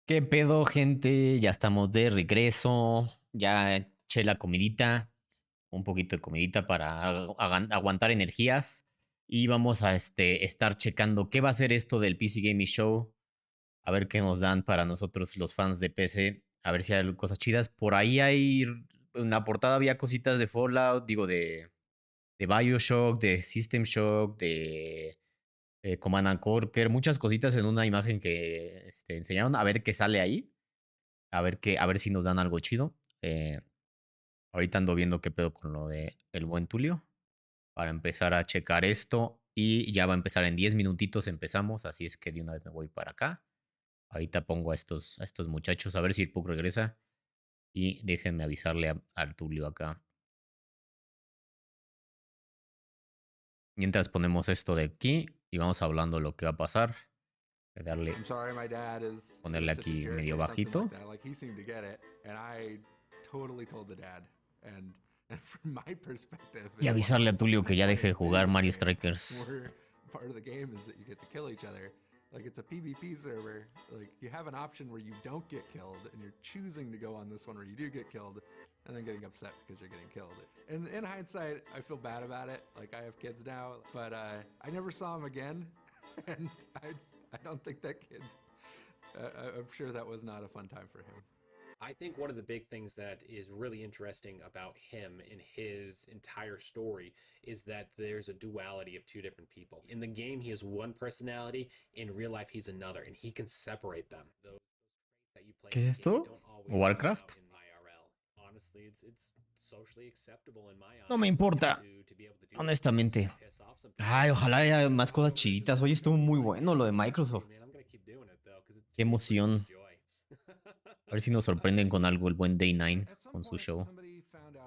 ¿Qué pedo, gente? Ya estamos de regreso. Ya eché la comidita. Un poquito de comidita para aguantar energías. Y vamos a estar checando qué va a ser esto del PC Gaming Show. A ver qué nos dan para nosotros los fans de PC. A ver si hay cosas chidas. Por ahí hay. En la portada había cositas de Fallout. Digo, de Bioshock, de System Shock, de Command and Conquer. Muchas cositas en una imagen que enseñaron. A ver qué sale ahí. A ver si nos dan algo chido. Ahorita ando viendo qué pedo con lo de el buen Tulio. Para empezar a checar esto. Y ya va a empezar en 10 minutitos empezamos. Así es que de una vez me voy para acá. Ahorita pongo a estos muchachos a ver si el Pug regresa. Y déjenme avisarle al Tulio acá. Mientras ponemos esto de aquí. Y vamos hablando lo que va a pasar. Voy a darle. Ponerle aquí medio bajito. Y avisarle a Tulio que ya deje de jugar Mario Strikers. Part of the game is that you get to kill each other. Like, it's a PvP server. Like, you have an option where you don't get killed, and you're choosing to go on this one where you do get killed, and then getting upset because you're getting killed. And in hindsight, I feel bad about it. Like, I have kids now, but I never saw him again, and I don't think that kid. I'm sure that was not a fun time for him. I think one of the big things that is really interesting about him in his entire story is that there's a duality of two different people. In the game, he has one personality. In real life, he's another, and he can separate them. Those that you play ¿Qué es in the game, esto? don't always ¿Warcraft? in IRL. Honestly, it's socially acceptable in my eyes. No me importa, to be able to do honestamente. piss off some people. Ay, ojalá haya más cosas chiditas. Hoy estuvo muy bueno lo de Microsoft. Man, I'm gonna keep doing it, though, 'cause it's Qué emoción. joy. A ver si nos sorprenden con algo el buen Day 9 con su show.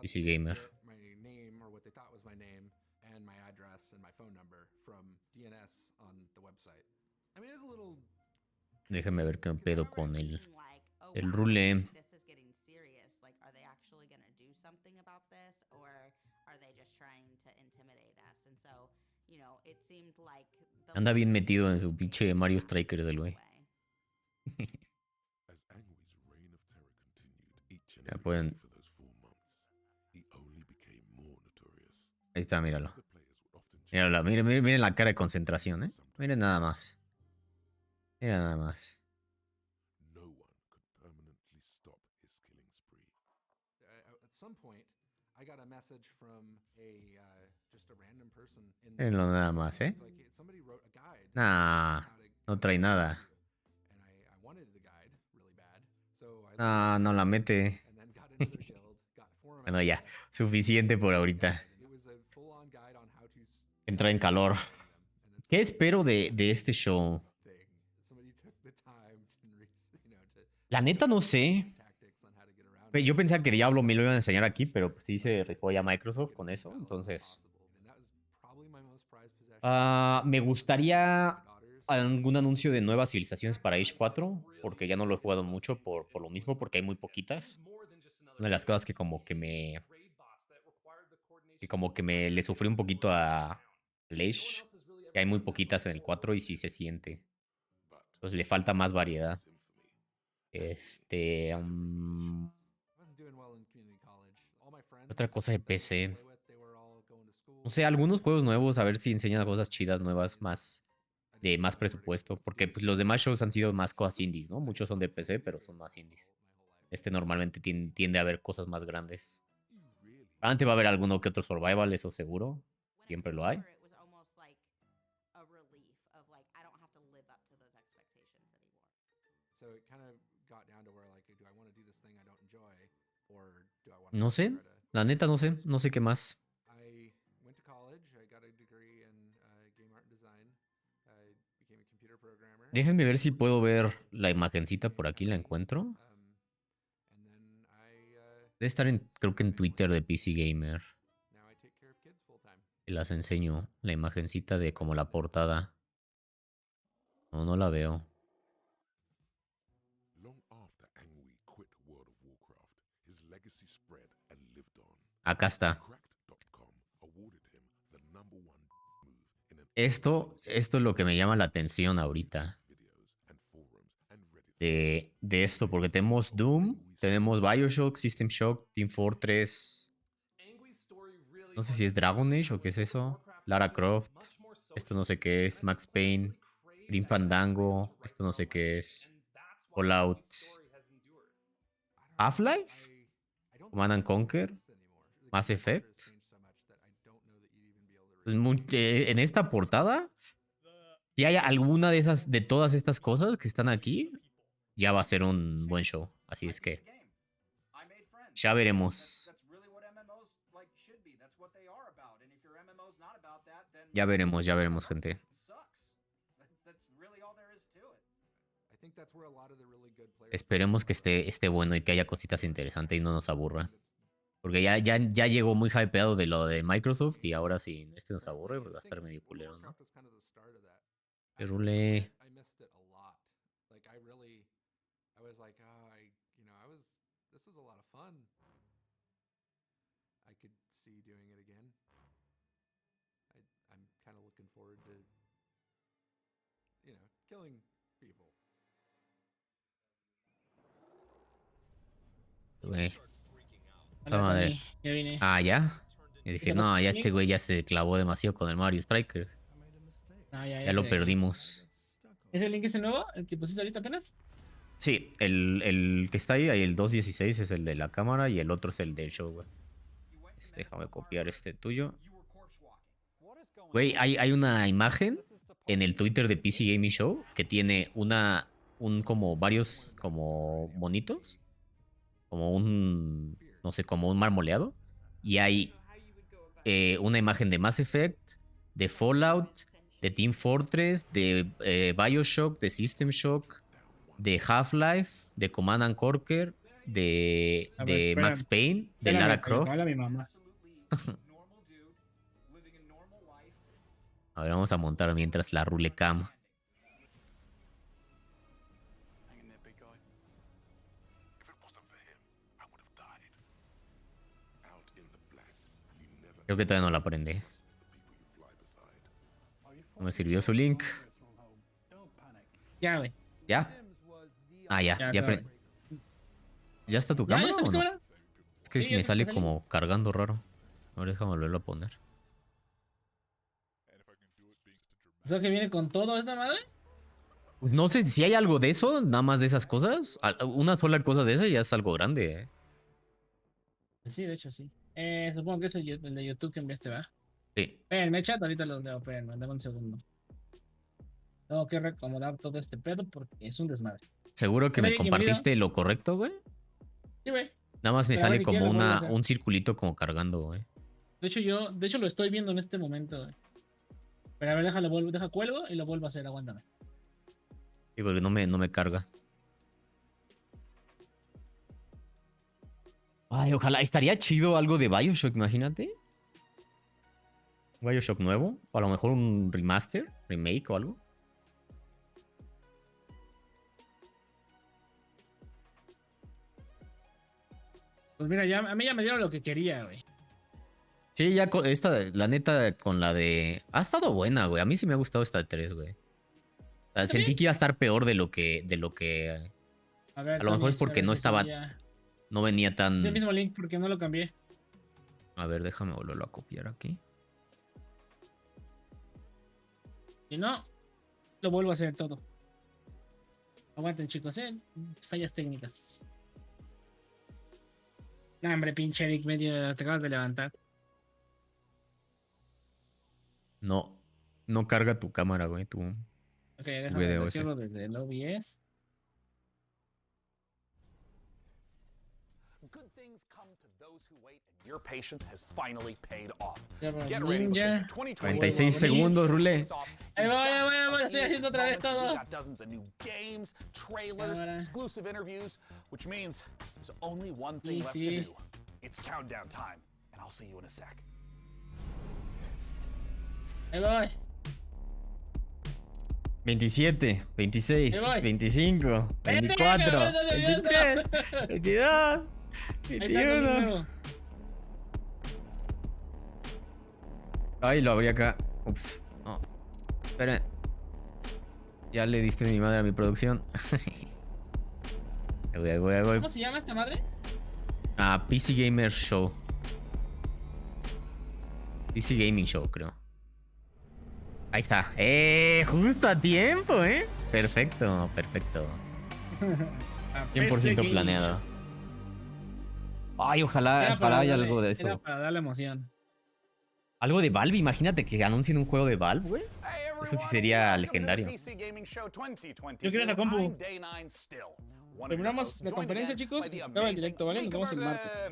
PC Gamer. Déjame ver qué pedo con el rule. Anda bien metido en su pinche Mario Strikers del güey. Ya pueden. Ahí está, míralo. Míralo, miren la cara de concentración, ¿eh? Miren nada más. Miren nada más. Mírenlo nada más, ¿eh? Nah, no trae nada. Ah, no la mete. Bueno, ya. Suficiente por ahorita. Entra en calor. ¿Qué espero de este show? La neta no sé. Yo pensaba que Diablo me lo iban a enseñar aquí, pero pues sí se rifó ya Microsoft con eso. Entonces, me gustaría algún anuncio de nuevas civilizaciones para Age 4, porque ya no lo he jugado mucho por lo mismo, porque hay muy poquitas. Una de las cosas que como que me le sufrí un poquito a Age, que hay muy poquitas en el 4 y sí se siente. Entonces le falta más variedad. Otra cosa de PC. No sé, algunos juegos nuevos, a ver si enseñan cosas chidas nuevas, de más presupuesto. Porque pues, los demás shows han sido más cosas indies, ¿no? Muchos son de PC, pero son más indies. Normalmente tiende a haber cosas más grandes. Antes va a haber alguno que otro survival, eso seguro. Siempre lo hay. No sé, la neta no sé, no sé qué más. Déjenme ver si puedo ver la imagencita por aquí, la encuentro. Debe estar creo que en Twitter de PC Gamer. Y las enseño, la imagencita de como la portada. No, no la veo. Acá está. Esto es lo que me llama la atención ahorita. de esto, porque tenemos Doom, tenemos Bioshock, System Shock, Team Fortress. No sé si es Dragon Age o qué es eso. Lara Croft. Esto no sé qué es. Max Payne. Grim Fandango. Esto no sé qué es. Fallout. Half-Life. Command and Conquer. Mass Effect. Pues en esta portada, si hay alguna de esas, de todas estas cosas que están aquí, ya va a ser un buen show. Así es que ya veremos. Ya veremos, gente. Esperemos que esté bueno y que haya cositas interesantes y no nos aburra. Porque ya llegó muy hypeado de lo de Microsoft y ahora si este nos aburre, pues va a estar medio culero, ¿no? xRuule. Güey. Hola, Madre. Tony, ya vine. Ah, ¿ya? Y ¿Qué dije, te pasa, no, ya Tony? este güey ya se clavó demasiado con el Mario Strikers. No, ya Ya lo sé. perdimos. ¿Es el link ese nuevo? ¿El que pusiste ahorita apenas? Sí, el que está ahí, el 216 es el de la cámara y el otro es el del show, güey. Déjame copiar este tuyo. Güey, hay una imagen en el Twitter de PC Gaming Show que tiene como varios como monitos. Como no sé, como un marmoleado. Y hay una imagen de Mass Effect, de Fallout, de Team Fortress, de Bioshock, de System Shock, de Half-Life, de Command and Conquer, A ver, de Max espérame. Payne, de Espérame, Lara pero Croft. habla mi mamá. A ver, vamos a montar mientras la rulecam. Creo que todavía no la aprende. No me sirvió su link. Ya, güey. ¿Ya? Ah, ya Ya, aprendí. ¿Ya está tu ¿Ya cámara está mi o no? cámara? Es que Sí, me ya sale salí. como cargando raro. A ver, déjame volverlo a poner. ¿O sea que viene con todo esta madre? No sé si hay algo de eso, nada más de esas cosas. Una sola cosa de esa ya es algo grande, Sí, de hecho, sí. Supongo que es el de YouTube que enviaste, ¿va? Sí. Espérenme, chat, ahorita lo leo, espérenme, dame un segundo. Tengo que reacomodar todo este pedo porque es un desmadre. ¿Seguro que me Bienvenido. compartiste lo correcto, güey? Sí, güey. Nada más me Pero a ver, sale si como quieres lo vuelvo a hacer. un circulito como cargando, güey. De hecho lo estoy viendo en este momento, güey. Pero a ver, deja cuelgo y lo vuelvo a hacer, aguántame. Sí, porque no me carga. Ay, ojalá. Estaría chido algo de Bioshock, imagínate. Bioshock nuevo. O a lo mejor un remaster, remake o algo. Pues mira, a mí ya me dieron lo que quería, güey. Sí, ya la neta, con la de... Ha estado buena, güey. A mí sí me ha gustado esta de 3, güey. O sea, sentí que iba a estar peor de lo que... A ver, A lo mejor es Tony, porque a ver no si estaba... ya... No venía tan... Es el mismo link porque no lo cambié. A ver, déjame volverlo a copiar aquí. Si no, lo vuelvo a hacer todo. Aguanten, chicos, fallas técnicas. Nah, hombre, pinche Eric, medio te acabas de levantar. No. No carga tu cámara, güey. Tu Ok, déjame video ese. decirlo desde el OBS. Good things come to those who wait, and your patience has finally paid off. Ninja. Get ready because the 2020 46 segundos, Rule. Ahí voy, estoy haciendo otra vez todo. We got dozens of new games, trailers, Cámara. exclusive interviews, which means there's only one thing left to Easy. do. It's countdown time, and I'll see you in a sec. Ahí voy. 27, 26, Ahí voy. 25, 24, 23, 22, Ahí está el 21. nuevo. Ay, lo abrí acá. Ups. No. Esperen. Ya le diste mi madre a mi producción. Ahí voy. ¿Cómo se llama esta madre? PC Gamer Show. PC Gaming Show, creo. Ahí está. Justo a tiempo, Perfecto. A 100% PC planeado. Gaming Ay, ojalá Era para haya darle- algo de Era eso. para darle emoción. Algo de Valve, imagínate que anuncien un juego de Valve, güey. Eso sí sería legendario. Yo quiero esa compu. Terminamos la conferencia, chicos. Estaba en directo, ¿vale? Nos vemos el martes.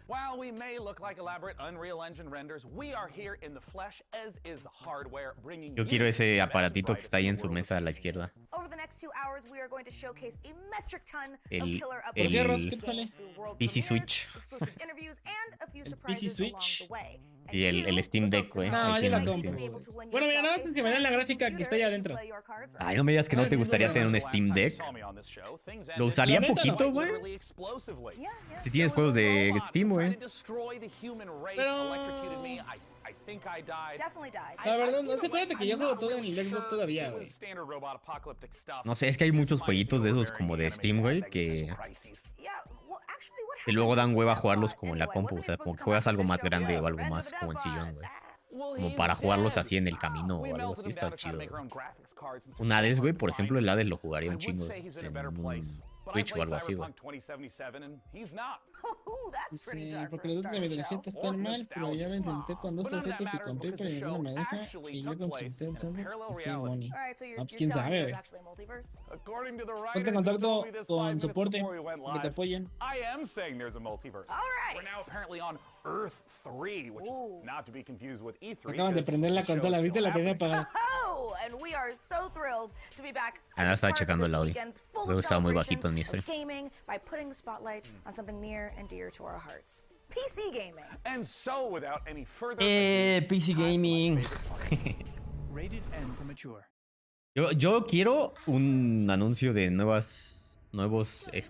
While we may look like elaborate Unreal Engine renders, we are here in the flesh, as is the hardware, bringing Yo quiero ese aparatito que está ahí en su mesa a la izquierda. Over the next 2 hours, we are going to showcase a metric ton of El- killer el- ¿Por qué, Ross? uploads, ¿Qué te sale? world PC premieres, Switch. exclusive interviews, and a few El surprises PC along Switch. the way. And Y el you, Steam the Deck, folks güey. in No, our Ahí yo la tiene el audience, Steam. will be able to win Bueno, mira, nada más yourself que me den la a gráfica que está allá computer adentro. to play your cards, Ay, no me digas que no te gustaría tener un Steam Deck. Lo usaría La neta, poquito, no. güey. Yeah, yeah. Si tienes juegos de Steam, güey. Definitely died. La verdad, no sé, acuérdate que yo juego todo en el Xbox todavía, güey. No sé, es que hay muchos jueguitos de esos como de Steam, güey, que Yeah, well, actually, what que luego dan happened hueva was jugarlos that como en la anyway, compu. O wasn't sea, it como supposed que to juegas come algo out más this show? grande o Yeah, algo ran más to como en death, sillón, güey. Como Como para jugarlos así en el camino o algo así, está chido. Un Hades, güey, por ejemplo, el Hades lo jugaría un chingo en un Switch o algo así, güey. Oh, that's pretty Sí, dark porque for a los datos de mi starter tarjeta shell. están mal, pero ya me intenté con dos tarjetas y compré, pero ninguna me deja. Y yo consulté el server y sí, money. All right, so you're, Ah, pues you're quién telling me sabe, there's güey. actually a multiverse? Ponte en contacto con soporte para que te apoyen. I am saying there's a multiverse. All right. We're now apparently on Earth 3, which Ooh. is not to be confused with E3. Acaban de 'cause prender la the show's consola, still ¿viste? La tenía happening. apagada. Oh, and we are so thrilled to be back. Ah, as estaba part of checando this el audio. weekend full Creo que of estaba muy bajito en mi celebrations stream. of gaming by putting the spotlight on something near and dear to our hearts. PC gaming. And so, without any further PC Gaming. Rated M for mature. Yo quiero un anuncio de nuevos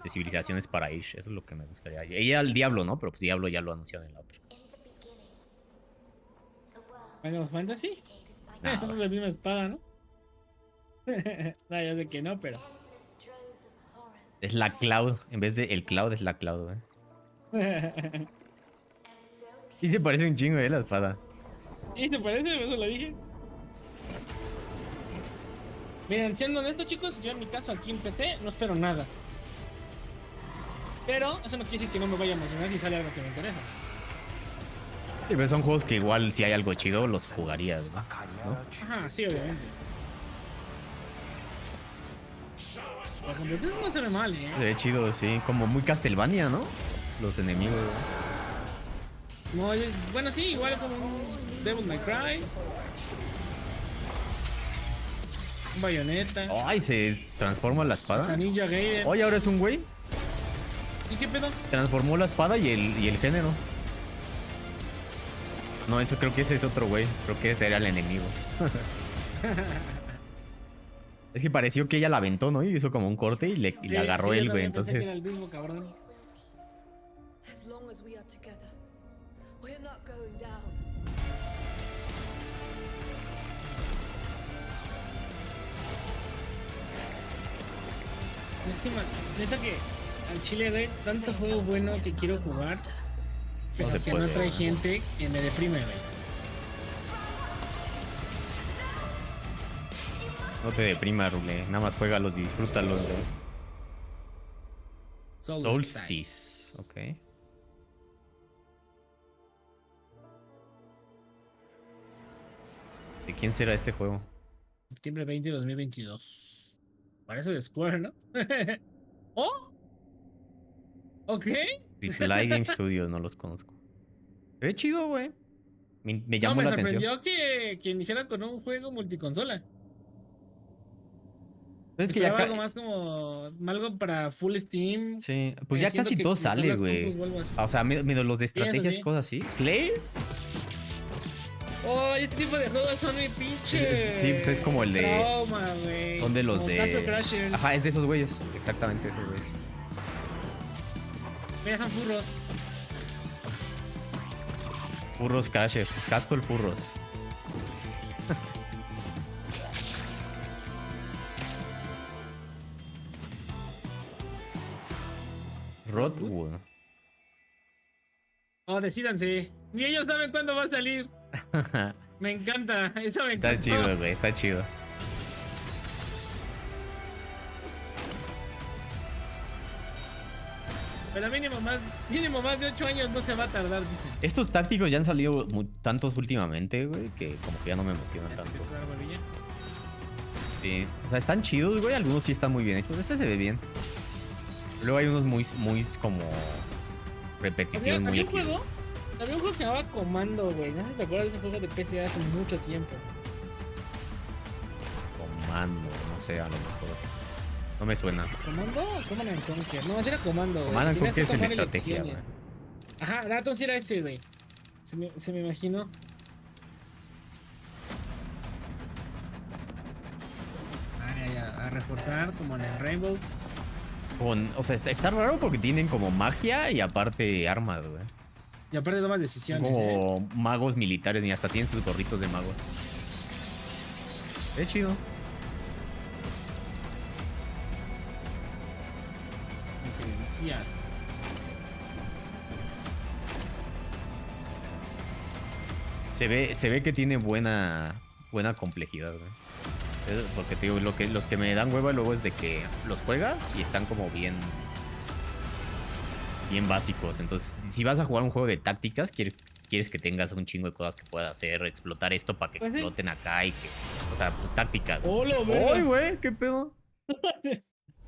civilizaciones para Age. Eso es lo que me gustaría. Ella el Diablo, ¿no? Pero pues Diablo ya lo anunciaron en la otra. Final Fantasy. No, Eso es la misma espada, ¿no? No, ya sé que no, pero. es la Cloud. En vez de el Cloud es la Cloud, güey. Y se parece un chingo, la espada. ¿Y se parece? Eso lo dije. Miren, siendo honesto, chicos, yo en mi caso aquí en PC no espero nada. Pero eso no quiere decir que no me vaya a emocionar si sale algo que me interesa. Sí, pero son juegos que igual si hay algo chido los jugarías, ¿no? Ajá, sí, obviamente. Por ejemplo, esto no se ve mal, Se ve chido, sí. Como muy Castlevania, ¿no? Los enemigos. No, bueno, sí, igual como un Devil May Cry. Un Bayonetta. Ay, se transforma la espada. La Ninja Gaiden. Oye, ahora es un güey. ¿Y qué pedo? Transformó la espada y el género. No, eso creo que ese es otro güey. Creo que ese era el enemigo. Es que pareció que ella la aventó, ¿no? Y hizo como un corte y le Sí, agarró sí, yo él, güey. también pensé que era Entonces, el mismo cabrón. As long as we are together, we're not going down. Encima, neta que al chile hay tanto juego bueno que quiero jugar, pero se que no puede. trae gente que me deprime, güey. no te deprima, Rule. Nada más juégalos y disfrútalos, güey. Solstice. Ok. ¿De quién será este juego? Septiembre 20 de 2022. Parece de Square, ¿no? ¿Oh? Ok. Fly Game Studios, no los conozco. Se ve chido, güey. Me llamó No, me la atención. sorprendió que iniciara con un juego multiconsola. Es que ya Esperaba algo más como algo para full Steam. Sí, pues ya siento casi que todo explotar sale, las güey. compus o algo así. O sea, medio los de estrategias, sí. cosas así. ¿Clay? Oh, este tipo de juegos son mi pinche. Sí, pues es como el de. trauma, güey. Son de los Como de. Castle Crashers. Ajá, es de esos güeyes. Exactamente esos güeyes. Mira, son furros. Furros Crashers. Castle Furros. Rodwood. Oh, decídanse. Ni ellos saben cuándo va a salir. Me encanta. Eso me encanta. Está chido, güey. Está chido. Pero mínimo más de 8 años no se va a tardar, dicen. Estos tácticos ya han salido tantos últimamente, güey, que como que ya no me emocionan tanto. ¿Empieza a dar babilla? Sí. O sea, están chidos, güey. Algunos sí están muy bien hechos. Este se ve bien. Luego hay unos muy como repetitivos, muy Había un X. juego que se llamaba Comando, güey. No sé si te acuerdas de ese juego de PC hace mucho tiempo. Comando, no sé, a lo mejor. No me suena. ¿Comando o Command and Conquer? No, era Comando, güey. Command and Tenías que Conquer es en tomar estrategia, elecciones. Ajá, entonces era ese, güey. Se me imaginó. A reforzar como en el Rainbow. O sea, está raro porque tienen como magia y aparte armas, güey. Y aparte tomas decisiones, Como magos militares, y hasta tienen sus gorritos de magos. Es chido. Confidencial. Se ve que tiene buena complejidad, güey. Porque te digo, los que me dan hueva luego es de que los juegas y están como bien básicos. Entonces, si vas a jugar un juego de tácticas, quieres que tengas un chingo de cosas que puedas hacer, explotar esto para que Pues sí. exploten acá y que... O sea, tácticas. ¡Hola, ¡Ay, güey! ¿Qué pedo?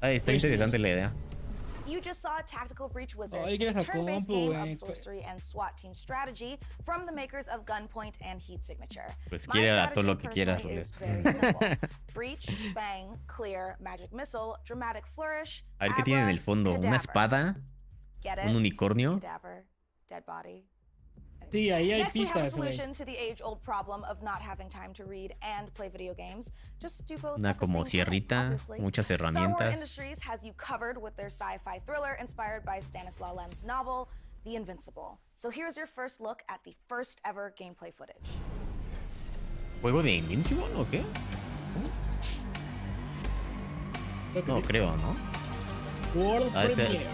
Ay, está Pues interesante sí. la idea. You just saw Tactical Breach Wizards, Ay, que a esa turn-based compu, game of güey. sorcery and SWAT team strategy from the makers of Gunpoint and Heat Signature. Pues My quiere todo strategy lo que quieras, personally Rule. is very simple. Breach, bang, clear, magic missile, dramatic flourish, A ver qué tiene en el fondo. Una cadaver. espada, Get un it? unicornio. Cadaver, dead body. Sí, ahí hay Next, we have a pistas, güey. solution to the age-old problem of not having time to read and play video games. Just do both Una at the como same time, sierrita, obviously. muchas Star Wars herramientas. Industries has you covered with their sci-fi thriller inspired by Stanislaw Lem's novel, The Invincible. So here's your first look at the first ever gameplay footage. ¿Juego de Invincible o qué? Creo que No sí. creo, ¿no? World Ah, Premiere.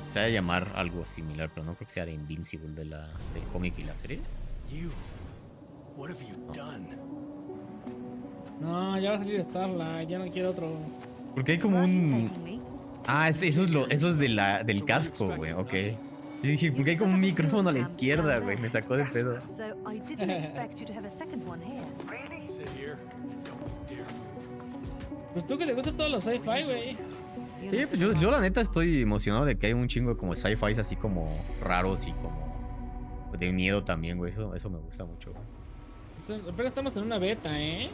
Se va a llamar algo similar, pero no creo que sea de Invincible del cómic y la serie. You. What have you done? No, ya va a salir Starlight, ya no quiero otro. Porque hay como un... Ah, eso es del casco, güey, ok. Yo dije, porque hay como un micrófono a la izquierda, güey. Me sacó de pedo. Sit here and don't you dare move. Pues tú que te gusta todos los sci-fi, güey. Sí, pues yo la neta estoy emocionado de que hay un chingo como sci-fi así como raros y como de miedo también, güey. Eso me gusta mucho, güey. Pero estamos en una beta, ¿eh?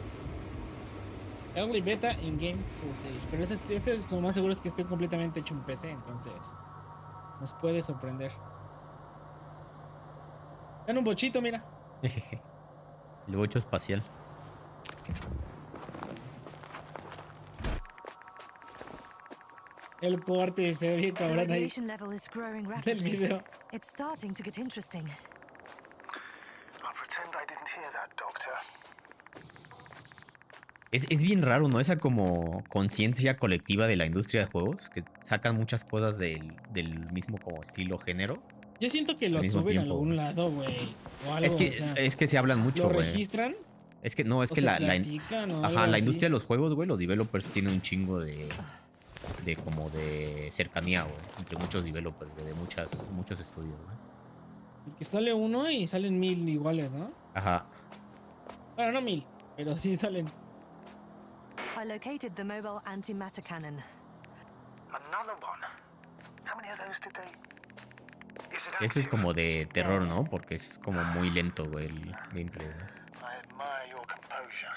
Early beta in game footage. Pero este lo más seguro es que esté completamente hecho en PC, entonces nos puede sorprender. En un bochito, mira. El bocho espacial. El corte se ve bien cabrón ahí level is growing del rapidly. video. It's starting to get interesting. I'll pretend I didn't hear that, Doctor. Es bien raro, ¿no? Esa como conciencia colectiva de la industria de juegos, que sacan muchas cosas del mismo como estilo género. Yo siento que lo Al mismo suben a tiempo. algún lado, güey. O algo, o sea, Es que se hablan mucho, lo güey. registran. Es que no, es o que se la platican o algo ajá, la así. industria de los juegos, güey, los developers tienen un chingo de como de cercanía, güey, entre muchos developers, güey, de muchos estudios, güey. Que sale uno y salen 1000 iguales, ¿no? Ajá. Bueno, no 1000, pero sí salen. I located the mobile antimatter cannon. Another one. How many of those did they? Is it Este es active? como de terror, ¿no? Porque es como muy lento, güey, el gameplay, güey. I admire your composure.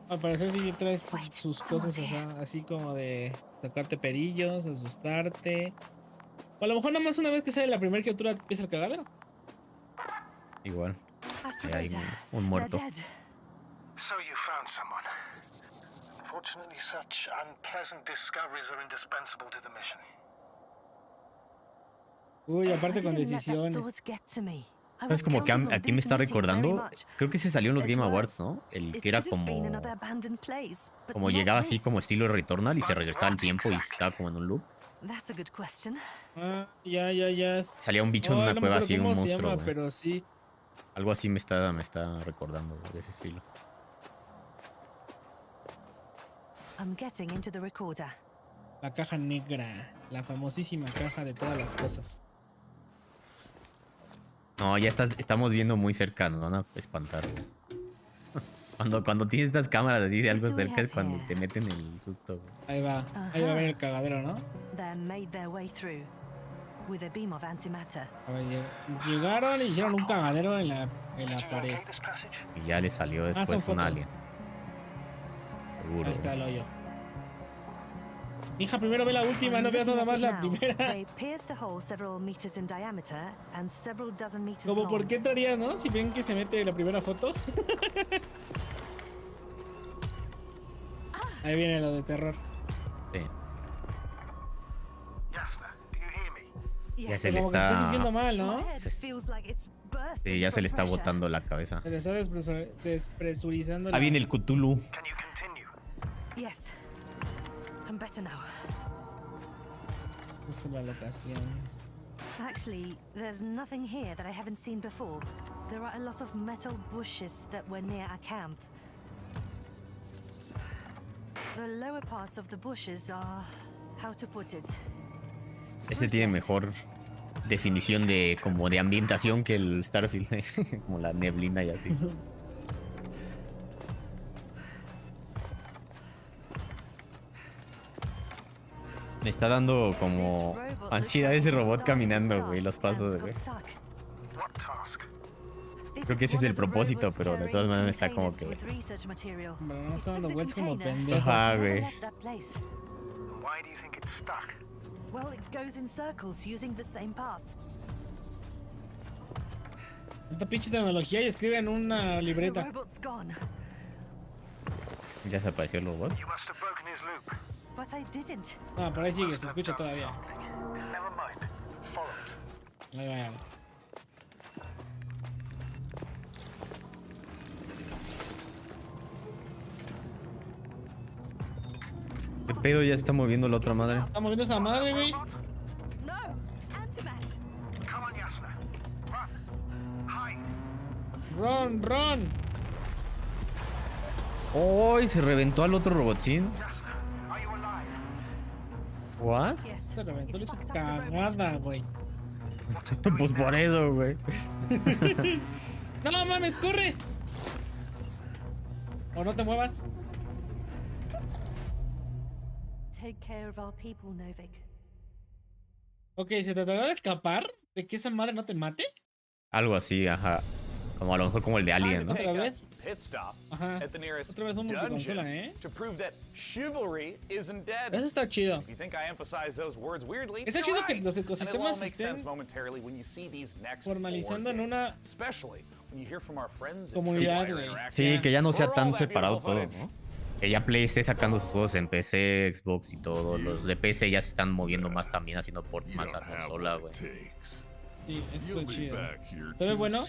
Al parecer sí trae Wait, sus someone's cosas, o here. sea, así como de sacarte perillos, asustarte. O a lo mejor nada más una vez que sale la primera criatura empieza el cagadero. Igual. Asteroid. Hay un muerto. They're dead. So you found someone. Unfortunately, such unpleasant discoveries are indispensable to the mission. Uy, aparte I con didn't let that decisiones. thought get to me. I Es was como que counting on aquí me this está meeting very recordando, much. creo que se salió en los It Game was. Awards, ¿no? El It que era could have been como another abandoned place, but como not llegaba así this. como estilo Returnal y se regresaba al tiempo y estaba como en un loop. That's a good question. Ah, ya. Salía un bicho en Oh, una no me cueva acuerdo así, un cómo se monstruo, llama, güey. pero sí. Algo así me está recordando, güey, de ese estilo. I'm getting into the recorder. La caja negra. La famosísima caja de todas las cosas. No, ya estamos viendo muy cerca, nos van a espantar, güey. Cuando tienes estas cámaras así de algo What do we cerca es have cuando here? te meten el susto, güey. Ahí va a ver el cagadero, ¿no? They made their way through with a beam of antimatter. A ver, llegaron y hicieron un cagadero en la Did you pared. locate this passage? Y ya le salió Ah, son después un fotos. alien. Seguro. Ahí está el hoyo. Hija, primero ve la última, I'm no veas looking nada at más it la now. primera. They pierced a hole several meters in diameter and several dozen meters Como long. por qué entraría, ¿no? Si ven que se mete la primera foto. Ahí viene lo de terror. Sí. Yasna, do you hear me? Ya Yes. se le Como que se está sintiendo está. mal, My ¿no? head feels like it's bursting Sí, ya se le from está pressure. botando la cabeza. Se le está despresurizando Ah, viene el Cthulhu. Can you continue? Yes. I'm better now. Busco la locación. Actually, there's nothing here that I haven't seen before. There are a lot of metal bushes that were near our camp. The lower parts of the bushes are, how to put it, Este tiene fruitless. mejor definición de como de ambientación que el Starfield. Como la neblina y así. Me está dando como This robot ansiedad looks like ese it's robot started to caminando, start güey, los and pasos, got güey. stuck. What task? This Creo que is ese es one el of the propósito, robots pero de carrying todas maneras está como containers que... with research material. Pero no It está dando took the vueltas como container, pendejo. Ajá, never güey. left that place. Why do you think it's stuck? Well, it goes in circles using the same path. Esta pinche tecnología y escribe en una The libreta. robot's gone, Ya se apareció el robot. You must have broken his loop. but I didn't. Ah, por ahí sigue, se escucha todavía. Never mind. Follow it. Ahí va. ¿Qué pedo? Ya está moviendo la otra madre. Está moviendo esa madre, güey. Robot? No, antimat. Come on, Yasna. Run. Hide. Run. ¡Oh! Se reventó al otro robotín. Yasna, are you alive? ¿What? Yes. Se reventó, le It's hizo fucked up the robot. cagada, güey. What's it doing Pues por now? eso, güey. No mames, corre. O no te muevas. Take care of our people, Novik. Ok, ¿se tratará de escapar? ¿De que esa madre no te mate? Algo así, ajá. Como a lo mejor como el de Alien, ¿no? Otra Take a vez. pit stop Ajá. at the nearest Otra vez un multiconsola, dungeon ¿eh? to prove that chivalry isn't dead. Eso está chido. If you think I emphasize those words weirdly, Está you're chido que right. los And it will ecosistemas make sense estén momentarily when you see these next formalizando en four una games. Especially when you hear from our friends at comunidad, Tripwire güey. Sí, que ya no sea For all tan that separado beautiful todo, footage. ¿no? Que ya Play esté sacando sus juegos en PC, Xbox y todo. Los de PC ya se están moviendo más también, haciendo ports más a consola, güey. Sí, eso está chido. ¿Se ve bueno?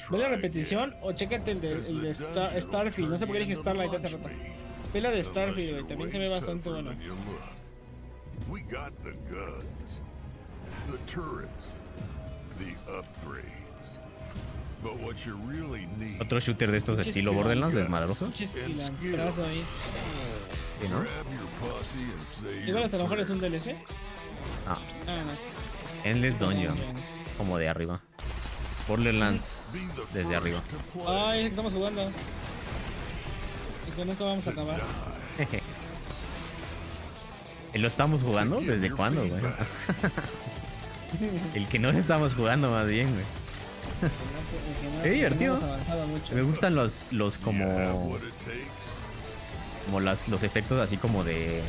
Ve la repetición o chécate el de Starfield. No sé por qué dije Starlight hace rato. Ve la de Starfield, güey. También se ve bastante bueno. We got the guns, the turrets, the upgrades. But what you really need Otro shooter de estos de Pinche estilo Borderlands, desmadroso. Pinche cilantrazo ahí. Sí, ¿no? grab your posse and say Igual your hasta a lo mejor es un prayers. DLC. Ah, Ah, no. Endless Dungeon. Como de arriba. Borderlands desde arriba. Ay, es que estamos jugando. Y que nunca vamos a acabar. ¿Lo estamos jugando? ¿Desde cuándo, güey? El que no estamos jugando más bien, güey. Qué divertido. Hemos avanzado mucho. Me gustan los You have como what it takes. los efectos así como de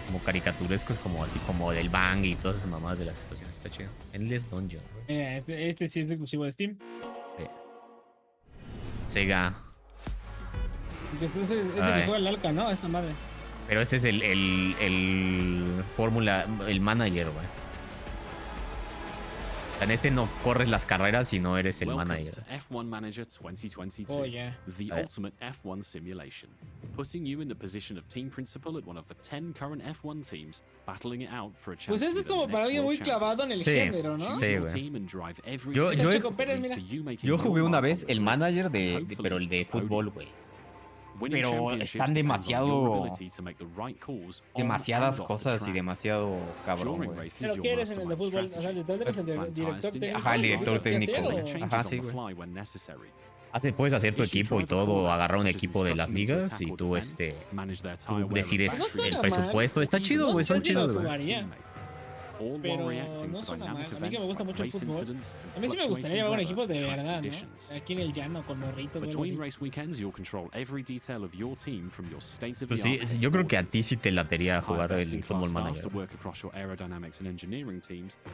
como caricaturescos, como así como del bang y todas esas mamadas de las explosiones. Está chido. Endless Dungeon, güey. Mira, este sí es exclusivo de Steam. Sí. Sega. Porque ese que Ay. juega el Alca, ¿no? Esta madre. Pero este es el fórmula, el manager, güey. En este no corres las carreras, sino eres el Welcome manager. to F1 Manager 2022, Oh, yeah. the Right. ultimate F1 simulation. putting you in the position of team principal at one of the 10 current F1 teams, battling it out for a chance. Pues eso es como para alguien muy clavado en el género, ¿no? Sí, güey. Yo jugué una vez el manager pero el de fútbol, güey. Pero están demasiadas cosas y demasiado cabrón, güey. ¿Pero qué eres en el de fútbol? O sea, detrás eres el director técnico. Ajá, el director técnico, güey. Ajá, sí, güey. Puedes hacer tu equipo y todo, agarrar un equipo de las ligas y tú decides el presupuesto. Está chido, güey, son chidos, güey. Pero no suena mal. A mí que me gusta mucho el fútbol. A mí sí me gustaría llevar un equipo de verdad, ¿no? Aquí en el llano, con morritos. Pues sí, yo creo que a ti sí te latería jugar el Football Manager.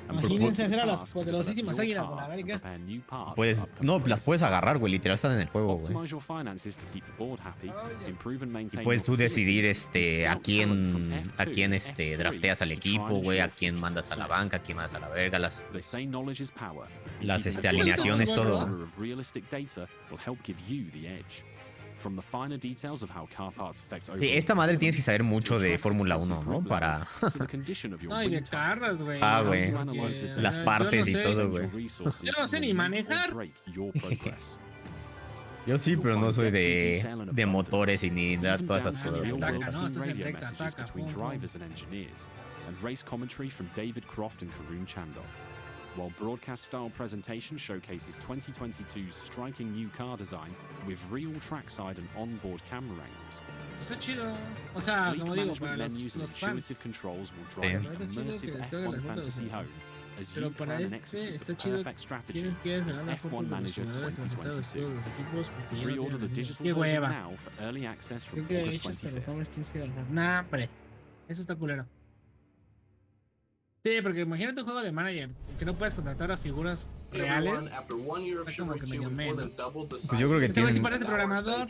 Imagínense hacer a las poderosísimas águilas de la América. No, las puedes agarrar, güey. Literal están en el juego, güey. Y puedes tú decidir a quién drafteas al equipo, güey, a quién mandas a la banca, quién mandas a la verga, las alineaciones, todo. Sí, esta madre tienes que saber mucho de Fórmula 1, ¿no? Para... No, y de carros, güey. Ah, güey. Las partes y todo, güey. Yo no sé ni manejar. Yo sí, pero no soy de motores y ni de todas esas cosas. No, estás en recta, ataca. And race commentary from David Croft and Karun Chandok, while broadcast-style presentation showcases 2022's striking new car design with real trackside and onboard camera angles. Está chido. O sea, como digo, para los fans. Controls will drive the immersive F1 fantasy home as you plan an execute the perfect strategy. F1 Manager 2022. Pre-order the digital version now for early access from August 25th. Nah, hombre. Eso está culero. Sí, porque imagínate un juego de manager que no puedes contratar a figuras reales. Está como que medio menos. Pues yo creo que tienen, programador,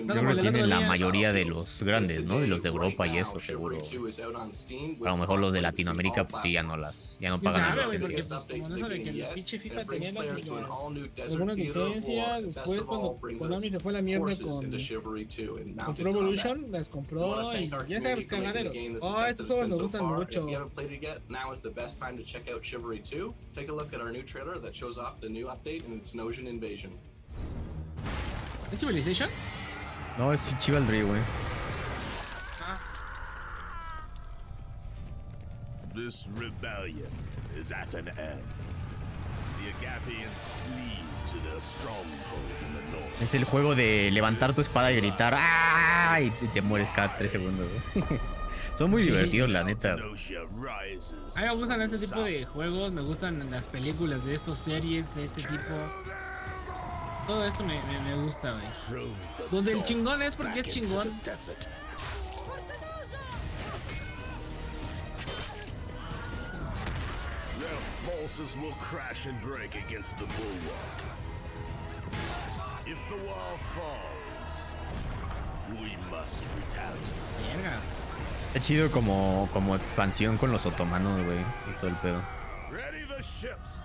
la mayoría de los grandes, ¿no? De los de Europa y eso, seguro. A lo mejor los de Latinoamérica, pues sí, ya no pagan las licencias. Pues, como eso de que el pinche FIFA tenía algunas licencias, después cuando Konami se fue a la mierda con Pro Evolution, las compró y ya sabes, cagadero. Estos juegos me gustan mucho. The best time to check out Chivalry 2. Take a look at our new trailer that shows off the new update and its Nosian invasion. ¿Es Civilization? No, es Chivalry, güey. This rebellion is at an end. The Agapians flee to their stronghold in the north. Es el juego de levantar tu espada y gritar ¡ah! Y te mueres cada 3 segundos, güey. Son muy divertidos, la neta. A mí me gustan este tipo de juegos, me gustan las películas de estos series de este tipo. Todo esto me gusta, güey. Donde el chingón es porque es chingón. Forces will crash and break against the bulwark. If the wall falls, we must retaliate. Verga. Está chido como expansión con los otomanos, güey, y todo el pedo. Ready the ships.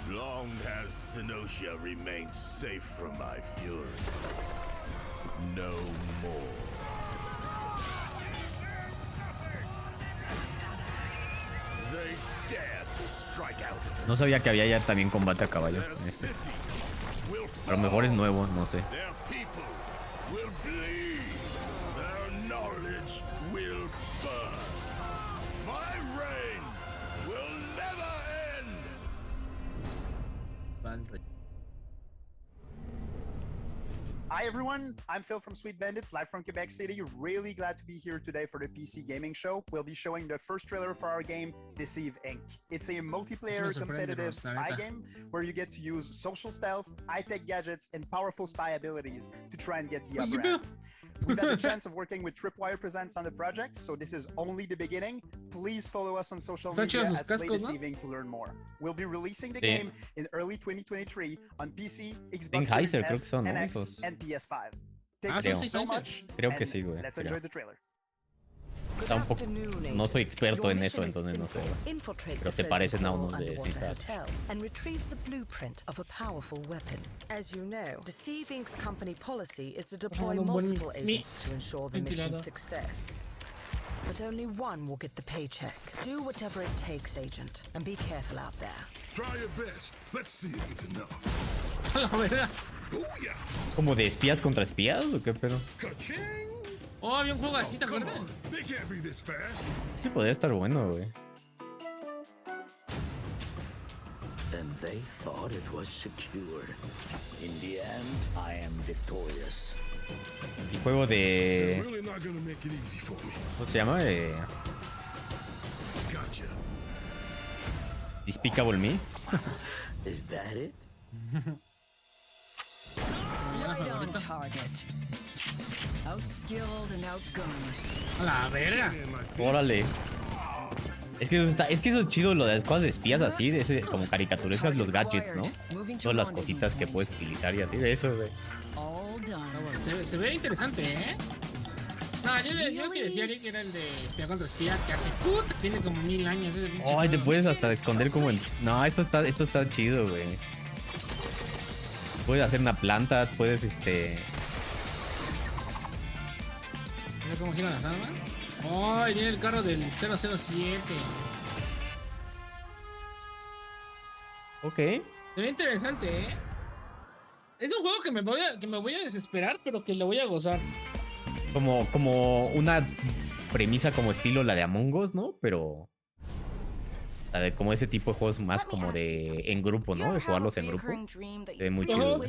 Long has Sinosia remained safe from my fury. No more. They dare to strike out. No sabía que había ya también combate a caballo en este. A lo mejor es nuevo, no sé. Hi everyone, I'm Phil from Sweet Bandits, live from Quebec City. Really glad to be here today for the PC gaming show. We'll be showing the first trailer for our game, Deceive Inc. It's a multiplayer competitive spy game where you get to use social stealth, high-tech gadgets, and powerful spy abilities to try and get the upper hand. We've had the chance of working with Tripwire Presents on the project, so this is only the beginning. Please follow us on social media at Deceiving to learn more. We'll be releasing the game in early 2023 on PC, Xbox Series S, and X, and PS5. Thank you so much. Creo que sí, güey. Let's enjoy the trailer. Está un poco, no soy experto en eso, entonces no sé. Pero se parecen a unos de FIFA. And retrieve the blueprint of a powerful weapon. As you know, Deceive Inc.'s company policy is to deploy multiple agents to ensure the mission's success. But only one will get the paycheck. Do whatever it takes, Agent, and be careful out there. Try your best. Let's see if it's enough. ¿Como de espías contra espías o qué pedo? Oh, había un juego así, ¿te acuerdas? Sí podría estar bueno, güey. And they thought it was secured. In the end, I am victorious. El juego de... ¿Cómo se llama? Despicable Me. Is that it? Right on target. Outskilled and outgunned. A la verga. Órale. Es que eso es chido lo de las cosas de espías así, de ese, como caricaturescas, los gadgets, ¿no? Todas las cositas que puedes utilizar y así, de eso, güey. Se ve interesante, ¿eh? No, yo lo que decía que era el de espía contra espía, que hace puta, tiene como 1000 años. Ay, te puedes hasta esconder como el... No, esto está chido, güey. Puedes hacer una planta, puedes ¿Mira cómo giran las armas? ¡Ay, viene el carro del 007! Ok. Se ve interesante, ¿eh? Es un juego que me voy a desesperar, pero que lo voy a gozar. Como una premisa como estilo la de Among Us, ¿no? Pero... La de como ese tipo de juegos más como de en grupo, ¿no? De jugarlos en grupo. Se ve muy chido.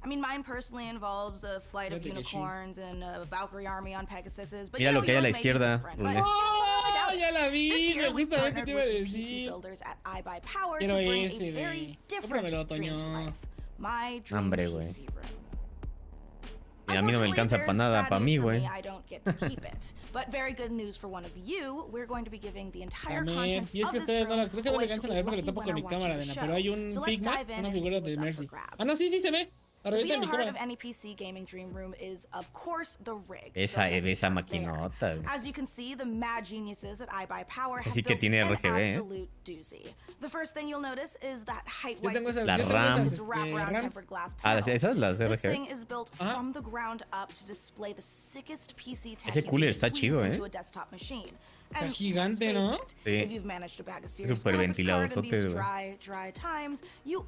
I mean, mine personally involves a flight of unicorns and a Valkyrie army on Pegasuses. But mira lo que hay a la izquierda, Rule. ¡Oh! Ya la vi, justamente te iba a decir. Quiero ese, güey. Cómpramelo, Toño. Hambre, güey. A mí no me alcanza para nada, para mí, güey. Y es que ustedes no la creo que no le alcanzan a ver porque le tapo con mi cámara, Dena, pero hay un Figma, una figura de Mercy. Ah, no, sí, se ve. Esa maquinota, güey. Así que tiene RGB, ¿eh? Yo tengo esas, las RAM. Ah, esas las RGB. Ese cooler está chido, ¿eh? Está gigante, ¿no? Sí. Super ventiladorzote, güey. Yo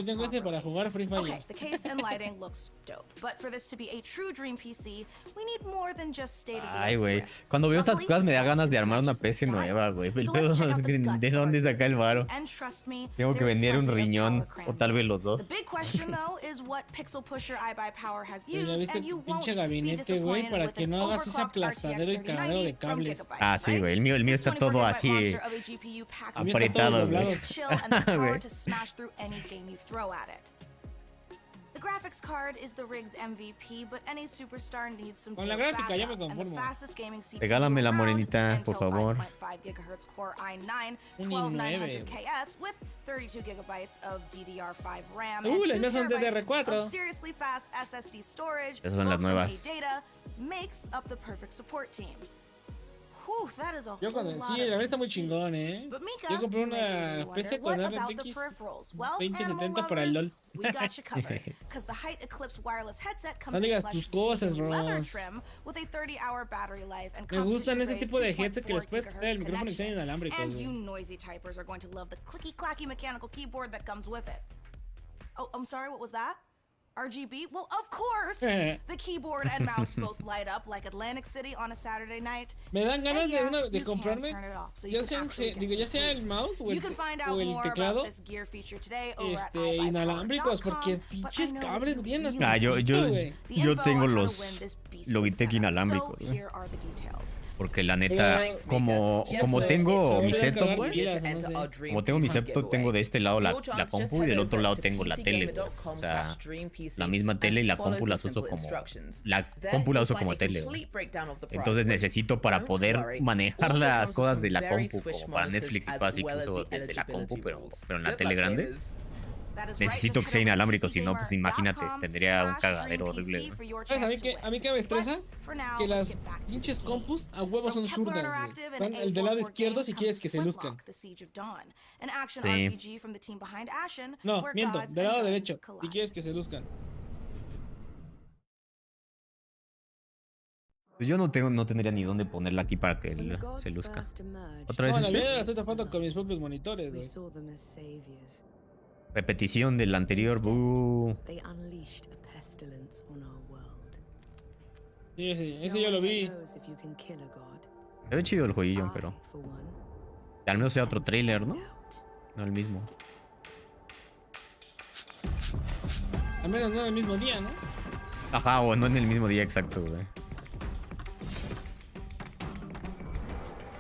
tengo este para jugar Free Fire. Okay, the case and lighting looks dope, but for this to be a true dream PC, we need more than just state-of-the-art. Ay, güey. Cuando veo estas cosas me da ganas de armar una PC nueva, güey. El pedo es que ¿de dónde saca el varo? Tengo que vender un riñón o tal vez los dos. The big question though is what pixel pusher iBuyPower has Ya used, viste and you won't pinche be gabinete, güey, disappointed para with que an no hagas ese overclocked aplastadero y RTX cagadero de 3090 from cables. Gigabyte, Ah, sí, güey. El mío está todo así apretado, güey. The graphics card is the rig's MVP, but any superstar needs some Con la dope gráfica ya me backup, and the conformo. fastest gaming CPU Regálame la around, morenita, por Intel favor. 5.5 GHz Core i9 Un 12900KS with 32 gigabytes of DDR5 RAM las and 2 mías son terabytes DDR4. of seriously fast SSD storage. Esas son las both from nuevas. data makes up the perfect support team. Whew, that is a Yo cuando whole sí, lot la of verdad está muy PC. chingón, ¿eh? But Mika, Yo compré you may una wonder, PC what con about the RTX peripherals? Well, 2070 animal para el lovers, LOL. we got you covered, because the Height Eclipse wireless headset comes No in digas plush tus cosas, leather Ross. trim with a 30-hour battery life and Me gustan ese competition-grade tipo de headset que les 2.4 puedes quitar el gigahertz micrófono y sean connection. inalámbricos, And güey. you noisy typers are going to love the clicky-clacky mechanical keyboard that comes with it. Oh, I'm sorry, what was that? RGB? Well, of course! The keyboard and mouse both light up like Atlantic City on a Saturday night. Me dan ganas And de, yeah, de you comprarme, can turn it off, so you ya can sea, actually get digo, ya some sea sleep. el mouse o You can find out el more teclado, about this gear feature today over at inalámbricos, porque iBuyPower.com, but I pinches know cables you tienen really hasta yo The info tengo on how to los win this beastly Logitech setup. inalámbricos, So güey. here are the details. Porque la neta, como tengo mi setup, güey. Como tengo mi setup, tengo de este lado la compu y del otro lado tengo la tele, güey. O sea, la misma tele y la compu las uso como... La compu la uso como tele, güey. Entonces necesito para poder manejar las cosas de la compu, como para Netflix y cosas así que uso desde la compu, pero en la tele grande. Necesito que sea inalámbrico, si no, pues imagínate, tendría un cagadero horrible. ¿Sabes a mí qué me estresa? Que las pinches compus a huevos son zurdas, güey. Van al del lado izquierdo si quieres que se luzcan. Sí. No, miento, del lado derecho, si quieres que se luzcan. Pues yo no tendría ni dónde ponerla aquí para que se luzca. ¿Otra vez la vida la estoy tapando con mis propios monitores, güey. Repetición del anterior. Sí, ese yo lo vi. Se ve chido el jueguillo, pero al menos sea otro trailer, ¿no? No el mismo. Al menos no en el mismo día, ¿no? Ajá, o no en el mismo día exacto, güey.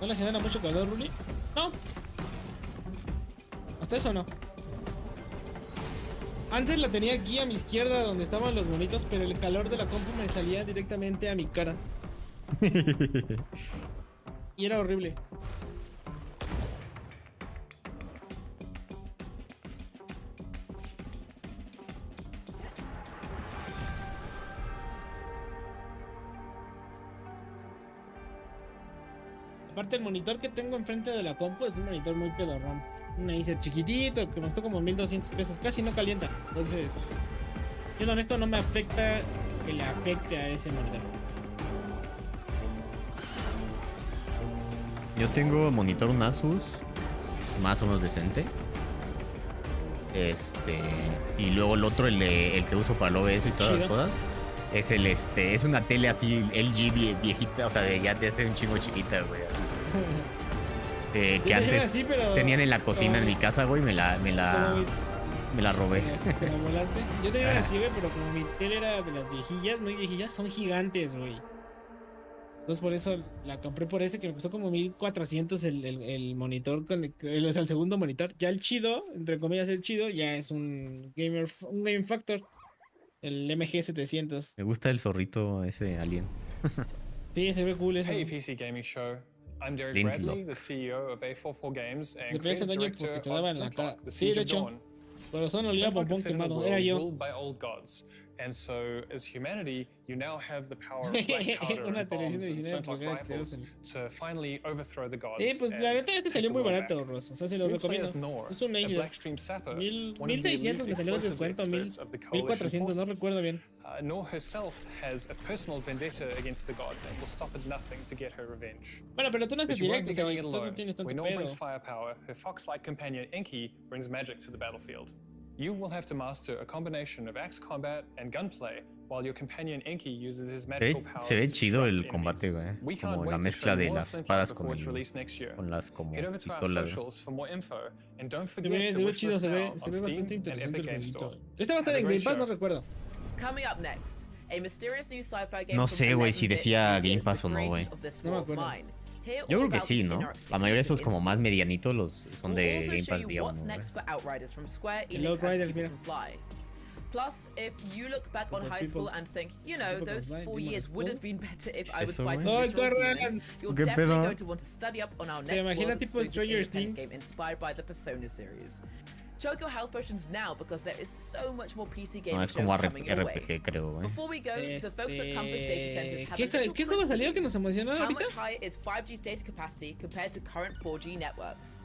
¿No le genera mucho calor, Ruli? No. Hasta eso no. Antes la tenía aquí a mi izquierda donde estaban los monitos, pero el calor de la compu me salía directamente a mi cara. Y era horrible. Aparte el monitor que tengo enfrente de la compu es un monitor muy pedorrón. Un Acer chiquitito que me costó como 1200 pesos, casi no calienta. Entonces, siendo honesto, no me afecta que le afecte a ese monitor. Yo tengo monitor un Asus más o menos decente. Y luego el otro, el que uso para el OBS y todas las cosas, es es una tele así LG viejita, o sea, ya te hace un chingo chiquita, güey, así. Que antes así, pero tenían en la cocina en mi casa, güey, me la robé. ¿Te la volaste? Yo tenía así, güey, pero como mi tele era de las viejillas, muy viejillas, son gigantes, güey. Entonces por eso la compré por ese, que me costó como 1400 el monitor, o sea, el segundo monitor. Ya el chido, entre comillas el chido, ya es un Game Factor. El MG700. Me gusta el zorrito ese alien. Sí, se ve cool ese. Hey PC Gaming Show. I'm Derek Bradley, the CEO of A44 Games and creative director of Flintlock, the Siege of Dawn. Corazón olía a pompón quemado, era yo. Ruled by old gods. And so, as humanity, you now have the power of black powder and bombs and flintlock rifles to finally overthrow the gods. Pues la neta este salió muy barato, Ross. O sea, se lo recomiendo. Es un Acer. 1600 me salió en descuento, 1400, no recuerdo bien. Nor herself has a personal vendetta against the gods and will stop at nothing to get her revenge. Bueno, pero tú no haces directo, o sea, no tienes tanto pedo. When Nor brings firepower, her fox-like companion Enki brings magic to the battlefield. You will have to master a combination of axe combat and gunplay, while your companion Enki uses his magical powers. Se ve chido el combate, güey. Como la mezcla de las espadas con las como pistolas. Se ve chido, se ve bastante interesante el jueguito. Este va a estar en Game Pass, no recuerdo. No sé, güey, si decía Game Pass o no, güey. No me acuerdo. Yo creo que sí, ¿no? La mayoría de esos como más medianitos son de Game Pass, digamos. El Outrider, mira. Plus, if you look back on high school and think, you know, those 4 years would have been better if I was fighting literal demons, you're definitely going to want to study up on our next world exclusive independent game inspired by the Persona series. Choke your health potions now because there is so much more PC gaming coming your way. Creo, Before we go, the folks at Compass Data Centers have a little ¿Qué juego salió que nos emocionó ahorita? How much higher is 5G's data capacity compared to current 4G networks?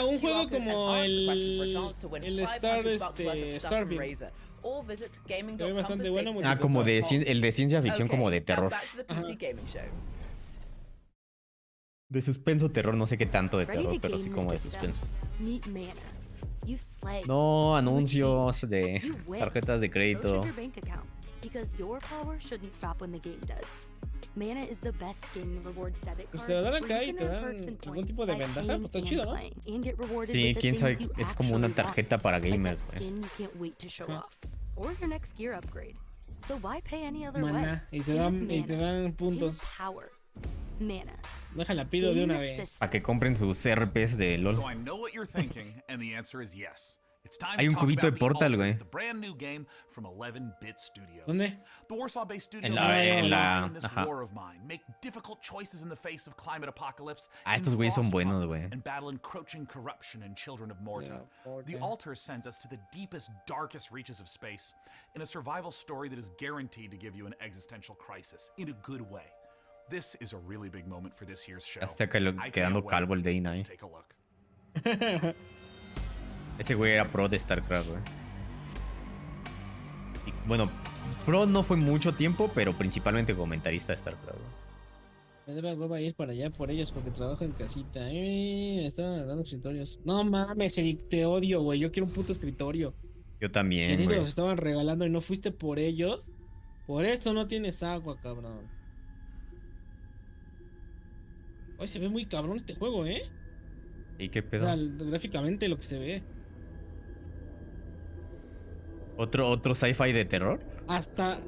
Un juego como el Starfield. Se ve bastante bueno. Como el de ciencia ficción, como de terror. De suspenso, terror, no sé qué tanto de terror, pero sí como de suspenso. No, anuncios de tarjetas de crédito. Pues te lo dan acá y te dan algún tipo de ventaja, pues está chido, ¿no? Sí, quién sabe, es como una tarjeta para gamers, Mana, y te dan puntos. Déjala, pido de una vez. Para que compren sus RPs de LOL. So I know what you're thinking, and the answer is yes. Hay un cubito de Portal, güey. ¿Dónde? En la... Ajá. Estos güeyes son buenos, güey. The altar sends us to the deepest, darkest reaches of space in a survival story that is guaranteed to give you an existential crisis in a good way. This is a really big moment for this year's show. Ya está quedando calvo el Day Night. Ese güey era pro de StarCraft, güey. Y, bueno, pro no fue mucho tiempo, pero principalmente comentarista de StarCraft, güey. Me voy a ir para allá por ellos porque trabajo en casita. Estaban hablando de escritorios. No mames, te odio, güey. Yo quiero un puto escritorio. Yo también, y güey. Los estaban regalando y no fuiste por ellos. Por eso no tienes agua, cabrón. Hoy se ve muy cabrón este juego, ¿eh? ¿Y qué pedo? O sea, gráficamente lo que se ve. ¿Otro sci-fi de terror? Hasta...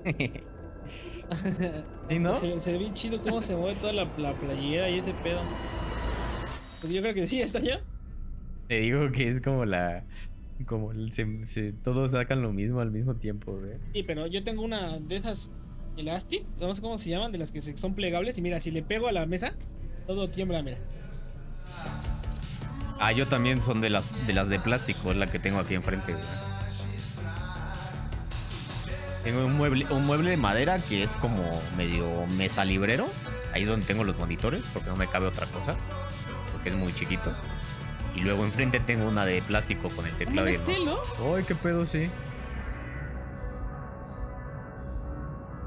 ¿Sí, no? Se ve bien chido cómo se mueve toda la playera y ese pedo. Pues yo creo que sí, ¿está ya? Te digo que es como la... Como todos sacan lo mismo al mismo tiempo, güey. Sí, pero yo tengo una de esas Elastic, no sé cómo se llaman, de las que son plegables. Y mira, si le pego a la mesa, todo tiembla, mira. Ah, yo también son de las de plástico, es la que tengo aquí enfrente, güey. Tengo un mueble de madera que es como medio mesa librero. Ahí donde tengo los monitores, porque no me cabe otra cosa. Porque es muy chiquito. Y luego enfrente tengo una de plástico con el teclado y el mouse. ¿No? Ay, qué pedo, sí.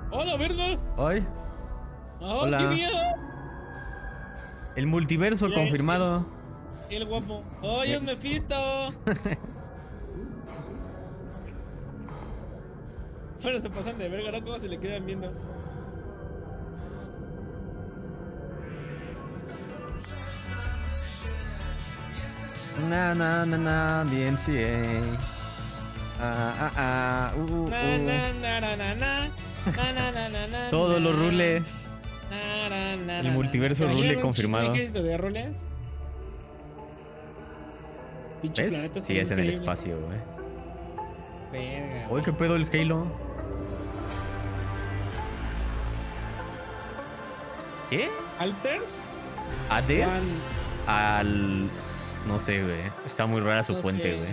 ¡Hola, verga! Ay. ¡Oh, hola. qué miedo! El multiverso Bien, confirmado. El guapo. ¡Oye, es Mephisto! Pero se pasan de verga, ¿no? ¿Cómo se le quedan viendo? Na, DMCA. Todos los rules. El multiverso rule confirmado. ¿Qué es esto de rules? ¿Ves? Sí, es en el espacio, güey. Verga. Oye, ¿qué pedo el Halo? ¿Qué? ¿Alters? ¿Adels? Al... No sé, güey. Está muy rara su fuente, güey.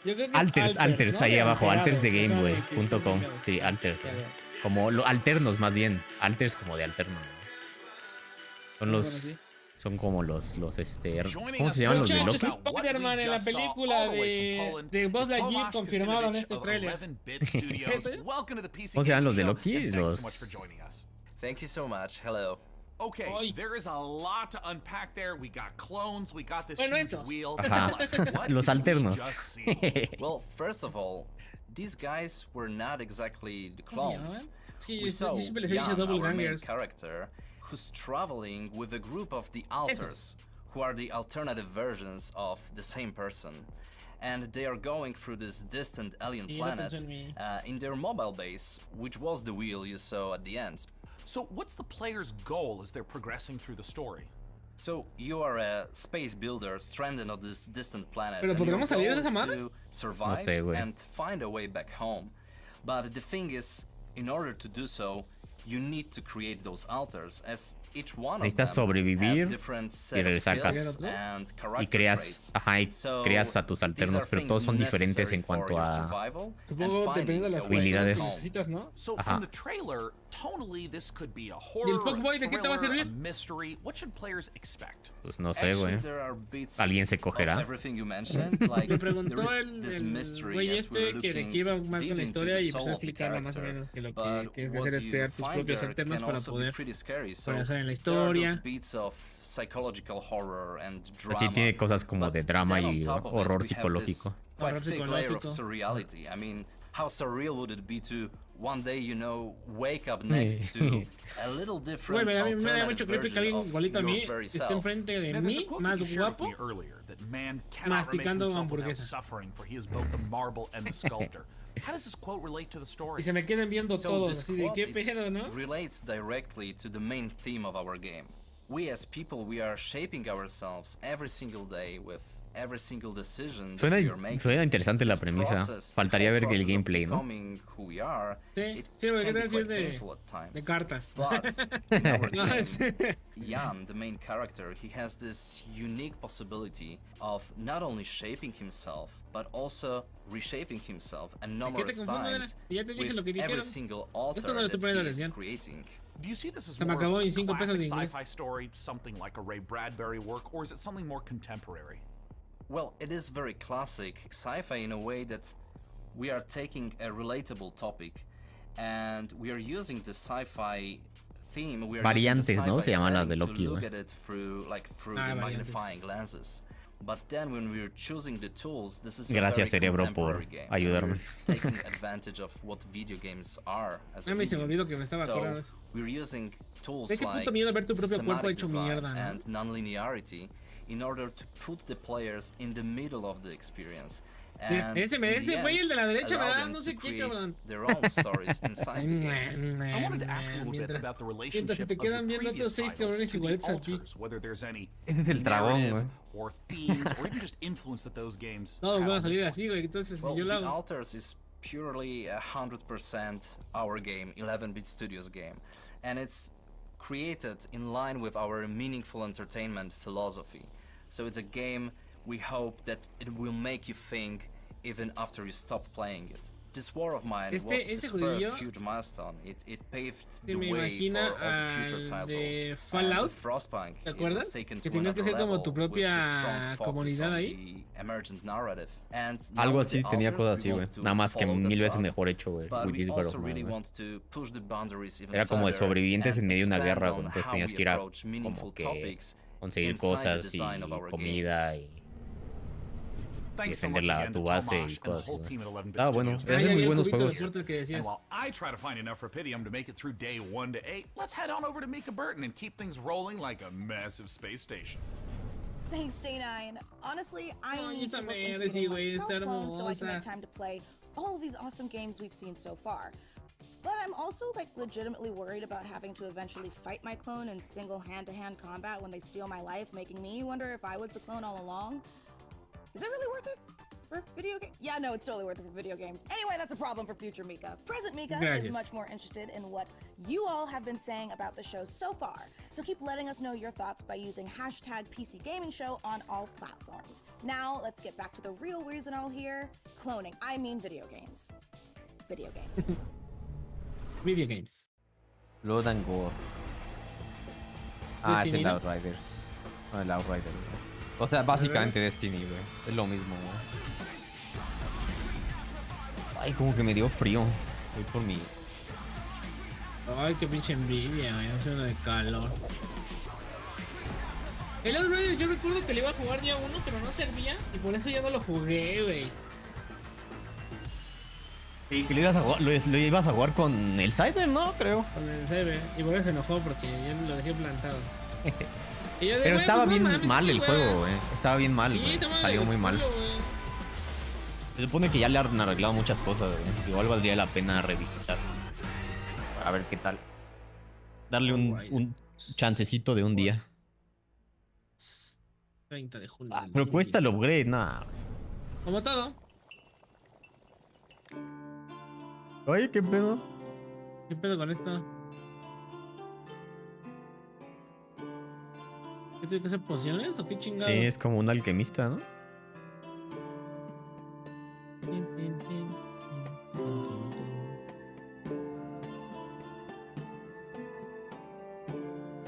Yo creo que Alters, ¿no? ahí abajo. Altersthegame.com. Altersdegame.com. Sí, Alters. Como alternos, más bien. Alters como de alterno. Son los... Son como los ¿cómo se llaman los de Loki? Spider-Man en la película de Buzz Lightyear confirmado en este trailer. ¿Cómo se llaman los de Loki? Thank you so much. Hello. Okay, there is a lot to unpack there. We got clones, we got this huge wheel. Ajá. Los alternos. Well, first of all, these guys were not exactly the clones. We saw Jan, our main character, who's traveling with a group of the alters, who are the alternative versions of the same person. And they are going through this distant alien planet in their mobile base, which was the wheel you saw at the end. So what's the player's goal as they're progressing through the story? So you are a space builder stranded on this distant planet. Pero podremos salir de esa madre? To survive and find a way back home. But the thing is, in order to do so, you need to create those alters, as each one of them sobrevivir have different set y regresar of skills and y creas, creas a tus alternos, pero todos son diferentes en cuanto a supongo dependiendo de las habilidades que necesitas, ¿no? So from the trailer, tonally this could be a horror, ¿Y el fuckboy de qué te va a servir? A mystery. What should players expect? Pues no sé, güey. ¿Alguien se cogerá? Me preguntó el güey este que iba más con la historia y empezó a explicar más o menos que lo que tienes que hacer es crear tus propios alternos para poder pasar en la historia. Así tiene cosas como de drama y horror psicológico. Horror psicológico. I mean, how surreal would it be to one day, you know, wake up next to a little different me da mucho creepy que alguien igualito a mí esté enfrente de mí, más guapo, masticando una hamburguesa. How does this quote relate to the story? Y se me quedan viendo todos, así de qué pedo, ¿no? Relates directly to the main theme of our game, we as people, we are shaping ourselves every single day with every single decision that we are making. Suena interesante la premisa. Faltaría ver el gameplay, ¿no? Who we are, sí, porque es de cartas. But in our game, Jan, the main character, he has this unique possibility of not only shaping himself, but also reshaping himself and numerous times with every single altar that he is creating. Do you see this as more of a classic sci-fi story, something like a Ray Bradbury work, or is it something more contemporary? Well, it is very classic sci-fi in a way that we are taking a relatable topic and we are using the sci-fi theme. We are Variantes, using the ¿no? Se llaman las de to Loki, look at it through the magnifying lenses. But then when we're choosing the tools, this is Gracias, a very cerebro, por game. ayudarme. We're taking advantage of what video games are as a se me olvidó que me estaba acordando so we're using tools qué like puto miedo ver tu propio cuerpo systematic hecho design mierda, ¿no? and non-linearity in order to put the players in the middle of the experience. And ese güey, el de la derecha, ¿verdad? No sé qué, cabrón. Their own stories inside the game. I wanted to ask a little bit about the relationship se te quedan viendo otros 6 cabrones iguales a ti. Whether there's any Ese es el dragón, güey. or themes or even just influence that those games. Todos van a salir así, güey. Entonces, si yo lo The hago. Altars is purely 100% our game, 11-bit Studios game, and it's created in line with our meaningful entertainment philosophy. So it's a game we hope that it will make you think even after you stop playing it. This War of Mine was its first huge milestone. It paved the way for all the future titles. De Fallout, Frostpunk, ¿te acuerdas? Que tenías que hacer como tu propia comunidad ahí. Algo así, tenía cosas así, güey. Nada más que 1000 veces mejor hecho, güey. Era como de sobrevivientes en medio de una guerra, güey. Entonces tenías que ir a como que conseguir cosas y comida y defender tu base y cosas así. Ah, bueno, hacen muy buenos juegos. And while I try to find enough Rapidium to make it through day 1 to 8, let's head on over to Mika Burton and keep things rolling like a massive space station. Thanks, Day9. Honestly, I need to look into getting my cell phone so I can make time to play all of these awesome games we've seen so far. But I'm also legitimately worried about having to eventually fight my clone in single hand-to-hand combat when they steal my life, making me wonder if I was the clone all along. Is it really worth it for video games? Yeah, no, it's totally worth it for video games. Anyway, that's a problem for future Mika. Present Mika is much more interested in what you all have been saying about the show so far. So keep letting us know your thoughts by using hashtag PC Gaming Show on all platforms. Now, let's get back to the real reason all here. Cloning. I mean video games. Video games. Video games. Blood and Gore. Ah, es el Outriders. No, el Outrider, güey. O sea, básicamente Destiny, güey. Es lo mismo, güey. Ay, como que me dio frío. Voy por mi... Ay, qué pinche envidia, güey. No sé, uno de calor. El Outrider yo recuerdo que le iba a jugar día 1, pero no servía. Y por eso ya no lo jugué, güey. Sí, que lo ibas a jugar con el Cyber, ¿no? Creo. Con el Cyber. Y por eso se enojó porque yo lo dejé plantado. Pero estaba bien mal el juego, güey. Estaba bien mal, güey. Salió muy mal. Se supone que ya le han arreglado muchas cosas, güey. Igual valdría la pena revisitar. Para ver qué tal. Darle un chancecito de un día. 30 de julio. Pero cuesta el upgrade, nada. Como todo. Oye, ¿qué pedo? ¿Qué pedo con esto? ¿Qué tiene que hacer pociones o qué chingados? Sí, es como un alquimista, ¿no?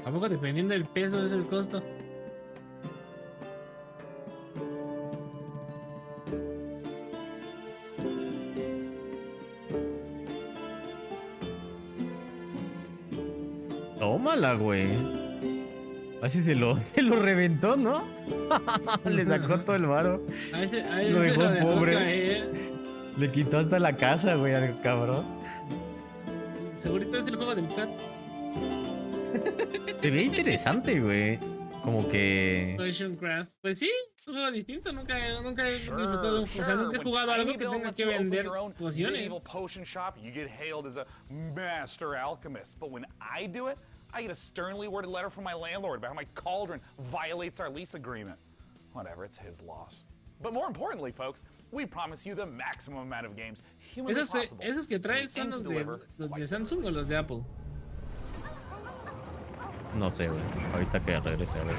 ¿A poco dependiendo del peso es el costo? Tómala, güey. Así se lo reventó, ¿no? Le sacó todo el varo. Lo dejó pobre. Le quitó hasta la casa, güey, al cabrón. Segurito es el juego del SAT. Se ve interesante, güey. Como que... Pues sí, es un juego distinto. Nunca he disfrutado. O sea, nunca he jugado algo que tenga que vender pociones. I get a sternly worded letter from my landlord about how my cauldron violates our lease agreement. Whatever, it's his loss. But more importantly, folks, we promise you the maximum amount of games humanly possible. Esos que traes son los de Samsung o los de Apple. No sé, güey. Ahorita que regrese a ver.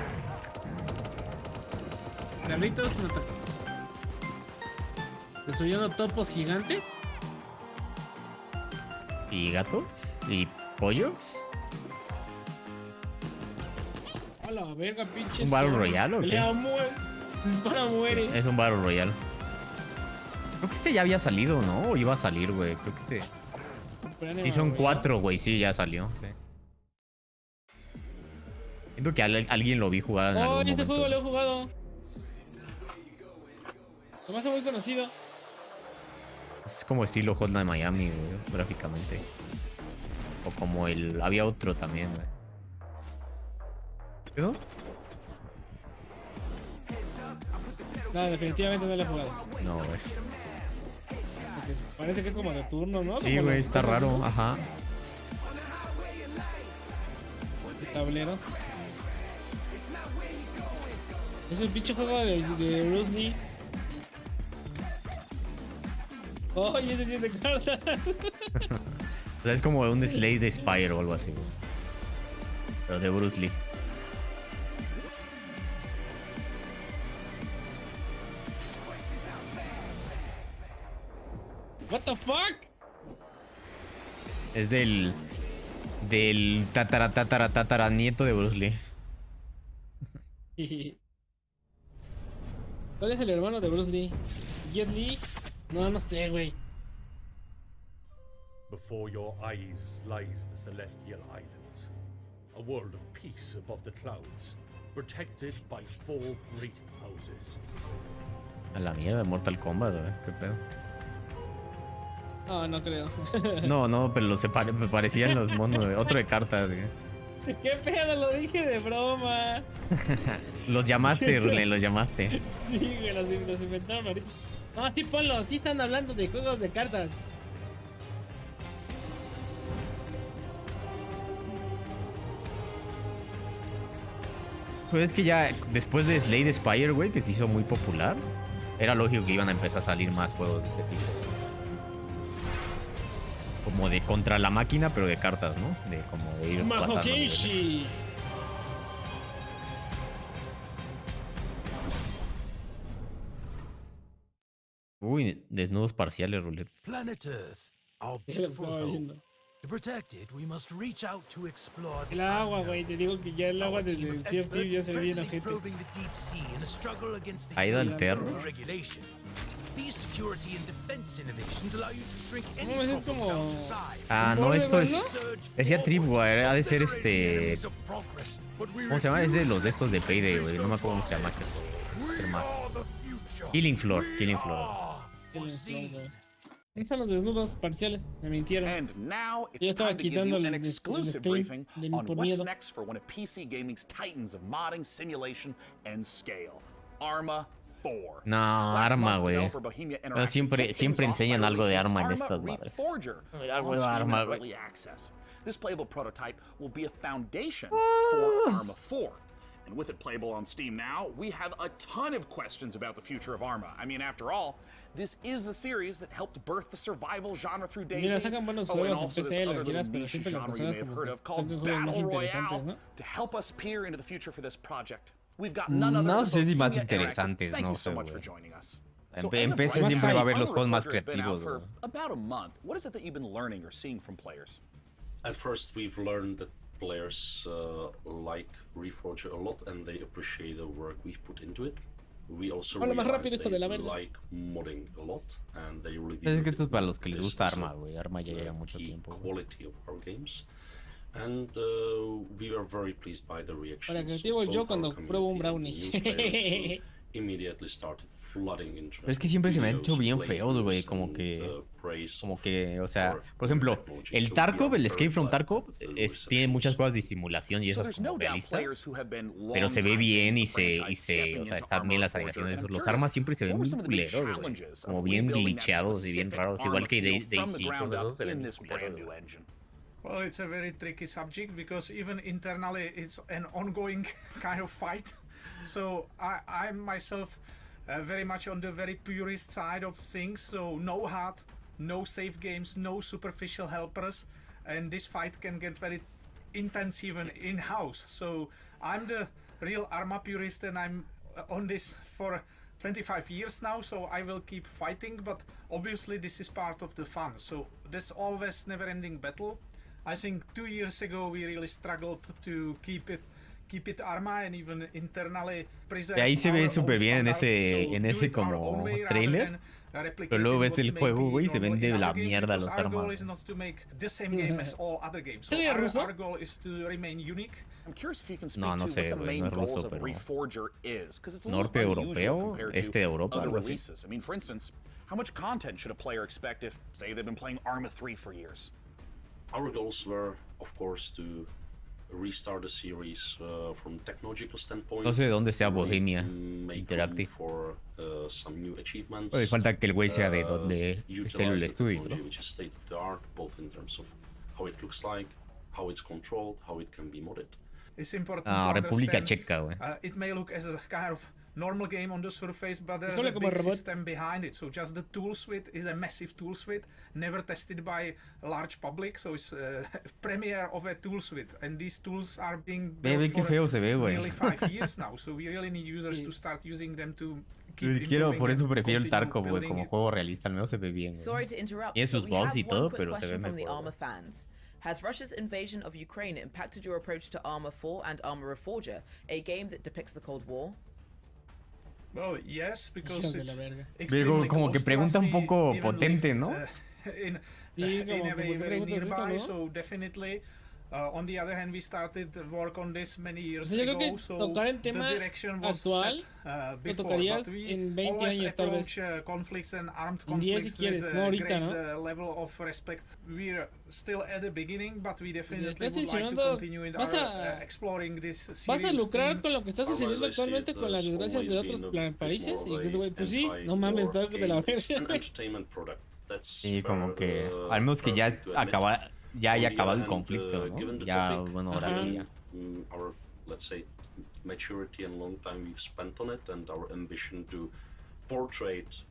Carritos, destruyendo topos gigantes. ¿Y gatos? ¿Y pollos? A la verga, pinche. ¿Un Battle Royale o qué? Dispara, muere. Es un Battle Royale. Creo que este ya había salido, ¿no? O iba a salir, güey. Creo que este. Sí, son 4, güey. Sí, ya salió. Sí. Siento que alguien lo vi jugar en algún este momento. juego lo he jugado. Además es muy conocido. Es como estilo Hotline Miami, güey, gráficamente. O como el... Había otro también, güey. ¿Quedó? No, definitivamente no lo he jugado. No, güey. Porque parece que es como de turno, ¿no? Sí, güey, está raro, ajá. El tablero. Es el pinche juego de Bruce Lee. Oye, ese sí de cartas. O sea, es como un Slay de Spire o algo así, güey. Pero de Bruce Lee. What the fuck? Es del tatara nieto de Bruce Lee. ¿Cuál es el hermano de Bruce Lee? ¿Jet Lee? No sé, güey. Before your eyes lies the Celestial Islands, a world of peace above the clouds, protected by 4 great houses. A la mierda, Mortal Kombat, güey. ¿Qué pedo? No creo. No, pero me parecían los monos, güey. Otro de cartas, güey. ¿Qué pedo? Lo dije de broma. Los llamaste, Rule, los llamaste. Sí, güey, los inventaron ahorita. No, sí, ponlo. Sí están hablando de juegos de cartas. Pues es que ya después de Slay the Spire, güey, que se hizo muy popular, era lógico que iban a empezar a salir más juegos de este tipo. Como de contra la máquina, pero de cartas, ¿no? De como de ir pasando niveles. Uy, desnudos parciales, Roulette. Planet Earth, our beautiful home. To protect it, we must reach out to explore el agua, güey, te digo que ya el agua desde el CFT ya se ve bien ojete. ¿Ha ido al terror? No, es como... No, esto es... Decía Tripwire, ha de ser este... ¿Cómo se llama? Es de los de estos de Payday, güey. No me acuerdo cómo se llama este juego. Va a ser más... Killing Floor. Ahí están los desnudos parciales, me mintieron. Yo estaba quitando el Steam de mi por miedo. Next for one of PC gaming's titans of modding, simulation, and scale. Arma 4. No, Arma, güey. Siempre enseñan algo de Arma en estas madres. Arma, güey. This playable prototype will be a foundation for Arma 4. And with it playable on Steam now, we have a ton of questions about the future of Arma. I mean, after all, this is the series that helped birth the survival genre through DayZ. Mira, sacan buenos juegos en PC, lo quieras, pero siempre las consolas como que sacan juegos más interesantes, ¿no? To help us peer into the future for this project, we've got none other than sé si más interesantes, Thank no you sé, so much güey. for joining us. En PC siempre va a haber los juegos más creativos, güey. About a month, what is it that you've been learning or seeing from players? At first, we've learned that players like Reforger a lot and they appreciate the work we've put into it. We also realized they like modding a lot and they really es que esto es para los que les gusta Arma, güey. Arma ya lleva mucho tiempo. Quality of our games. And we are very pleased by the reactions. Para creativo yo cuando pruebo un brownie. Immediately started flooding into. Pero es que siempre se me han hecho bien feos, güey, como que, o sea, por ejemplo, el Tarkov, el Escape from Tarkov, tiene muchas cosas de simulación y esas como realistas, pero se ve bien y o sea, están bien las animaciones. Los armas siempre se ven muy culeros, güey, como bien glitcheados y bien raros, igual que DayZ, todos esos se ven muy culeros. Well, it's a very tricky subject because even internally it's an ongoing kind of fight. So I'm myself very much on the very purist side of things. So no HUD, no save games, no superficial helpers, and this fight can get very intense even in-house. So I'm the real Arma purist, and I'm on this for 25 years now, so I will keep fighting, but obviously this is part of the fun. So there's always never-ending battle. I think 2 years ago we really struggled to keep it Arma and even internally preserve. Y ahí se ve súper bien en ese como trailer. Pero luego ves el juego, güey, y se ven de la mierda los Armas. No, no sé, güey, no es ruso, pero... Norte europeo, este de Europa, algo así. I mean, for instance, how much content should a player expect if, say, they've been playing Arma 3 for years? Our goals were, of course, to restart the series from technological standpoint. No sé de dónde sea Bohemia Interactive. For some new achievements. Oye, falta que el güey sea de donde esté el estudio, ¿no? Which is state of the art, both in terms of how it looks like, how it's controlled, how it can be modded. It's important República Checa, güey. It may look as a kind of normal game on the surface, but there's a big system behind it. So just the tool suite is a massive tool suite, never tested by a large public. So it's a premiere of a tool suite, and these tools are being built for nearly 5 years now. So we really need users to start using them to keep por eso prefiero el Tarkov, güey, como juego realista. Al menos se ve bien, güey. Sorry to interrupt, tiene sus bugs y todo, pero se ve from the mejor. Arma fans. Has Russia's invasion of Ukraine impacted your approach to Arma 4 and Arma Reforger, a game that depicts the Cold War? Well, yes, because it's Digo, como que pregunta un poco potente, ¿no? In a way very nearby, so definitely. On the other hand, we started work on this many years ago, so the direction was set before, but we always approach conflicts and armed conflicts with a great level of respect. We're still at the beginning, but we definitely would like to continue in our exploring this series. ¿Vas a lucrar con lo que está sucediendo actualmente con las desgracias de otros países? Y que, güey, pues sí, no mames, está de la verga. Sí, como que al menos que ya haya acabado el conflicto, ¿no? Ya, bueno, ahora sí ya. Our, let's say, maturity and long time we've spent on it, and our ambition to portray it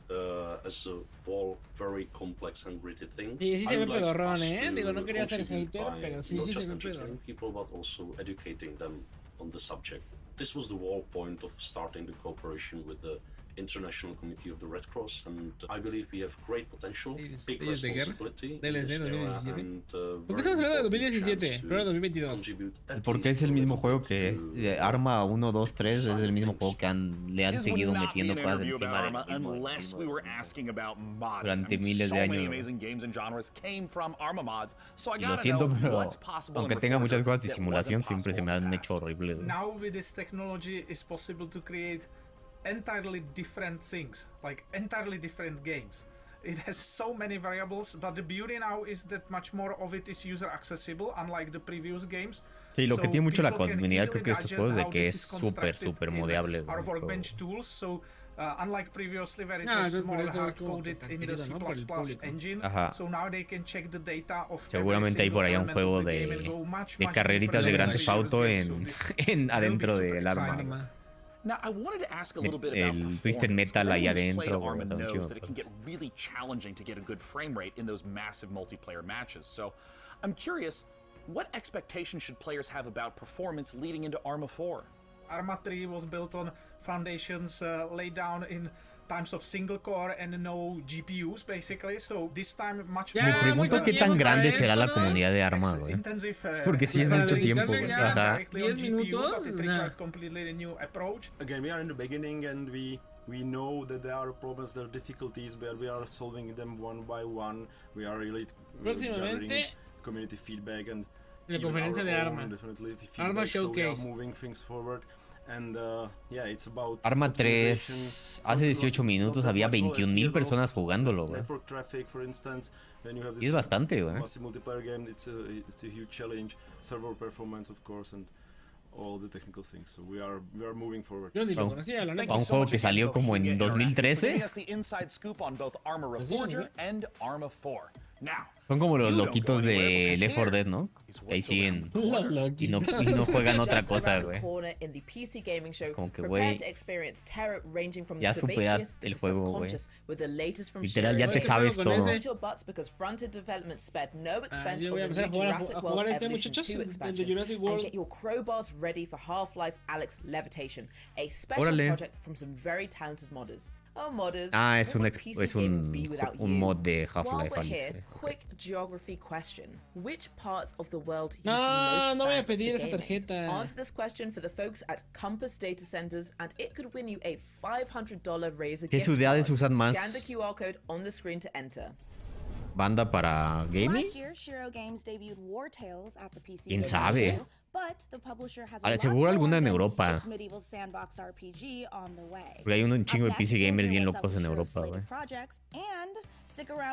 as a all very complex and gritty thing. Sí, sí se ve pedorrón, Digo, no quería ser hater, pero sí se ve pedorrón. People, but also educating them on the subject. This was the whole point of starting the cooperation with the International Committee of the Red Cross, and I believe we have great potential, big responsibility in this era, and ¿por qué estamos hablando de 2017? Pero de 2022. Porque es el mismo juego que es Arma 1, 2, 3, es el mismo juego que le han seguido metiendo cosas encima del mismo durante miles de años. Y lo siento, pero aunque tenga muchas cosas de simulación, siempre se me han hecho horribles. Now with this technology it's possible to create entirely different things, like entirely different games. It has so many variables, but the beauty now is that much more of it is user accessible, unlike the previous games. Sí, lo que tiene mucho la comunidad creo que estos juegos de que es súper modeable. Our workbench tools, so unlike previously where it was more hard-coded in the C++ engine, so now they can check the data of seguramente hay por allá un juego de carreritas de Grand Theft Auto en adentro del Arma. Now, I wanted to ask a little bit about el Twisted Metal ahí adentro, Arma knows that it can get really challenging to get a good frame rate in those massive multiplayer matches. So, I'm curious, what expectations should players have about performance leading into Arma 4? Arma 3 was built on foundations laid down in times of single core and no GPUs basically, so this time much more. Me pregunto qué tan grande será la comunidad de Arma, güey. Porque sí es mucho tiempo, güey. Ajá. 10 minutos. Completely new approach. Again, we are in the beginning and we know that there are problems, there are difficulties, but we are solving them one by one. We are really gathering community feedback and la conferencia de Arma. Arma Showcase. So we are moving things forward. And, yeah, it's about Arma 3 hace 18 minutos había 21,000 personas jugándolo, güey. Y es bastante, güey. Multiplayer game, it's a huge challenge, server performance, of course, and all the technical things. So we are moving forward. Un juego que salió como en 2013. Son como los loquitos de Left 4 Dead, ¿no? Ahí siguen y no juegan otra cosa, güey. Es como que, güey, ya supera el juego, güey. Literal, ya te sabes todo. Yo voy a empezar a jugar este, muchachos, el de Jurassic World. Órale. Ah, es un mod de Half-Life Alyx. No, no voy a pedir esa tarjeta. Answer this question for the folks at Compass Data Centers and it could win you a $500 Razer ¿Qué ciudades usan más Scan the QR code on the screen to enter. banda para gaming? ¿Quién sabe? Seguro alguna en Europa. Porque hay un chingo de PC gamers bien locos en Europa, güey.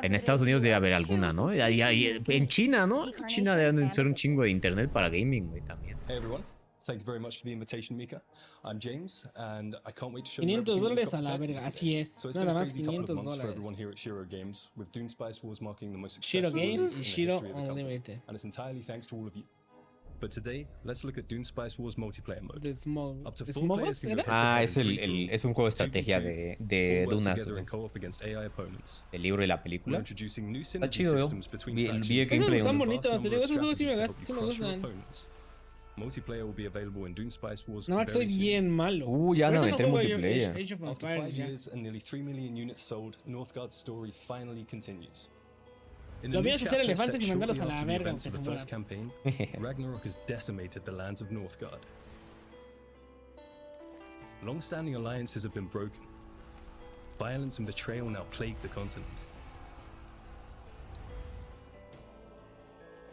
En Estados Unidos debe haber alguna, ¿no? En China, ¿no? En China deben ser un chingo de internet para gaming, güey, también. Hey everyone. Thank you very much for the invitation, Mika. I'm James, and I can't wait to show you $500 a la verga, así es. Nada más $500. For everyone here at Shiro Games, with Dune Spice Wars marking the most Shiro successful Games release y in the Shiro history of the company. Unlimited. And it's entirely thanks to all of you. But today, let's look at Dune Spice Wars multiplayer mode. Up to 4 players can go es un juego de estrategia de Dunas, el libro y la película. Está chido, ¿no? Vi el gameplay. Están bonitos, te digo, esos juegos sí me gustan. Multiplayer will be available in Dune Spice Wars. No, que soy bien malo. Ya no meter multiplayer. After 5 years and nearly 3 million units sold, Northgard's story finally continues. Lo mío es hacer elefantes y mandarlos a la verga. The first campaign, Ragnarok has decimated the lands of Northgard. Long-standing alliances have been broken. Violence and betrayal now plague the continent.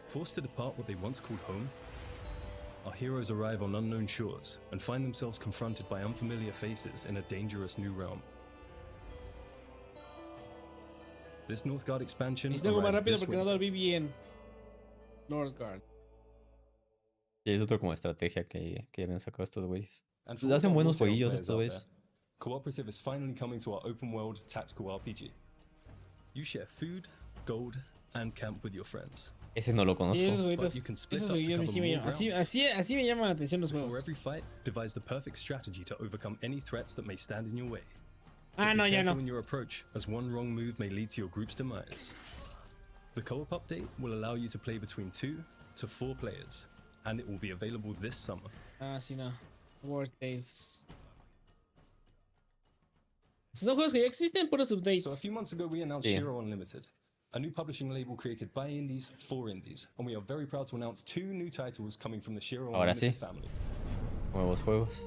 Forced to depart what they once called home, our heroes arrive on unknown shores and find themselves confronted by unfamiliar faces in a dangerous new realm. This Northgard expansion es algo más rápido porque no lo vi bien. Northgard. Y es otro como estrategia que habían sacado estos güeyes. Hacen buenos jueguillos estos güeyes. Cooperative is finally coming to our open world tactical RPG. You share food, gold, and camp with your friends. Ese no lo conozco. Así me llaman la atención los juegos. For every fight, devise the perfect strategy to overcome any threats that may stand in your way. No, ya no. In your approach, as one wrong move may lead to your group's demise. The co-op update will allow you to play between 2 to 4 players, and it will be available this summer. Sí, no. World Days. Son juegos que ya existen, puros updates. So a few months ago we announced Shiro Unlimited, a new publishing label created by indies for indies, and we are very proud to announce 2 new titles coming from the Shiro Unlimited family. Nuevos juegos.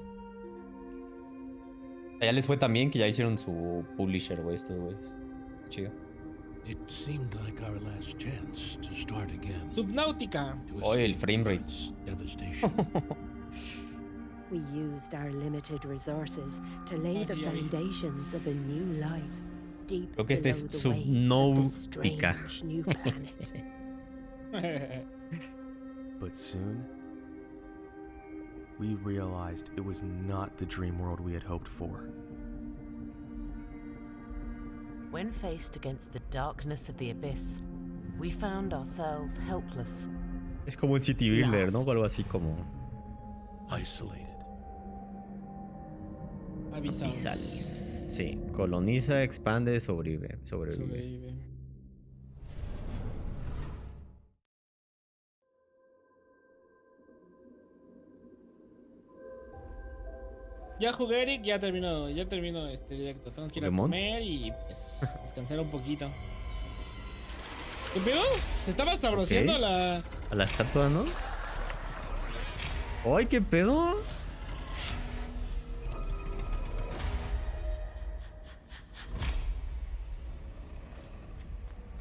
Ya les fue también que ya hicieron su publisher, güey, estos güeyes. Chido. It seemed like our last chance to start again. Subnautica. Oye, el frame rate. We used our limited resources to lay the foundations of a new life. Deep Creo que este es Subnautica. But soon, we realized it was not the dream world we had hoped for. When faced against the darkness of the abyss, we found ourselves helpless. Es como un city builder, ¿no? O algo así como... Isolated. Abyssal. Sí. Coloniza, expande, sobrevive. Ya jugué, Eric, ya termino este directo. Tengo que ir a comer y pues descansar un poquito. ¿Qué pedo? Se estaba sabroseando a la estatua, ¿no? ¡Ay, qué pedo!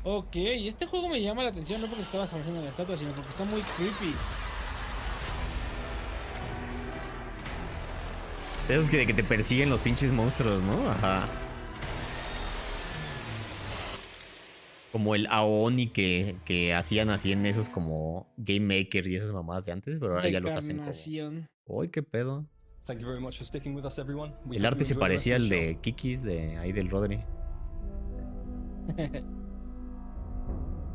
Ok, este juego me llama la atención no porque estaba sabroseando a la estatua, sino porque está muy creepy. Esos que te persiguen los pinches monstruos, ¿no? Ajá. Como el Aoni que hacían así en esos como Game Maker y esas mamadas de antes, pero ahora ya los hacen como... ¡Uy, qué pedo! El arte se parecía al de Kikis, de ahí del Rodri.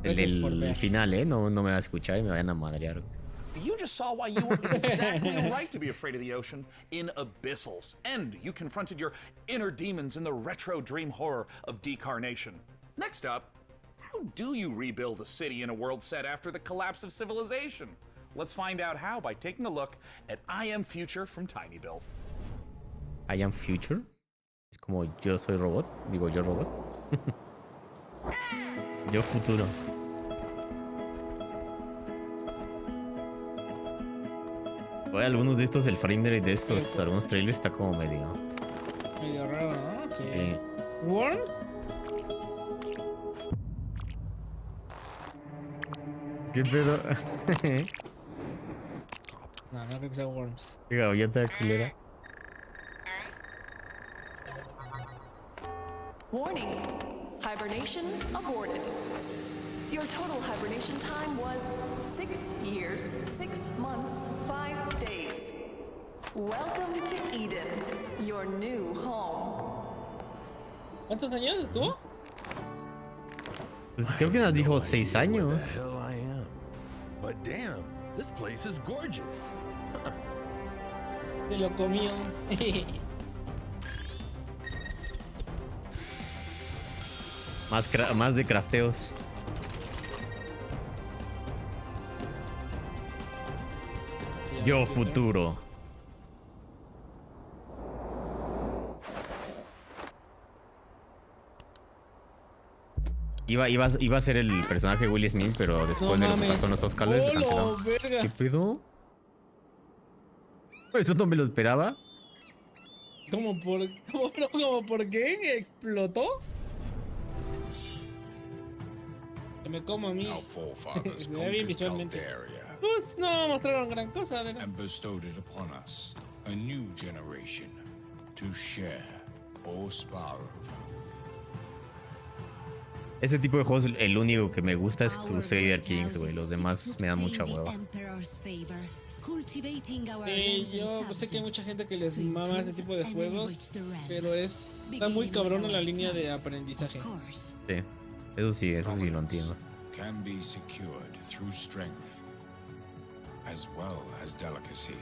El del final, no me va a escuchar y me vayan a madrear. You just saw why you were exactly right to be afraid of the ocean in Abyssals. And you confronted your inner demons in the retro dream horror of decarnation. Next up, how do you rebuild a city in a world set after the collapse of civilization? Let's find out how by taking a look at I Am Future from Tiny Build. I Am Future. Es como yo soy robot. Digo yo robot. Yo futuro. Oye, algunos de estos, el frame rate de estos, algunos trailers está como medio raro, ¿no? Sí. ¿Worms? ¿Qué pedo? No creo que sea Worms. Qué gavillota culera. Warning. Hibernation aborted. Your total hibernation time was 6 years, 6 months, 5 days. Welcome to Eden, your new home. ¿Cuántos años estuvo? Pues creo que nos dijo 6 años. But damn, this place is gorgeous. Se lo comió. Más de crafteos. Yo futuro. Iba a ser el personaje de Will Smith, pero después de lo que pasó en los Oscars lo cancelaron. ¿Qué pedo? Eso no me lo esperaba. ¿Cómo por qué? ¿Explotó? Que me como a mí. Se ve bien visualmente. Pues no mostraron gran cosa. And bestowed it upon us, a new generation, to share or spar over. Este tipo de juegos, el único que me gusta es Crusader Kings, güey. Los demás me dan mucha hueva. Yo sé que hay mucha gente que les mama este tipo de juegos, pero está muy cabrón en la línea de aprendizaje. Sí, eso sí lo entiendo. Can be secured through strength as well as delicacy.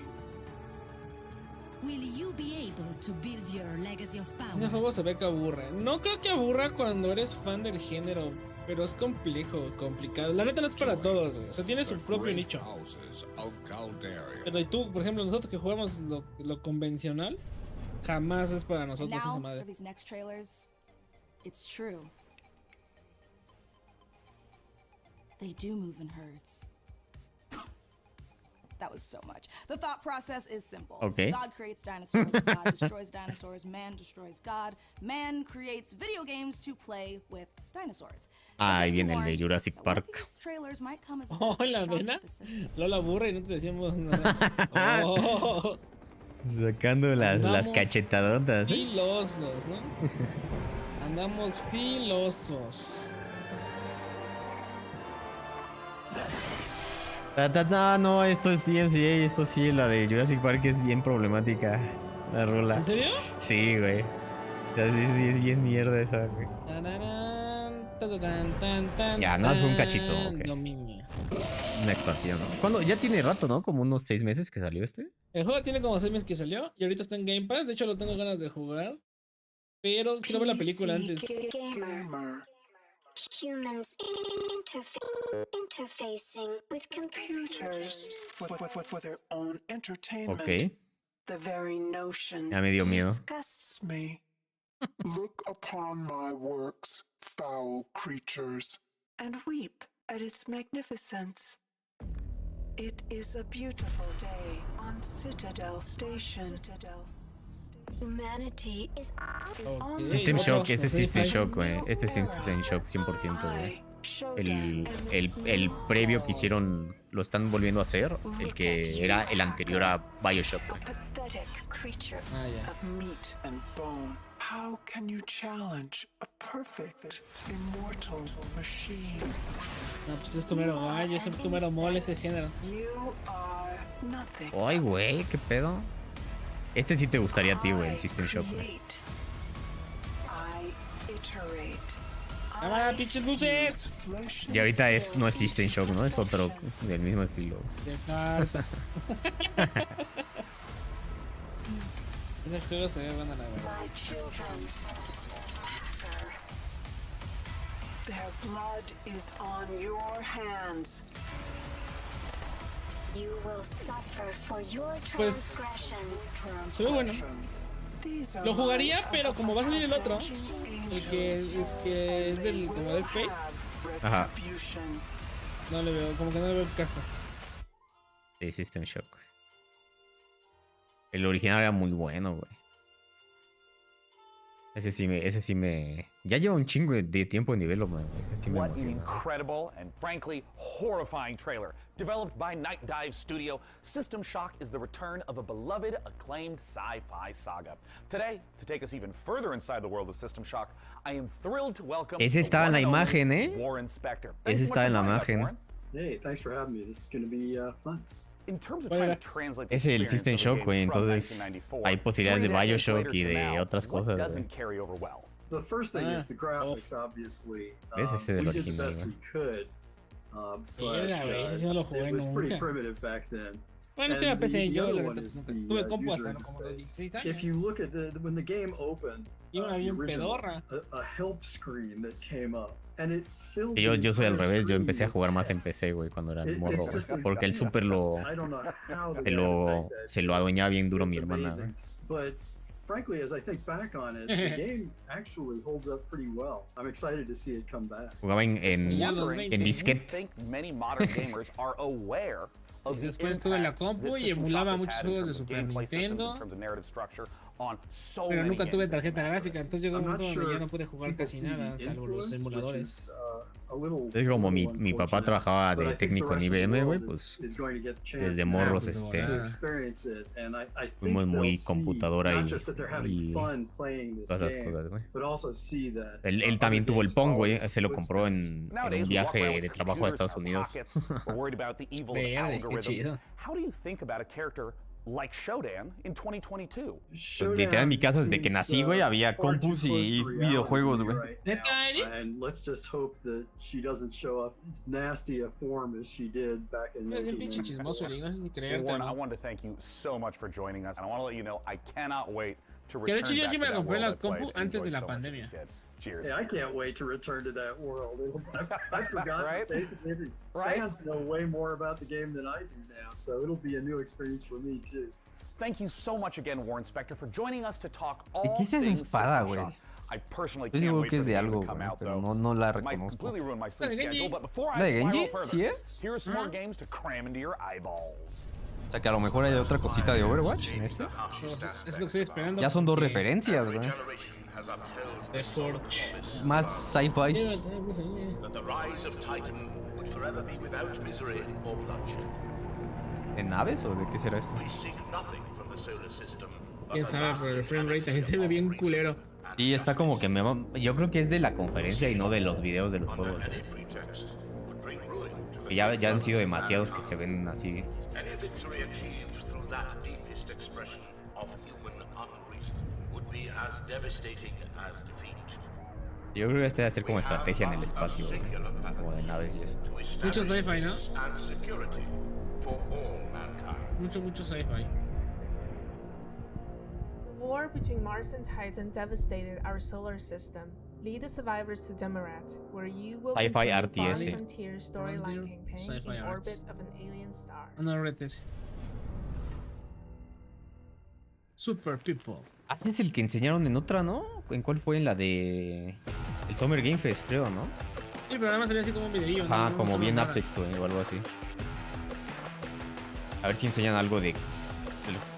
Will you be able to build your legacy of power? Este juego se ve que aburre. No creo que aburra cuando eres fan del género, pero es complicado. La neta no es para todos, güey. O sea, tiene su propio nicho. Pero y tú, por ejemplo, nosotros que jugamos lo convencional, jamás es para nosotros esa madre. For these next trailers, it's true. They do move in herds. That was so much. The thought process is simple. Okay. God creates dinosaurs, God destroys dinosaurs, man destroys God. Man creates video games to play with dinosaurs. Ahí viene el de Jurassic Park. Oh, la vena. Lola aburre y no te decíamos nada. Oh. Sacando las cachetadotas. Filosos, ¿no? Andamos filosos. No, esto sí, la de Jurassic Park es bien problemática. La rola. ¿En serio? Sí, güey. O sea, sí, es bien mierda esa, güey. Ya, no, fue un cachito. Okay. Una expansión, ¿no? ¿Cuándo? Ya tiene rato, ¿no? Como unos 6 meses que salió este. El juego tiene como 6 meses que salió y ahorita está en Game Pass. De hecho, lo tengo ganas de jugar. Pero quiero ver la película antes. Humans interfacing with computers for their own entertainment. Ok. The very notion ya me dio miedo. Disgusts me. Look upon my works, foul creatures, and weep at its magnificence. It is a beautiful day on Citadel Station. Humanity is on System Shock, este es System Shock, güey. Este es System Shock 100%, güey. El previo que hicieron lo están volviendo a hacer. El que era el anterior a BioShock, güey. How can you challenge a perfect immortal machine? No, pues es tu mero gallo, es tu mero mole ese género. Ay, güey, qué pedo. Este sí te gustaría a ti, güey, el System Shock, güey. ¡Cámara, pinches luces! Y ahorita no es System Shock, ¿no? Es otro del mismo estilo. De cartas. Ese juego se ve bueno, la verdad. Their blood is on your hands. You will suffer for your Pues se ve bueno. Lo jugaría, pero como va a salir el otro, el que es del como del Space. Ajá. No le veo, como que no le veo caso. Sí, System Shock. El original era muy bueno, güey. Ese sí me... Ya lleva un chingo de tiempo en development, güey. Sí me What an emociona. incredible and frankly horrifying trailer. Developed by Night Dive Studio, System Shock is the return of a beloved, acclaimed sci-fi saga. Today, to take us even further inside the world of System Shock, I am thrilled to welcome Ese estaba en la imagen, Warren Spector. Ese estaba en la imagen. Hey, thanks for having me. This is going to be fun. In terms of trying to translate the Es el experience System of the Shock, game güey. from Entonces 1994, hay posibilidades de three decades Bioshock later y to de now, otras what cosas, güey. doesn't carry over well? The first thing is the graphics, obviously. Ese es el we did the original, best we could, Mira, güey, ese sí no lo jugué it was pretty nunca. primitive back then. Bueno, es que me And PC, the yo other la one verdad is nunca the, tuve compu user hasta como los interface. 16 años. If you look at when the game opened, Y una the bien original, pedorra. a help screen that came up, and it filled Y the yo soy al entire revés, yo screen empecé a with jugar más en text. PC, güey, cuando era It's morro, güey. just Porque el Super I don't know how the guy se lo adueñaba bien duro mi It's hermana, güey. amazing. But frankly, as I think back on it, the game actually holds up pretty well. I'm excited to see it come back. Jugaba en disquete. think many modern gamers are aware of the Después tuve la impact compu that y System emulaba Shock has muchos had in juegos de terms of Super gameplay systems, Nintendo. in terms of narrative structure on so Pero many nunca tuve games. tarjeta gráfica, entonces llegó un I'm not punto donde sure ya no pude jugar people casi see nada, the salvo los influence, emuladores. which is, a little, Es como mi little papá unfortunate, trabajaba but I de think the técnico en rest of the IBM, güey, world pues is going to get the chance desde to morros, experience it, and I think fuimos muy they'll see computadora not just that they're having y fun playing this todas esas game, cosas, güey. but also see that Él también tuvo el Pong, güey, se lo compró en un Nowadays, we walk viaje around de with trabajo a computers Estados in our Unidos. pockets. We're worried about the evil of Verde, qué algorithms. chido. How do you think about a character like Shodan in 2022? Pues literal en mi casa desde que nací, güey, había compus y videojuegos, güey. ¿Neta, Eri? And let's just hope that she doesn't show up as nasty a form as she did back in Es bien pinche 1994. chismoso, Eri, no sé ni Well, creerte, Warren, I ¿no? wanted to thank you so much for joining us, and I want to let you know I cannot wait to Que de return hecho yo back sí to me that compré world la I played compu and antes de enjoyed la so much as a pandemia. kid. Cheers. Hey, I can't wait to return to that world. I forgot Right? that basically the Right? fans know way more about the game than I do now, so it'll be a new experience for me too. Thank you so much again, Warren Spector, for joining us to talk all ¿De qué es esa things espada, System güey? Shock. I personally Estoy can't seguro wait que for es the de game algo, to come güey, out, pero though. no la It might reconozco. completely ruin my sleep ¿La de Genji? schedule, but before ¿La I de spiral Genji? further, ¿Sí es? here are some more games to cram into your eyeballs. O sea que a lo mejor hay otra cosita de Overwatch en este. Es lo que estoy esperando. Ya son dos porque- referencias, güey. De Forge. Más sci-fi. Sí, pues, sí. That the rise of Titan would forever be without misery or bloodshed. ¿De naves o de qué será esto? We seek nothing from the solar system. Quién sabe, pero el frame rate también se ve bien culero. Y está como que yo creo que es de la conferencia y no de los videos de los juegos. Any pretext would bring ruin to Que ya han sido demasiados que se ven así. any victory achieved through that deepest expression of human unreason would be as devastating as defeat. Yo creo que este debe ser como estrategia en el espacio, güey, como de naves y eso. Mucho sci-fi, ¿no? And security for all mankind. Mucho sci-fi. War between Mars and Titan devastated our solar system. Lead the survivors to Demarat, where you will Sci-fi continue the RTS. Far Frontier storyline campaign Sci-fi in arts. orbit of an alien star. No retes. Super People. Ah, es el que enseñaron en otra, ¿no? ¿En cuál fue? En la de... El Summer Game Fest, creo, ¿no? Sí, pero además salía así como un videillo. Ah, no como mostraba bien nada. Apex o algo así. A ver si enseñan algo de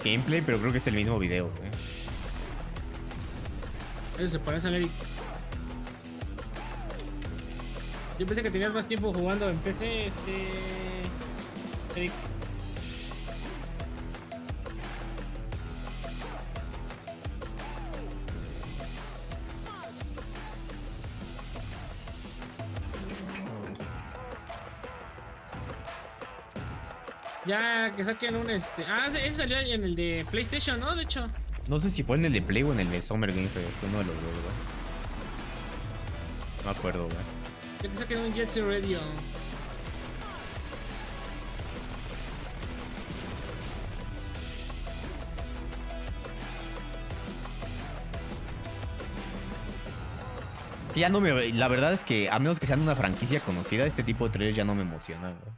gameplay, pero creo que es el mismo video, güey. Eso se parece al Eric. Yo pensé que tenías más tiempo jugando en PC, Eric. Ya, que saquen un Ah, ese salió en el de PlayStation, ¿no? De hecho. No sé si fue en el de Play o en el de Summer Game Fest, uno de los dos, güey. No me acuerdo, güey. Yo que saquen un Jet Set Radio. Ya no me... La verdad es que a menos que sean una franquicia conocida, este tipo de trailers ya no me emociona, güey.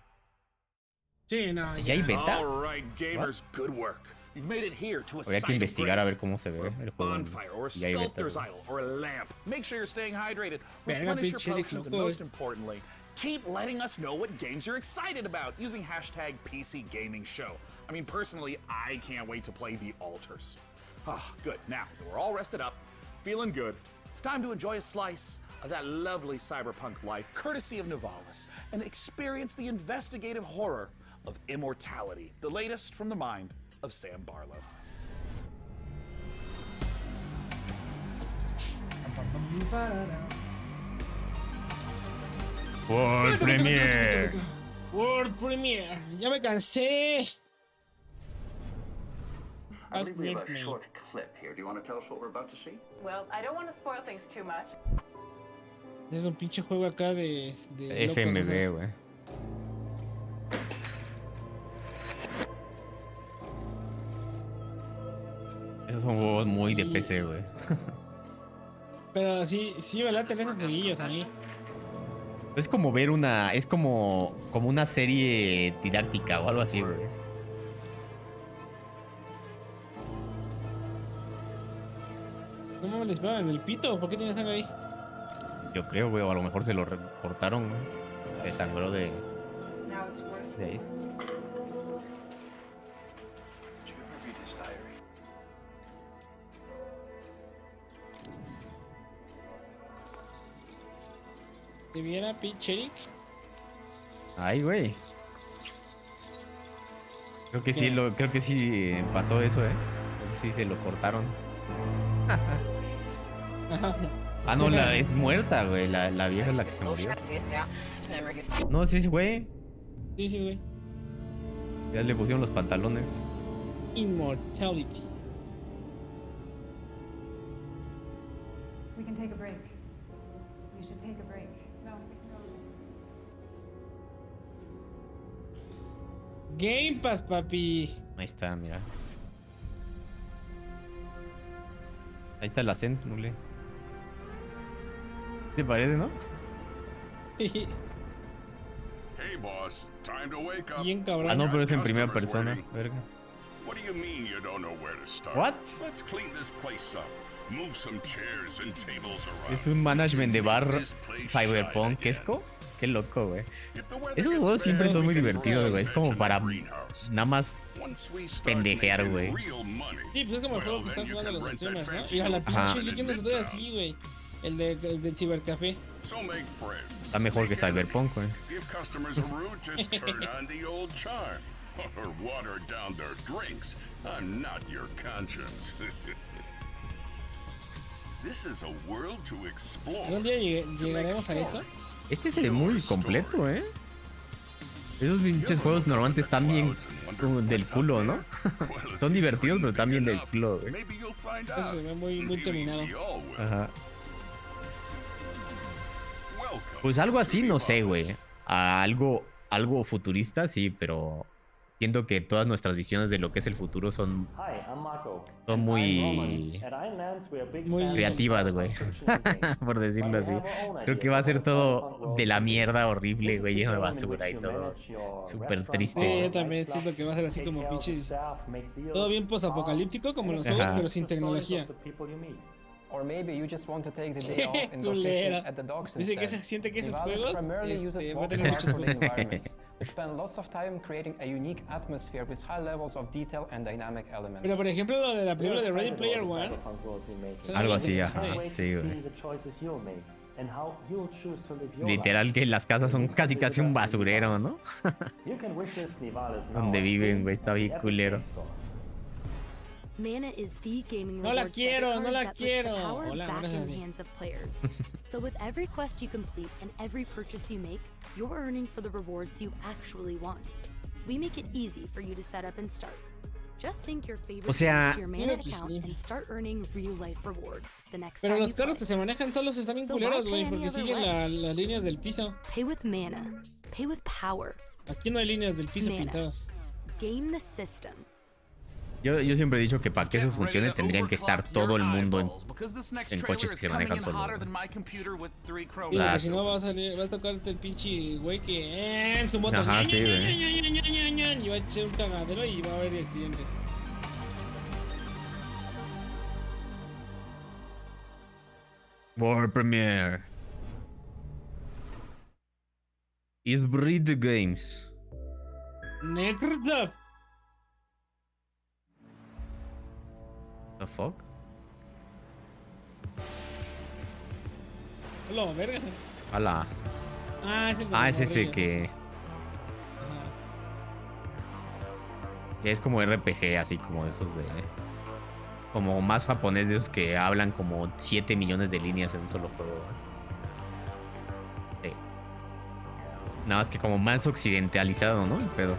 Sí, no, ¿Ya hay beta? All right, gamers, good work. You've made it here to a Habría que site of investigar a grace. ver cómo se ve el juego. Bonfire or a Ya hay beta, sculptor's güey. idol or a lamp. Make sure you're staying hydrated. Verga, Replenish your pinche potions and loco, most importantly, keep letting us know what games you're excited about using hashtag PC Gaming Show. I mean, personally, I can't wait to play the altars. Ah, good. Now that we're all rested up, feeling good, it's time to enjoy a slice of that lovely cyberpunk life, courtesy of Novalis, and experience the investigative horror of immortality, the latest from the mind of Sam Barlow. World Premiere. World Premiere. Ya me cansé. I believe we have a short clip here. Do you want to tell us what we're about to see? Well, I don't want to spoil things too much. Es un pinche juego acá de FMV, güey. Esos son juegos muy de PC, güey. Pero sí, me laten esos jueguillos a mí. Es como ver una... Es como una serie didáctica o algo así, güey. ¿Cómo les pegan en el pito? ¿Por qué tiene sangre ahí? Yo creo, güey, o a lo mejor se lo cortaron, güey. Se sangró de ahí. ¿Te viera pinche Eric? Ay, güey. Creo que sí pasó eso, Creo que sí se lo cortaron. Ah, no, es muerta, güey. La vieja es la que se murió. No, sí, güey. Sí, güey. Ya le pusieron los pantalones. Immortality. We can take a break. You should take a break. No. Game Pass, papi. Ahí está, mira. Ahí está el acento, ¿no? ¿Te parece, no? Sí. Hey, boss. Time to wake up. Bien cabrón. Ah, no, pero es en primera persona. Verga. What do you mean you don't know where to start? What? Let's clean this place up. Move some chairs and tables around. Es un management de bar cyberpunk-esco. Qué loco, güey. Esos juegos siempre son muy divertidos, güey. Es como para nada más pendejear, güey. Sí, pues es como el juego que están jugando los streamers, ¿no? Y a la pinche, yo no estoy así, güey. El del cibercafé. Está mejor que Cyberpunk, güey. Give customers a route, just turn on the old charm. Or water down their drinks. I'm not your conscience. This is a world to explore. ¿Un día llegaremos a eso? Este se ve muy completo, Esos pinches juegos normalmente están bien del culo, ¿no? Son divertidos, pero están bien del culo, güey. Eso se ve muy terminado. Ajá. Pues algo así, no sé, güey. Algo futurista, sí, pero siento que todas nuestras visiones de lo que es el futuro son muy creativas, güey. Por decirlo así. Creo que va a ser todo de la mierda horrible, güey, lleno de basura y todo súper triste. Sí, yo también siento que va a ser así como pinches. Todo bien posapocalíptico como los juegos, pero sin tecnología. Or maybe you just want to take the day off in Culera. vacation at the docks Dice que instead. se siente que esos Nivalis juegos primarily uses va a small tener muchos controlled bugs. environments. We spend lots of time creating a unique atmosphere with high levels of detail and dynamic elements. Pero por ejemplo lo de la película de Ready Player One. Algo así, ajá, sí, güey. Literal que las casas son casi un basurero, ¿no? Donde viven, güey, está bien culero. Mana is the gaming No la rewards quiero, debit no la card that puts quiero. the power Hola, back no in es the así. hands of players. So with every quest you complete and every purchase you make, you're earning for the rewards you actually want. We make it easy for you to set up and start. Just sync your favorite O sea, cards to your mana account and start earning real life rewards the next Pero time los you carros play. que se manejan solos están bien So why culeros, güey, pay any porque other siguen way? las líneas del piso. Pay with mana. Pay with power. Aquí no hay líneas del piso Mana. pintadas. Game the system. Yo siempre he dicho que para que eso funcione tendrían que estar todo el mundo en coches que se manejan solos. Sí, porque si no va a tocarte el pinche güey que en su moto Ajá, sí, güey. y va a echar un cagadero y va a haber accidentes. World Premiere. Is Breed the Games. Microsoft. The fuck? Hola, verga. Ala. Es ese que. Ya es como RPG, así como de esos de. Como más japonés de esos que hablan como 7 millones de líneas en un solo juego. Sí. Nada más que como más occidentalizado, ¿no? El pedo.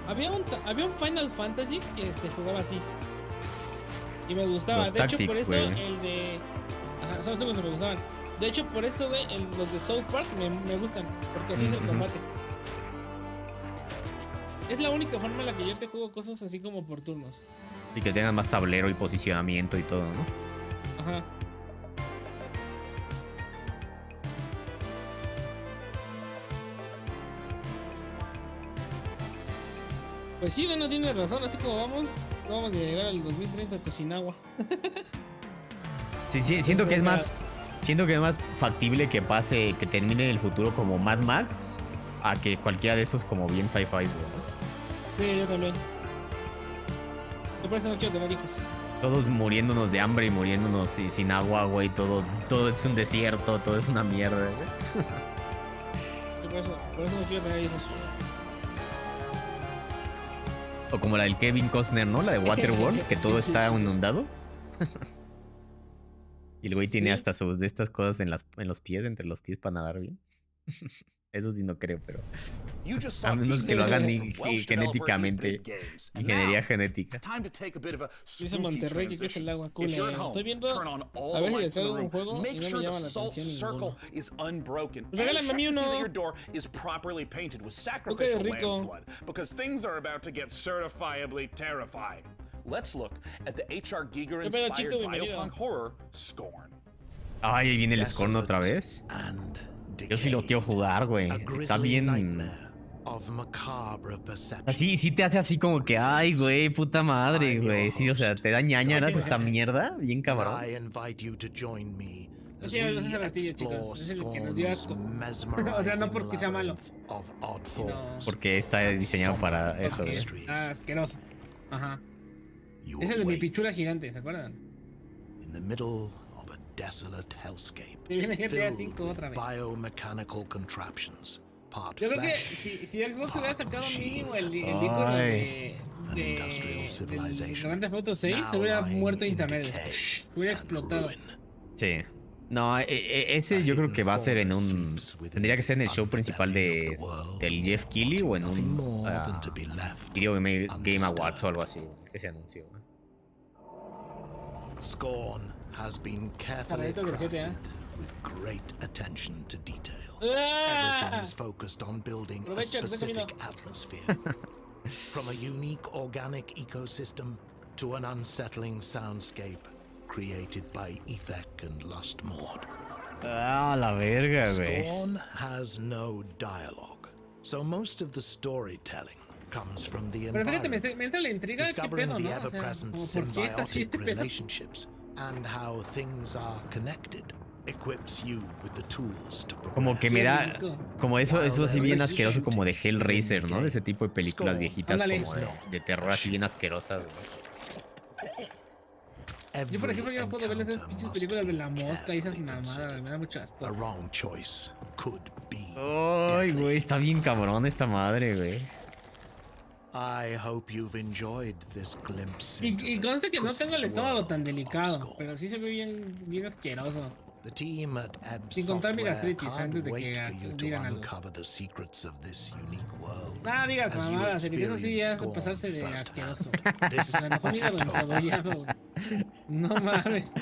Había un Final Fantasy que se jugaba así. Y me gustaba. Los de hecho, Tactics, por eso güey. el de. Ajá, son los que me gustaban. De hecho, por eso, güey, los de South Park me gustan. Porque así es el combate. Es la única forma en la que yo te juego cosas así como por turnos. Y que tengan más tablero y posicionamiento y todo, ¿no? Ajá. Pues sí, no tiene razón. Así como vamos a llegar al 2030 sin agua. Sí, siento que es más. Siento que es más factible que pase, que termine el futuro como Mad Max, a que cualquiera de esos como bien sci-fi, ¿no? Sí, yo también. Yo por eso no quiero tener hijos. Todos muriéndonos de hambre y muriéndonos sin agua, güey. Todo es un desierto, todo es una mierda, güey. Yo por eso no quiero tener hijos. O como la del Kevin Costner, ¿no? La de Waterworld, que todo está inundado. Y el güey tiene hasta sus de estas cosas en los pies, entre los pies para nadar bien. Eso sí no creo, pero a menos que lo hagan genéticamente. Ingeniería genética. Dice Monterrey que es el agua cool. Estoy viendo a ver si descargo un juego y no me llama la atención ninguno. Regálame a mí uno. Ok, rico. Let's look at the H.R. Giger-inspired biopunk horror Scorn. Ay, ahí viene el Scorn otra vez. Yo sí lo quiero jugar, güey. Está bien. Así, sí te hace así como que, ay, güey, puta madre, güey. Sí, o sea, te da ñañaras esta mierda. Bien cabrón. Ese es el ratillo, chicos. Es el que nos dio asco. O sea, no porque sea malo. No. Porque está diseñado para eso, güey. Asqueroso. Ajá. Es el de mi pichula gigante, ¿se acuerdan? In the middle of a desolate hellscape. Viene GTA 5 otra vez. Biomechanical contraptions. Part Yo creo que flesh, si Xbox hubiera sacado mínimo el icono de Grand Theft Auto 6, se hubiera muerto internet. Se hubiera explotado. Sí. No, ese yo creo que va a ser en un. Tendría que ser en el show principal del Jeff Keighley o en un Video Game Awards o algo así que se anunció. Scorn has been carefully crafted with great attention to detail. Everything is focused on building a specific atmosphere. From a unique organic ecosystem to an unsettling soundscape created by Ethek and Lustmord. Ah, la verga, güey. Scorn has no dialogue, so most of the storytelling comes from the Pero fíjate, environment. me entra la intriga, qué Discovering pedo, the ¿no? O sea, ever-present como por qué está así este symbiotic pedo. relationships and how things are connected equips you with the tools to progress. Como que me da. Como eso así bien asqueroso, como de Hellraiser, ¿no? De ese tipo de películas viejitas como de terror así bien asquerosas, güey. Yo, por ejemplo, yo no puedo ver esas pinches películas de la mosca y esas mamadas, me da mucho asco. Ay, güey, está bien cabrón esta madre, güey. I hope you've enjoyed this glimpse. Y conste que no tengo el estómago tan delicado, pero sí se ve bien asqueroso. The team at Ebb Sin contar mi Software gastritis antes can't de wait que for you to digan algo. uncover the secrets of this unique world. Nada, digas as you mamadas, Eric. Eso sí ya es experience pasarse de Scorn asqueroso. firsthand. This Se me antojó mi hígado encebollado, güey. No mames.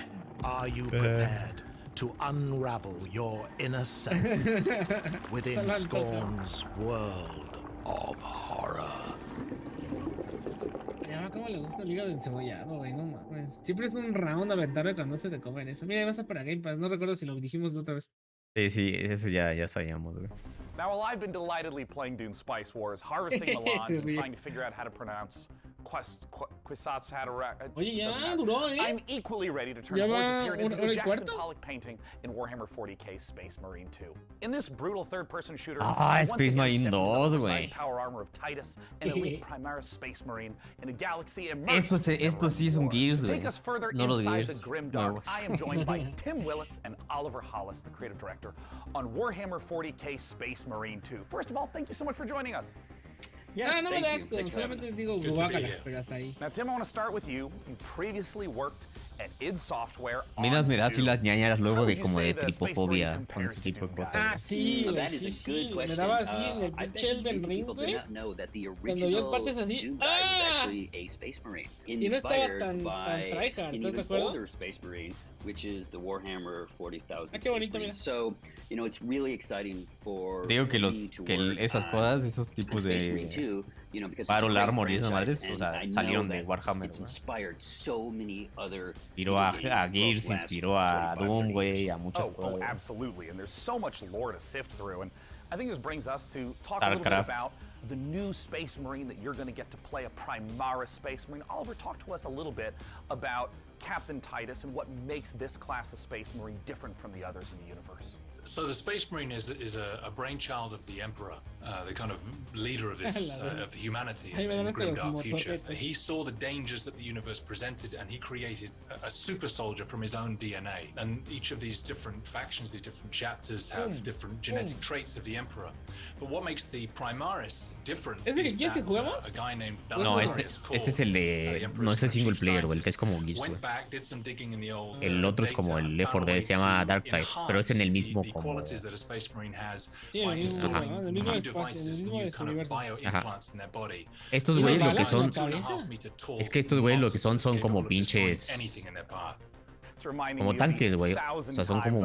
Are you prepared to unravel your inner self within Scorn's world of horror? Ya, cómo le gusta el hígado encebollado, güey, no mames. Siempre es un round aventarle cuando se te comen eso. Mira, vas a para Game Pass, no recuerdo si lo dijimos la otra vez. Sí, eso ya sabíamos, güey. Now, while I've been delightedly playing Dune Spice Wars, harvesting melange, and trying to figure out how to pronounce Oye, ya duró, I'm equally ready to turn ya hordes of va Tyranids una into hora y Jackson cuarto. Pollock painting in Warhammer 40k Space Marine 2. In this brutal third-person shooter, Space Marine 2, güey. power armor of Titus, an elite Primaris Space Marine in a galaxy immersed Esto sí es un Gears, to güey. take us further No los inside the Gears grimdark, nuevos. I am joined by Tim Willits and Oliver Hollis, the creative director, on Warhammer 40k Space Marine 2. First of all, thank you so much for joining us. No me da asco, solamente digo guácala, pero hasta ahí. Now, Tim, I want to start with you. You previously worked at id Software. Minas me da así las ñañaras luego de como de tripofobia con ese tipo de cosas. Ah, sí, güey, sí. Me daba así en el pinche del ring, güey. Cuando vio partes así, ¡ah! Y no estaba tan tryhard, ¿estás de acuerdo? Which is the Warhammer 40,000. Ah, qué bonito, mira. So, you know, it's really exciting for Digo que esas cosas, esos tipos de Battle Armor y esas madres, o sea, salieron de Warhammer, güey. Inspiró a Gears, inspiró a Doom, güey, a muchas cosas. Oh, absolutely. And there's so much lore to sift through. And I think this brings us to talk a little bit about the new Space Marine that you're going to get to play, a Primaris Space Marine. Oliver, talk to us a little bit about Captain Titus and what makes this class of Space Marine different from the others in the universe. So the Space Marine is a brainchild of the Emperor, the kind of leader of this of humanity in the grimdark future. He saw the dangers that the universe presented, and he created a super soldier from his own DNA. And each of these different factions, these different chapters, have different genetic traits of the Emperor. But what makes the Primaris different is that a guy named No, este es el de... No, este es single player, güey, el que es como Gears, güey. El otro es como el Left 4 Dead, se llama Dark Tide, pero es en el mismo como... Ajá. Estos güeyes lo que son... Es que estos güeyes lo que son como pinches... Como tanques, güey. O sea, son como...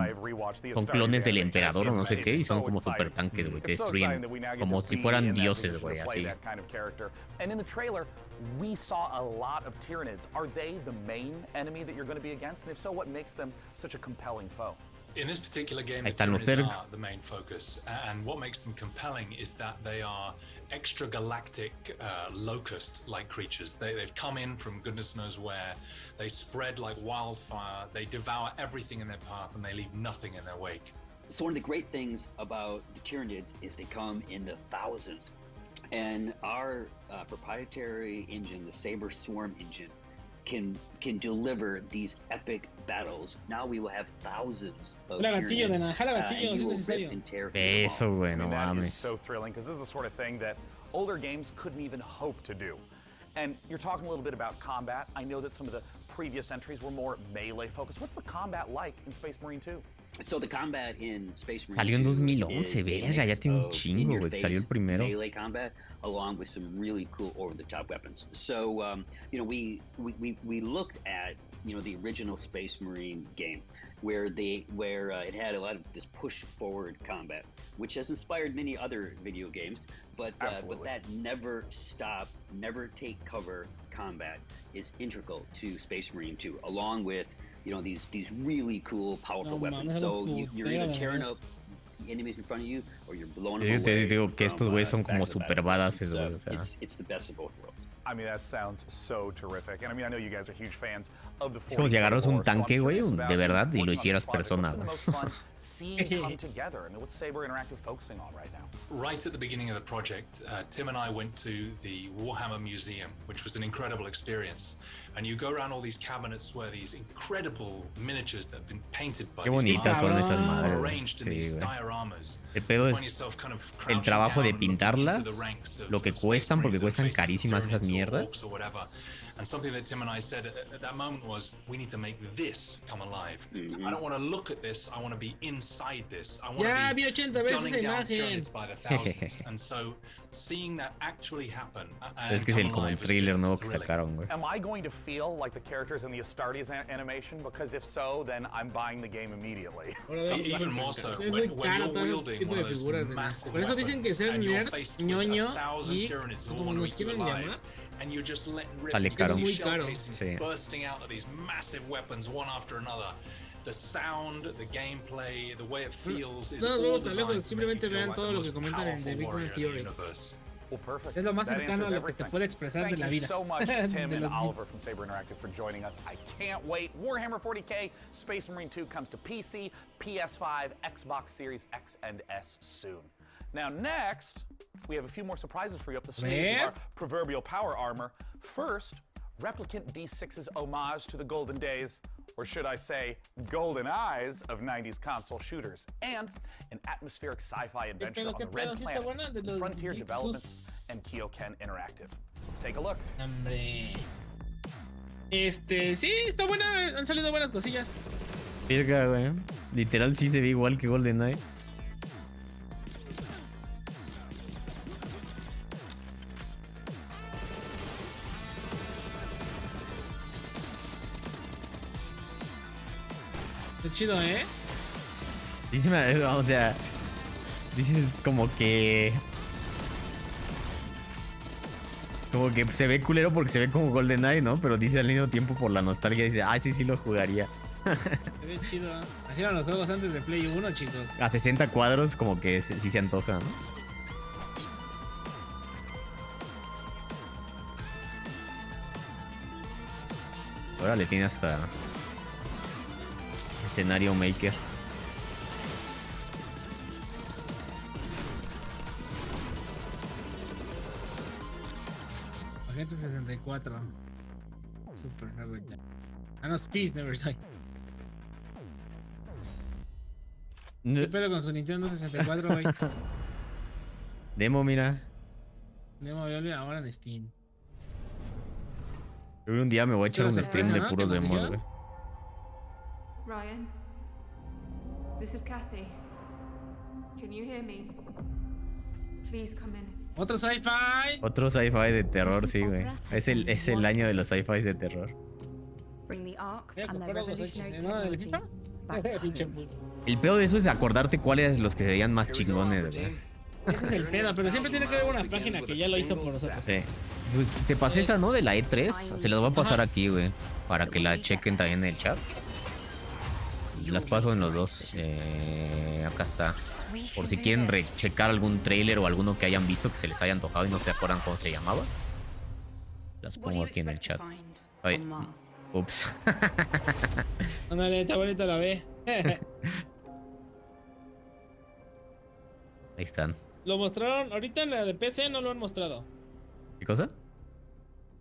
Son clones del emperador o no sé qué, y son como super tanques, güey, que destruyen como si fueran dioses, güey, así. And in the trailer, we saw a lot of Tyranids. Are they the main enemy that you're going to be against? And if so, what makes them such a compelling foe? In this particular game, the Tyranids are the main focus, and what makes them compelling is that they are extragalactic locust-like creatures. They've come in from goodness knows where. They spread like wildfire. They devour everything in their path, and they leave nothing in their wake. So one of the great things about the Tyranids is they come in the thousands, and our proprietary engine, the Saber Swarm engine, can deliver these epic battles. Now we will have thousands of Eso, güey, no mames. mames. So thrilling, because this is the sort of thing that older games couldn't even hope to do. And you're talking a little bit about combat. I know that some of the previous entries were more melee focused. What's the combat like in Space Marine 2? So the combat in Space Marine Salió en 2 2011, verga, ya tiene un chingo, güey, salió el primero. Melee combat, along with some really cool over-the-top weapons. So, you know, we looked at, you know, the original Space Marine game, where it had a lot of this push-forward combat, which has inspired many other video games, but that never stop, never take cover combat is integral to Space Marine 2, along with, you know, these really cool, powerful weapons. So you're either tearing up enemies in front of you, or you're blowing them away. Te digo que estos güeyes son como super badasses, güey, o sea. It's the best of both worlds. I mean, that sounds so terrific. And I mean, I know you guys are huge fans of the 40K. Es como si agarras un tanque, güey, de verdad, y lo hicieras persona, güey. Seeing come together. I mean, what's Saber Interactive focusing on right now? Right at the beginning of the project, Tim and I went to the Warhammer Museum, which was an incredible experience. And you go around all these cabinets where these incredible miniatures that have been painted by Qué bonitas son esas madres, arranged in these güey. dioramas. El pedo es el trabajo de pintarlas, lo que cuestan, porque cuestan carísimas esas mierdas. And something that Tim and I said at that moment was, we need to make this come alive. I don't want to look at this. I want to be inside this. I want Ya to vi be 80 veces esa gunning down imagen. pyramids by the thousands. And so seeing that actually happen and Es que es come como el alive has trailer been nuevo que thrilling. sacaron, güey. Am I going to feel like the characters in the Astartes animation? Because if so, then I'm buying the game immediately. Even more so, Es muy when caro you're todo ese wielding tipo one de of those figuras. massive Por eso dicen que weapons ser and you're nerd, faced with ñoño 1,000 y Tyranids who all como want to nos eat you quieren alive, llamar, and you're just letting rip Sale because caro. these Muy shell caro. casings Sí. bursting out of these massive weapons one after another. The sound, the gameplay, the way it feels is no nos all vemos tan designed lejos, to make you simplemente feel vean like todo the lo que most comentan en The powerful Big Bang warrior in the Theory. universe. Well, perfect. Es lo más That cercano a answers lo que te everything. puede expresar Thank de la you vida. so much, Tim De and los Oliver from Saber Interactive for joining us. I can't wait. Warhammer 40k Space Marine 2 comes to PC, PS5, Xbox Series X and S soon. Now next, we have a few more surprises for you up the sleeves of our proverbial power armor. First, Replicant D6's homage to the golden days, or should I say, golden eyes of 90s console shooters, and an atmospheric sci-fi adventure on the Red Planet, Frontier Development, and Kyoken Interactive. Let's take a look. Hombre. Sí, está buena, han salido buenas cosillas. Verga, güey. Literal sí se ve igual que GoldenEye. Está chido, ¿eh? O sea, dices como que se ve culero porque se ve como GoldenEye, ¿no? Pero dice al mismo tiempo por la nostalgia, dice, ah, sí, sí lo jugaría. Se ve chido. Así eran los juegos antes de Play 1, chicos. A 60 cuadros como que sí se antoja, ¿no? Ahora le tiene hasta escenario maker. Agente 64. Super Never Die. Ah, no, Peace Never Die. ¿Qué pedo con su Nintendo 64, güey? Demo, mira. Demo available ahora en Steam. Yo un día me voy a echar un stream de puros demos, güey. Ryan, this is Kathy. Can you hear me? Please come in. Otro sci-fi. Otro sci-fi de terror, sí, güey. Es el año de los sci-fi de terror. El pedo de eso es acordarte cuáles los que se veían más chingones, güey. Ese es el pedo, pero siempre tiene que haber una página que ya lo hizo por nosotros. Sí. Te pasé esa, ¿no? De la E3. Se las voy a pasar aquí, güey. Para que la chequen también en el chat. Las paso en los dos. Acá está. Por si quieren rechecar algún trailer o alguno que hayan visto que se les haya antojado y no se acuerdan cómo se llamaba. Las pongo aquí en el chat. Ay, ups. Ándale, está bonita la B. Ahí están. Lo mostraron, ahorita en la de PC no lo han mostrado. ¿Qué cosa?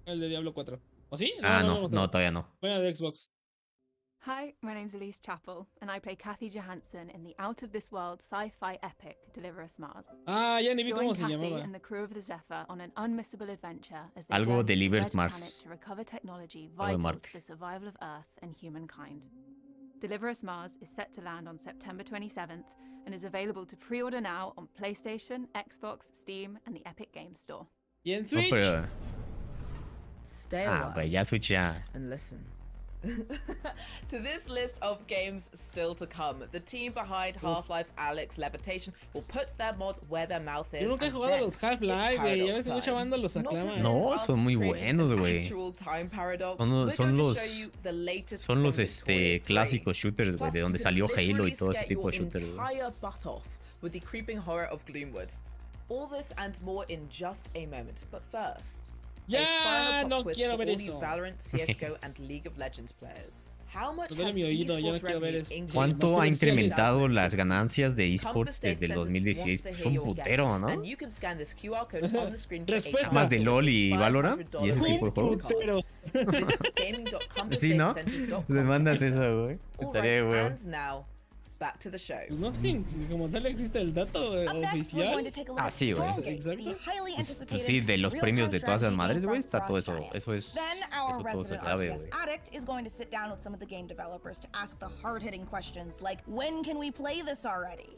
El de Diablo 4. ¿O sí? No, todavía no. Bueno, de Xbox. Hi, my name's Elise Chappell, and I play Kathy Johansson in the out-of-this-world sci-fi epic Deliver Us Mars. Ah, ya ni vi cómo Join se Kathy llamaba. and the crew of the Zephyr on an unmissable adventure as they Algo journey to the Delivers red Mars. planet to recover technology Algo de vital Marte. to the survival of Earth and humankind. Deliver Us Mars is set to land on September 27th and is available to pre-order now on PlayStation, Xbox, Steam, and the Epic Games Store. ¿Y en No, Switch? pero... Stay a while güey, ya Switch ya. and listen. To this list of games still to come, the team behind Half-Life Alyx Levitation will put their mod where their mouth is. Yo nunca he jugado a los Half-Life, güey. Ya ves que mucha banda los aclama. No, son muy buenos, güey. Son los clásicos shooters, güey, de donde salió Halo y todo ese tipo de shooters, güey. With the creeping horror of Gloomwood. All this and more in just a moment, but first. Ya no quiero ver eso. Valorant, CS:GO, and League of Legends players. How much Duele mi oído, ya no quiero ver eso. ¿Cuánto ha incrementado las ganancias de esports desde el 2016? Pues un putero, ¿no? Más de LOL y Valorant y ese tipo de juegos. Sí, ¿no? Le mandas eso, güey. Estaría, güey. back to the show. Pues no sé si como tal existe el dato oficial. Ah, sí, güey. Pues sí, de los premios de todas las madres, güey, está todo eso. Eso todo se sabe, güey. Addict is going to sit down with some of the game developers to ask the hard-hitting questions like, when can we play this already?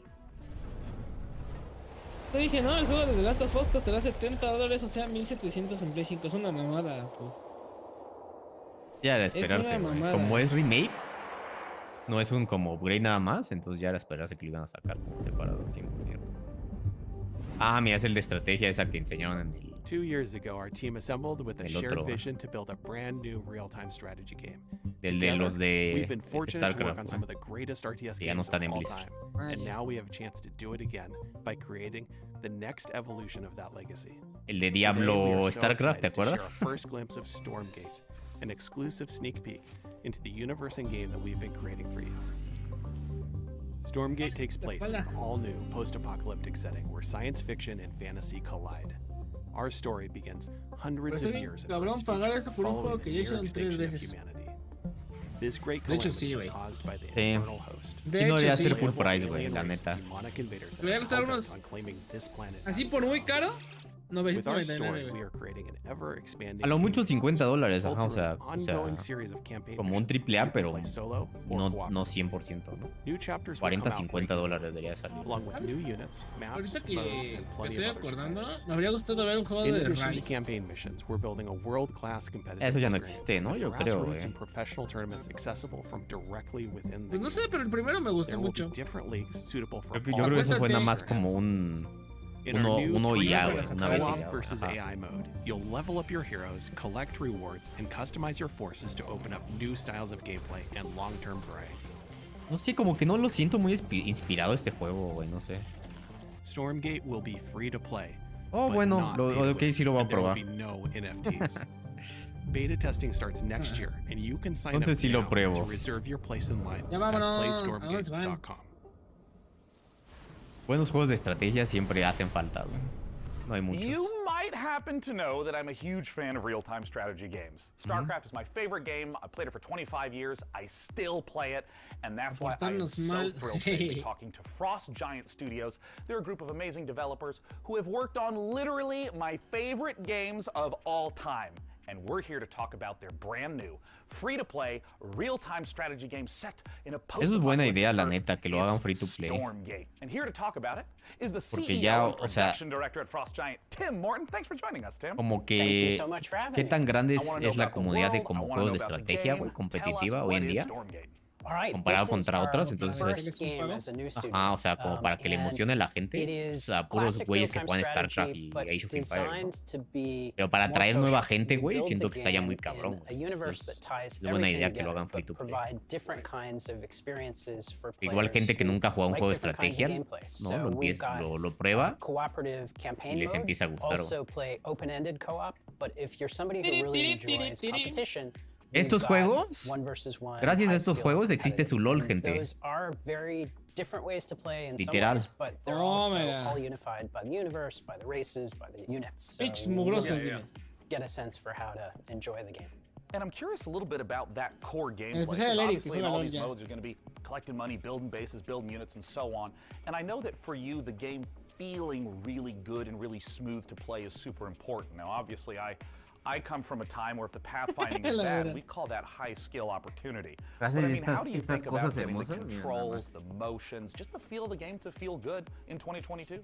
Te dije, no, el juego de The Last of Us costará $70, o sea, 1,700 en Play 5. Es una mamada, pues. Ya era esperarse, güey. Como es remake, no es un como upgrade nada más, entonces ya era esperarse que lo iban a sacar como separado al 100%. Ah, mira, es el de estrategia esa que enseñaron en el 2 years ago, our team assembled with a shared vision to build a brand new real-time strategy game. Del de los de We've been fortunate to work on StarCraft, some of the greatest RTS que ya no games están of en all Blizzard. time. And now we have a chance to do it again by creating the next evolution of that legacy. El de Today, we Diablo are so StarCraft, ¿te excited to share acuerdas? our first glimpse of Stormgate, an exclusive sneak peek into the universe and game that we've been creating for you. Stormgate takes place in an all-new post-apocalyptic setting where science fiction and fantasy collide. Our story begins hundreds of years ago, cabrón pagar eso por un juego que ya hicieron 3 veces. This great De hecho, calamity sí, was güey. caused by the Sí. infernal host. De Y no hecho, debería sí. ser full price, güey, la neta. Demonic invaders Me voy a that costar hell-bent unos. on claiming this planet Así as por their muy own. caro, With our 999, story, we güey. are creating an ever-expanding A lo mucho game $50, told ajá, through an ongoing series of campaign como un missions triple that A, you can pero play solo or no cooperative. 100%, ¿no? New chapters will come out $40-50 debería salir. along with new units, maps, Ahorita modes, que and me plenty estoy of other acordando, surprises. me habría gustado ver un juego In de addition to Rise. campaign missions, we're building a world-class competitive Eso ya no experience existe, ¿no? with Yo creo, grassroots eh. and professional tournaments accessible from directly within the Pues no game. sé, pero el primero me gustó There will be mucho. different leagues suitable for Yo all creo que eso fue nada players. más como un In our new uno y ya, 3D güey, una vez y ya, co-op güey, versus ajá. AI mode, you'll level up your heroes, collect rewards, and customize your forces to open up new styles of gameplay and long-term variety. No sé, como que no lo siento muy inspirado este juego, güey, no sé. Stormgate will be free to play. Oh, but bueno, not lo pay to que win, sí lo voy a and there will probar. be no NFTs. Beta testing starts next year, and you can sign Entonces up sí lo now pruebo. to reserve your place in line Ya at vámonos, playstormgate.com. Buenos juegos de estrategia siempre hacen falta, güey. No hay muchos. You might happen to know that I'm a huge fan of real-time strategy games. StarCraft is my favorite game. I played it for 25 years. I still play it, and that's why I am Portarnos so mal. thrilled today to be talking to Frost Giant Studios. They're a group of amazing developers who have worked on literally my favorite games of all time. And we're here to talk about their brand new, free-to-play, real-time strategy game set in a Eso es buena idea, la Earth. neta, que lo hagan It's free to play. Stormgate. And here to talk about it is the Porque CEO ya, and o sea, production director at Frost Giant, Tim Morton. Thanks for joining us, Tim. Como que qué tan grande es la comunidad de como juegos de estrategia, güey, competitiva hoy en día, comparado contra otras, entonces ajá, o sea, como para que le emocione a la gente, o sea, puros güeyes que juegan StarCraft y Age of Empires, ¿no? Pero para atraer nueva gente, güey, siento que está ya muy cabrón, güey. Entonces, es buena idea que lo hagan free to play. Igual gente que nunca ha jugado un juego de estrategia, ¿no? Lo prueba y les empieza a gustar, güey. Estos juegos, gracias a estos juegos existe su LOL, gente. Literal. Pinches mugrosos. Get a sense for how to enjoy the game. And I'm curious a little bit about that core gameplay. Pues Because obviously in all these modes, you're going to be collecting money, building bases, building units, and so on. And I know that for you, the game feeling really good and really smooth to play is super important. Now, obviously, I come from a time where if the pathfinding is bad, we call that high skill opportunity. But I mean, how do you think about getting the controls, the motions, just the feel of the game to feel good in 2022?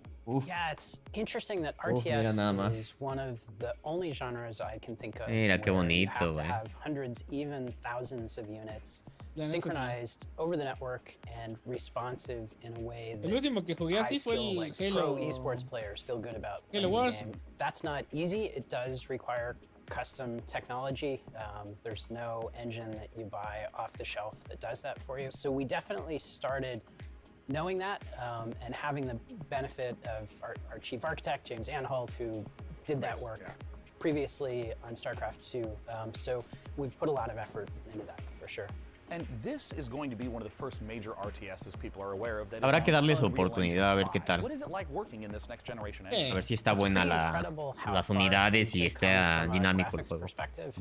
Yeah, it's interesting that RTS is one of the only genres I can think of Mira qué where you bonito, have to güey. have hundreds, even thousands of units synchronized over the network and responsive in a way El that último que jugué así fue high-skill, el like Halo. pro esports players feel good about Halo playing the Wars. game. That's not easy. It does require custom technology. There's no engine that you buy off the shelf that does that for you. So we definitely started knowing that and having the benefit of our chief architect, James Anholt, who did that work previously on StarCraft 2. So we've put a lot of effort into that for sure. And this is going to be one of the first major RTSs people are aware of. That Habrá is que on darle su Unreal oportunidad a ver qué tal. What is it like working in this next generation A engine? ver si está buena las unidades y está dinámico el juego.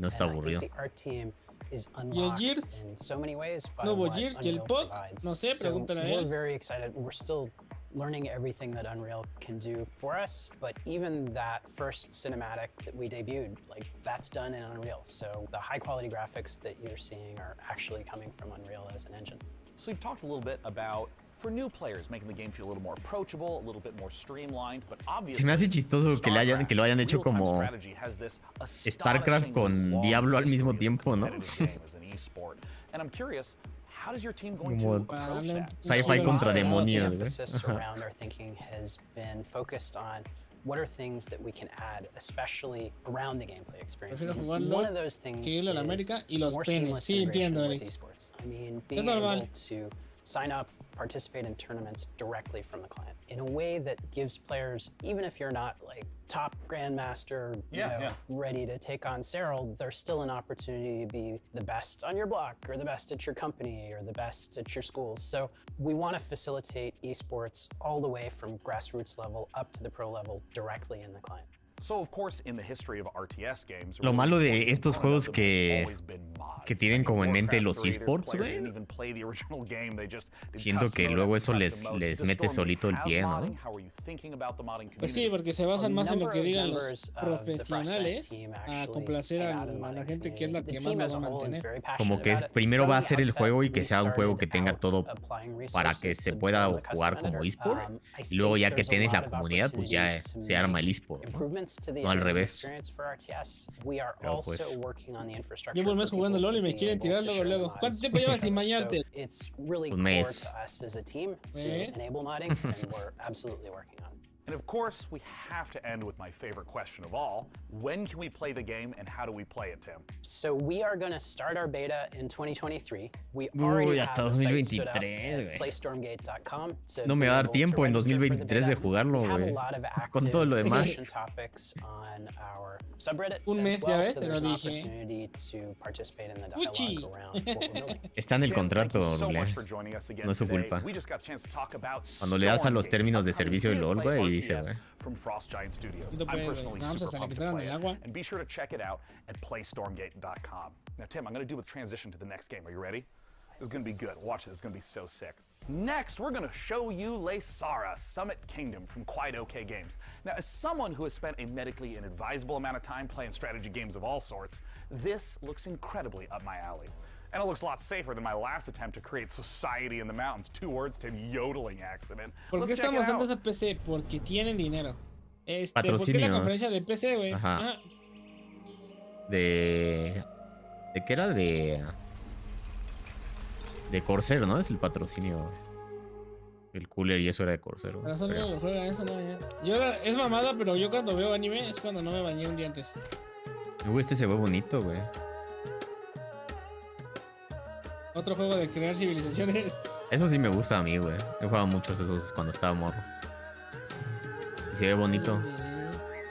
No está aburrido. The art team is ¿Y el unlocked Gears? in so many ways by ¿Nuevo what Gears? ¿Y el Unreal pod? provides. No sé, So pregúntale a we're él. very excited. We're still learning everything that Unreal can do for us, but even that first cinematic that we debuted, like that's done in Unreal. So the high quality graphics that you're seeing are actually coming from Unreal as an engine. So you've talked a little bit about, for new players, making the game feel a little more approachable, a little bit more streamlined, but obviously, Se me hace chistoso que lo hayan hecho como StarCraft con Diablo al mismo tiempo, ¿no? And I'm curious, how does your team going to Como approach that? sci-fi contra The demonios, emphasis güey. around our thinking has been focused on what are things that we can add, especially around the gameplay experience. Prefiero And jugarlo one of those things que irle a la is América y los more penes. seamless Sí, integration entiendo, with Eric. esports. I mean, Es being normal. able to sign up, participate in tournaments directly from the client in a way that gives players, even if you're not like top grandmaster, ready to take on Cyril, there's still an opportunity to be the best on your block or the best at your company or the best at your school. So we want to facilitate esports all the way from grassroots level up to the pro level directly in the client. So, of course, in the history of RTS games, Lo malo de estos juegos que tienen como en mente los esports, güey. Siento que luego eso les mete solito el pie, ¿no? Pues sí, porque se basan más en lo que digan los profesionales a complacer a la gente que es la que más lo va a mantener. Como que primero va a ser el juego y que sea un juego que tenga todo para que se pueda jugar como esport. Y luego ya que tienes la comunidad, pues ya se arma el esport, ¿no? No al revés. Pero pues... Llevo un mes jugando LOL y me quieren tirar luego. ¿Cuánto tiempo llevas sin bañarte? Un mes. And of course, we have to end with my favorite question of all. When can we play the game and how do we play it, Tim? So we are going to start our beta in 2023. We already hasta have the site stood up 2023, at güey. playstormgate.com to No me va a dar be able tiempo to en register for the 2023 de beta. jugarlo, We have a güey. lot of Con todo lo active demás. discussion topics on our subreddit Un as mes, well, ya ves, so te there's lo an dije. opportunity to participate in the Uchi. dialogue around what we're building. Está en el Tim, contrato, thank you so Rule. much for joining us again No es su today. culpa. We just got a chance to talk about Cuando le das a los Stormgate, términos de upcoming servicio de LOL, free-to-play güey, y dice, RTS güey. from Frost Giant Studios. Sí te I'm puede, personally güey. Vamos super hasta le pumped to quitaron play el it. agua. And be sure to check it out at playstormgate.com. Now, Tim, I'm going to do a transition to the next game. Are you ready? This is going to be good. Watch this. It's going to be so sick. Next, we're going to show you Lesara, Summit Kingdom from Quite OK Games. Now, as someone who has spent a medically inadvisable amount of time playing strategy games of all sorts, this looks incredibly up my alley. And it looks a lot safer than my last attempt to create society in the mountains. 2 words, Tim, yodeling accident. ¿Por qué Let's check it estamos dando out. esa PC? Porque tienen dinero. ¿Por qué Patrocinios. la conferencia de PC, güey? Ajá. Ajá. ¿De qué era? De Corsair, ¿no? Es el patrocinio. El cooler y eso era de Corsair. Para eso no lo juegan, eso no ya. Es mamada, pero yo cuando veo anime es cuando no me bañé un día antes. Este se ve bonito, güey. Otro juego de crear civilizaciones. Eso sí me gusta a mí, güey. He jugado muchos esos cuando estaba morro. Y se ve bonito.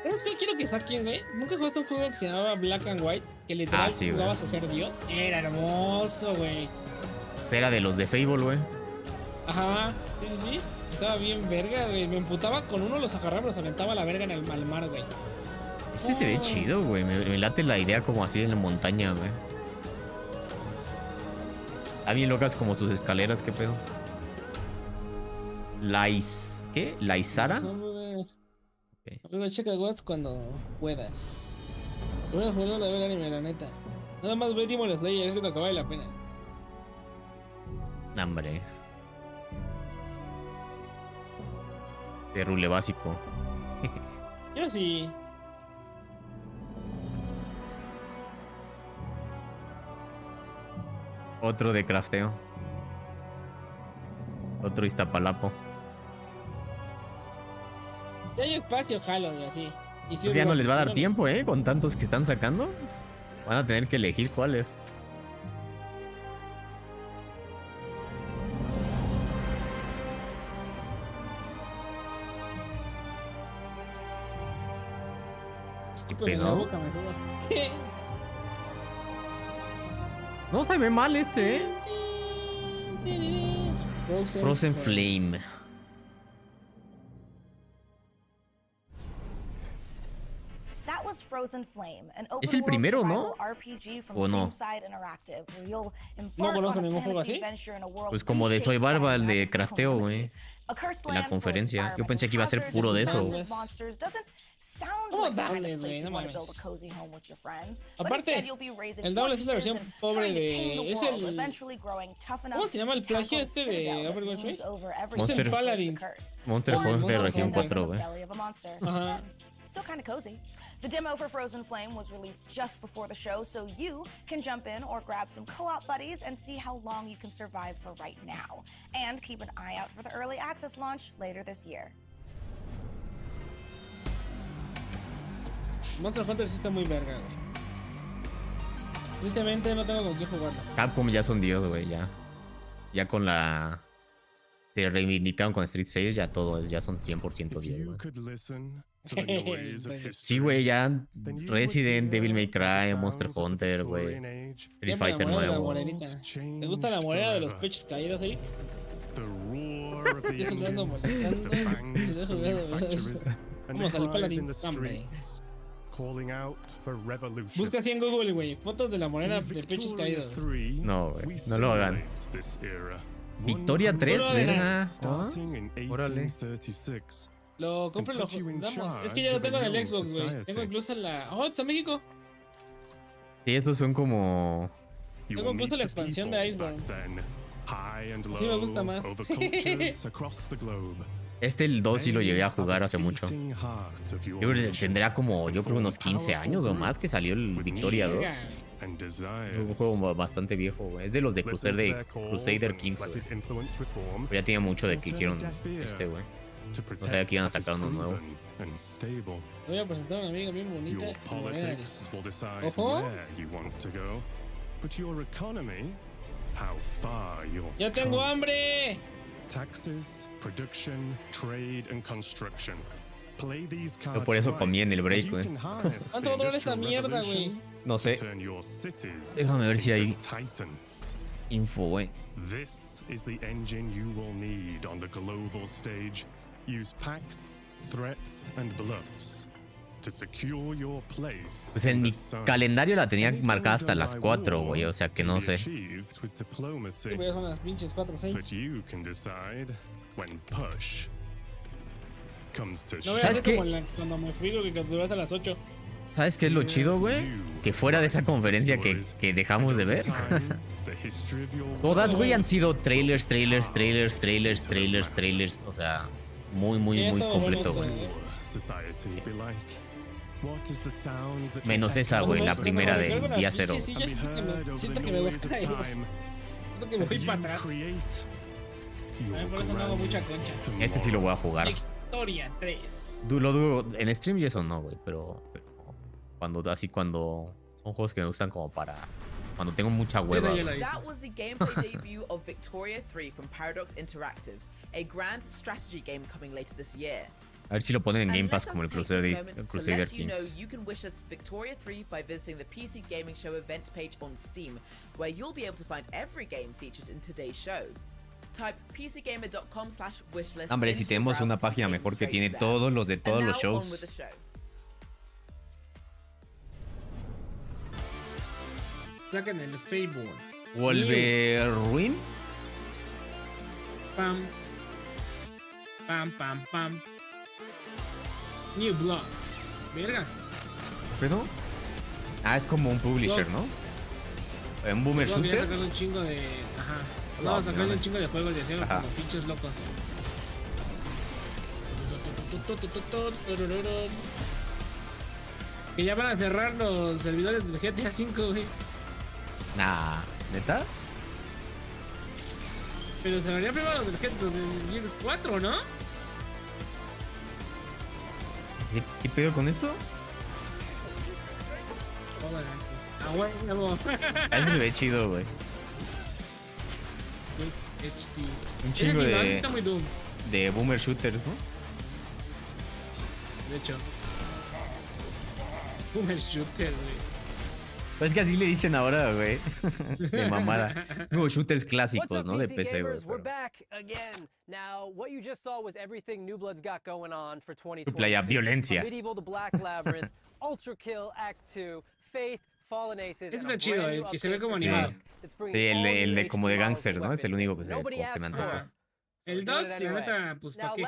¿Sabes qué quiero que saquen, güey? ¿Nunca jugaste un juego que se llamaba Black and White? Que literal Sí, güey. jugabas a ser Dios. Era hermoso, güey. Era de los de Fable, güey. Ajá, sí. Estaba bien verga, güey. Me emputaba con uno, los agarraba, los aventaba a la verga al mar, güey. Se ve chido, güey. Me late la idea como así en la montaña, güey. Está bien locas como tus escaleras, qué pedo. ¿Qué? ¿Laisara? Luego checa Watts cuando puedas. Voy a jugar a ver anime, la neta. Nada más ve Demon Slayer, es lo que vale la pena. Hombre. De rule básico. Yo sí. Otro de crafteo. Otro Iztapalapo. Ya hay espacio, jalo, y así. Y si Ya no les va a dar tiempo, con tantos que están sacando. Van a tener que elegir cuáles. Escúpeme la boca, mejor. No se ve mal este, Frozen Flame. That was Frozen Frozen Flame, an Es el open-world primero, survival ¿no? RPG from ¿O no? Teamside Interactive, where you'll No embark conozco on a ningún juego fantasy así. adventure in a world Pues como de reshaped by survival, de magical crafteo, calamity. güey. A cursed En la land full of conferencia. Yo environmental pensé que iba a ser hazards puro and de eso. massive monsters doesn't sound ¿Cómo like the kind of Doubles, place güey? you No want to build mames. a cozy home with your friends. But Aparte, instead you'll be raising el Doubles es la fortresses versión and pobre trying to tame de... the Es world, el... eventually growing tough enough ¿Cómo se llama el to tackle plagio the este citadel de that Overwatch, güey? looms over every Monster- city with the Paladins. curse. Monster Or Hunter you Región can end up 4, in the güey. belly of a monster. Ajá. Still kind of cozy. The demo for Frozen Flame was released just before the show, so you can jump in or grab some co-op buddies and see how long you can survive for right now. And keep an eye out for the early access launch later this year. Monster Hunter sí está muy verga, güey. Tristemente no tengo con qué jugarlo. Capcom ya son Dios, güey, ya. Ya con la... Se reivindicaron con Street 6, ya todo es, ya son 100% Dios, güey. Sí, güey, ya Resident, Devil May Cry, Monster Hunter, güey. Street Fighter nuevo. ¿Te gusta la morena de los pechos caídos, Eric? Ya se lo ando molestando. Se lo he jugado. Vamos al Paladins, hombre. Busca así en Google, güey. Fotos de la morena de pechos caídos. No, güey, no lo hagan. Victoria 3, verga. ¿Ah? Órale. Lo compro y lo jugamos. Es que ya lo tengo en el Xbox, güey. Tengo incluso la... ¡Oh, está en México! Sí, estos son como... Tengo incluso la expansión de Iceborne. Así me gusta más. El 2 sí lo llegué a jugar hace mucho. Yo creo que tendrá como, yo creo unos 15 años o más que salió el Victoria 2. Es un juego bastante viejo, güey. Es de los de Crusader Kings, güey. Pero ya tenía mucho de que hicieron güey. No sabía que iban a sacar uno nuevo. Voy a presentar a una amiga bien bonita. ¡Ojo! ¡Ya tengo hambre! Yo por eso comí en el break, güey. ¿Cuánto va a durar esta mierda, güey? No sé. Déjame ver si hay info, güey. This is the engine you will need on the global stage. Use pacts, threats, and bluffs to secure your place. Pues en mi calendario la tenía marcada hasta las 4, güey, o sea que no sé. Sí, voy a son las pinches 4 o 6. But you can decide when push comes to no, ¿sabes qué? Cuando me fui, que duró hasta las 8. ¿Sabes qué es lo chido, güey? Que fuera de esa conferencia que dejamos de ver, todas, güey, han sido trailers. O sea, muy completo, güey. Menos esa, güey, la primera de día 0. Sí, ya siento que me voy a caer. Siento que me fui para atrás. Por eso no hago mucha concha. Este sí lo voy a jugar. Victoria 3. Lo duro en stream y eso no, güey, pero cuando son juegos que me gustan como para cuando tengo mucha hueva. That was the gameplay debut of Victoria 3 from Paradox Interactive, a grand strategy game coming later this year. A ver si lo ponen en Game Pass como el Crusader You know, Kings. you can wish us Victoria 3 by visiting the PC Gaming Show event page on Steam, where you'll be able to find every game featured in today's show. Type pcgamer.com/wishlist. Hombre, si tenemos una página mejor que tiene todos los de todos los shows. Sacan el Fable. Wolverine. Pam. New Blood. Verga. ¿Pero? Ah, es como un publisher, ¿no? Un boomer Voy a shooter. sacar un chingo de... Ajá. Vamos a sacar un chingo de juegos de acción como pinches locos. Que ya van a cerrar los servidores del GTA V, güey. Nah, ¿neta? Pero cerraría primero los del GTA 4, ¿no? ¿Qué pedo con eso? Ese se ve chido, güey. Un chingo de boomer shooters, ¿no? De hecho. Boomer shooter, güey. Pues es que así le dicen ahora, güey. De mamada. Como shooters clásicos, ¿no? De PC, güey. Now, what you just saw was everything New Blood's got going on for 2020. Playa violencia. From Medieval to Black Labyrinth, Ultra Kill Act 2, Faith, Fallen Aces. Este está chido, el que se ve como animado. Sí, el de como de gangster, ¿no? Es el único que se me antoja. El 2, la neta, pues ¿para qué?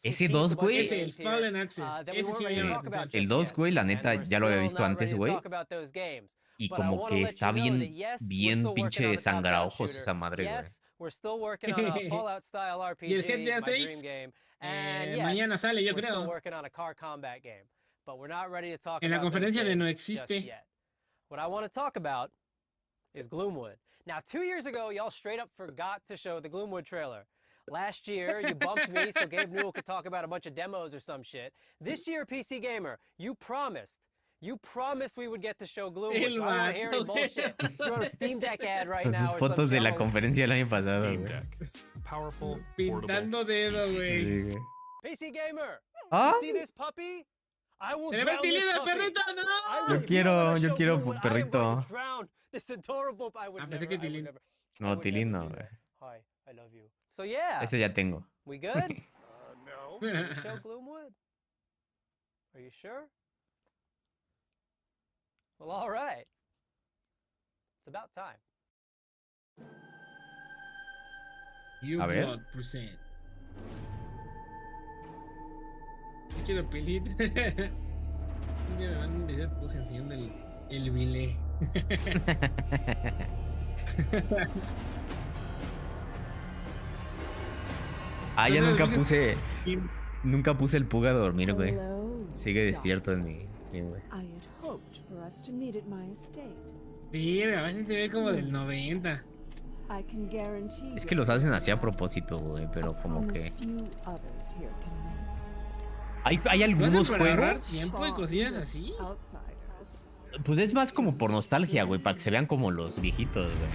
Ese 2, güey. Ese, el Fallen Access. Ese sí me llama la atención. El 2, güey, la neta, ya lo había visto antes, güey. Y como que está bien pinche de sangraojos esa madre, güey. Y el GTA 6, mañana sale, yo creo. En la conferencia de No Existe. What I want to talk about is Gloomwood. Now, 2 years ago, y'all straight up forgot to show the Gloomwood trailer. Last year, you bumped me so Gabe Newell could talk about a bunch of demos or some shit. This year, PC Gamer, you promised we would get to show Gloomwood. So I don't want to hear any bullshit. You're on a Steam Deck ad right now or fotos de la some conferencia del año pasado, güey. Powerful, pintando dedo, güey. PC Gamer, ¿Ah? you see this puppy? I will ¡Se ve drown this tilino, puppy. perrito! ¡No! Yo quiero perrito. This adorable. I would pensé que Tilín. No, Tilín no, güey. Hi, I love you. So yeah. Ese ya tengo. We good? No. Can we show Gloomwood? Are you sure? Well, all right. It's about time. A ver. %. Yo quiero pelir. Me van a video enseñando el bilé. Ah, ya nunca puse el Pug a dormir, güey. Sigue despierto en mi stream, güey. Sí, a veces se ve como del 90. Es que los hacen así a propósito, güey, pero como que... Hay algunos juegos... tiempo y cosillas así? Pues es más como por nostalgia, güey, para que se vean como los viejitos, güey.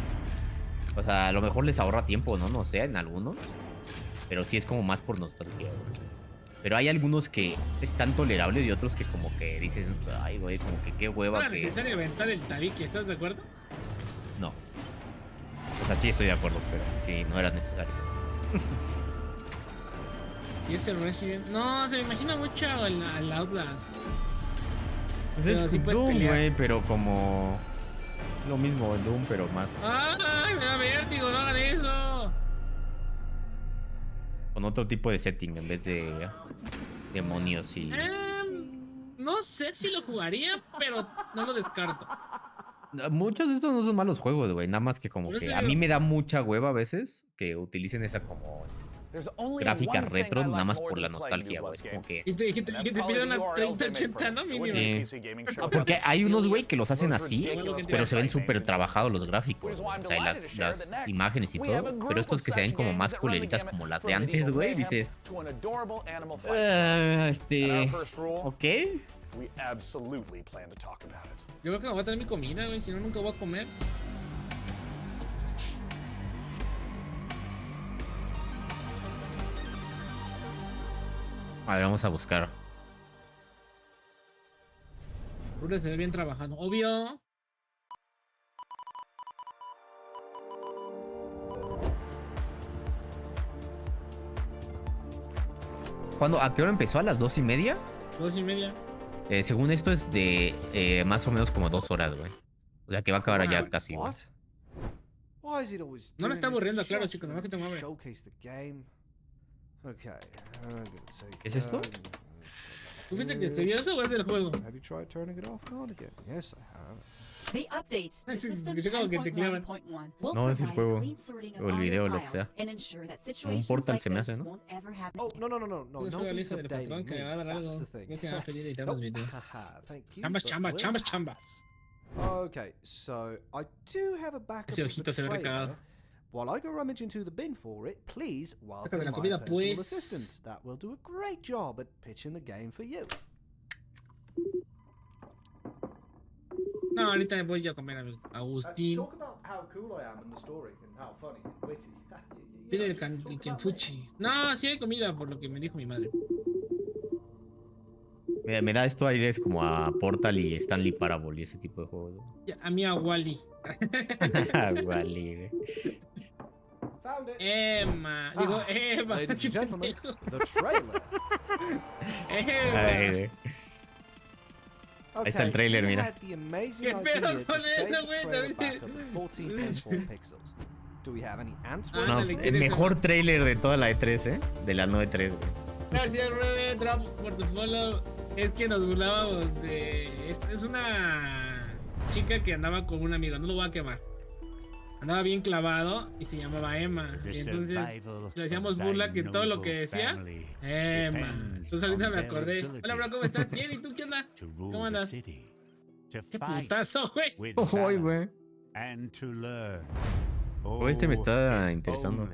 O sea, a lo mejor les ahorra tiempo, ¿no? No sé, en algunos. Pero sí es como más por nostalgia, güey. Pero hay algunos que están tolerables y otros que como que dices, ay, güey, como que qué hueva. ¿No era necesario aventar el tabique? ¿Estás de acuerdo? No. O sea, sí estoy de acuerdo, pero sí, no era necesario. Y ese Resident... No, se me imagina mucho al Outlast. Pero sí puedes Doom, güey, pero como... Lo mismo, el Doom, pero más... ¡Ay, me da vértigo! ¡No hagan eso! Con otro tipo de setting en vez de demonios y... No sé si lo jugaría, pero no lo descarto. Muchos de estos no son malos juegos, güey. Nada más que como que a mí me da mucha hueva a veces que utilicen esa como gráfica retro nada más por la nostalgia, güey. Como que... Y te piden una 3080, ¿no? Mínimo. Sí. Porque hay unos, güey, que los hacen así, pero se ven súper trabajados los gráficos. O sea, las imágenes y todo. Pero estos que se ven como más culeritas como las de antes, güey, dices... ¿Ok? Yo creo que me voy a traer mi comida, güey. Si no, nunca voy a comer. A ver, vamos a buscar. Rule se ve bien trabajando. Obvio. ¿A qué hora empezó? ¿A las 2:30? 2:30. Según esto es de más o menos como 2 horas, güey. O sea que va a acabar ya casi, güey. No me está aburriendo, claro, chicos. Nomás que te mueve. ¿Es esto? ¿Tú viste que te vio eso o es del juego? No, es el juego. O el video, lo que sea. Como un Portal se me hace, ¿no? Chambas. Okay, so I do have a backup. Ese ojito se ve recagado. While I go rummage into the bin for it, please welcome Sácame la my comida, personal pues. assistant. That will do a great job at pitching the game for you. No, ahorita me voy yo a comer, amigo. Agustín. Talk about how cool I am in the story and how funny and witty. Pide el kenfuchi. No, sí hay comida, por lo que me dijo mi madre. Me da esto aires como a Portal y Stanley Parable y ese tipo de juegos. A mí a Wally. Wally, güey. Emma. Digo, Emma. Ladies and gentlemen, the trailer. Ay, güey. Ahí está el trailer, mira. ¿Qué pedo con eso, güey? No, el mejor trailer de toda la E3, ¿eh? De la NOlaE3, güey. Gracias, Rebe, Drop, por tu follow. Es que nos burlábamos de... Es una chica que andaba con un amigo, no lo voy a quemar. Andaba bien clavado y se llamaba Emma. Y entonces le hacíamos burla que todo lo que decía, Emma. Entonces ahorita me acordé. Hola, bro, ¿cómo estás? Bien, ¿y tú qué onda? ¿Cómo andas? ¡Qué putazo, güey! ¡Uy, güey! Este me está interesando.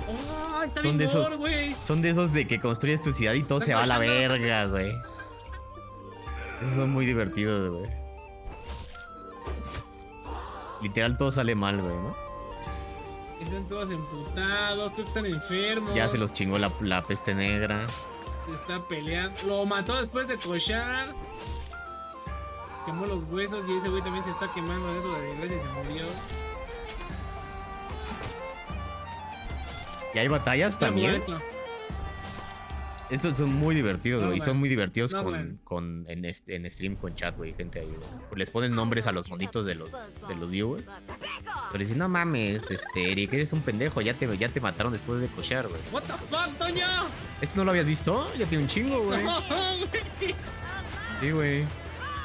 Oh, está Son bien de esos, gore, güey. son de esos de que construyes tu ciudad y todo se va a la verga, güey. Esos son muy divertidos, güey. Literal todo sale mal, güey, ¿no? Están todos emputados, creo que están enfermos. Ya se los chingó la peste negra. Se está peleando. Lo mató después de cochar. Quemó los huesos y ese güey también se está quemando dentro de la iglesia y se murió. ¿Y hay batallas también? Estos son muy divertidos, güey. Y son muy divertidos en stream con chat, güey. Gente ahí, güey. Les ponen nombres a los monitos de los viewers. Pero dicen, no mames, Eric, eres un pendejo. Ya te mataron después de cochear, güey. What the fuck, Toño. ¿Este no lo habías visto? Ya tiene un chingo, güey. No, güey. Sí, güey.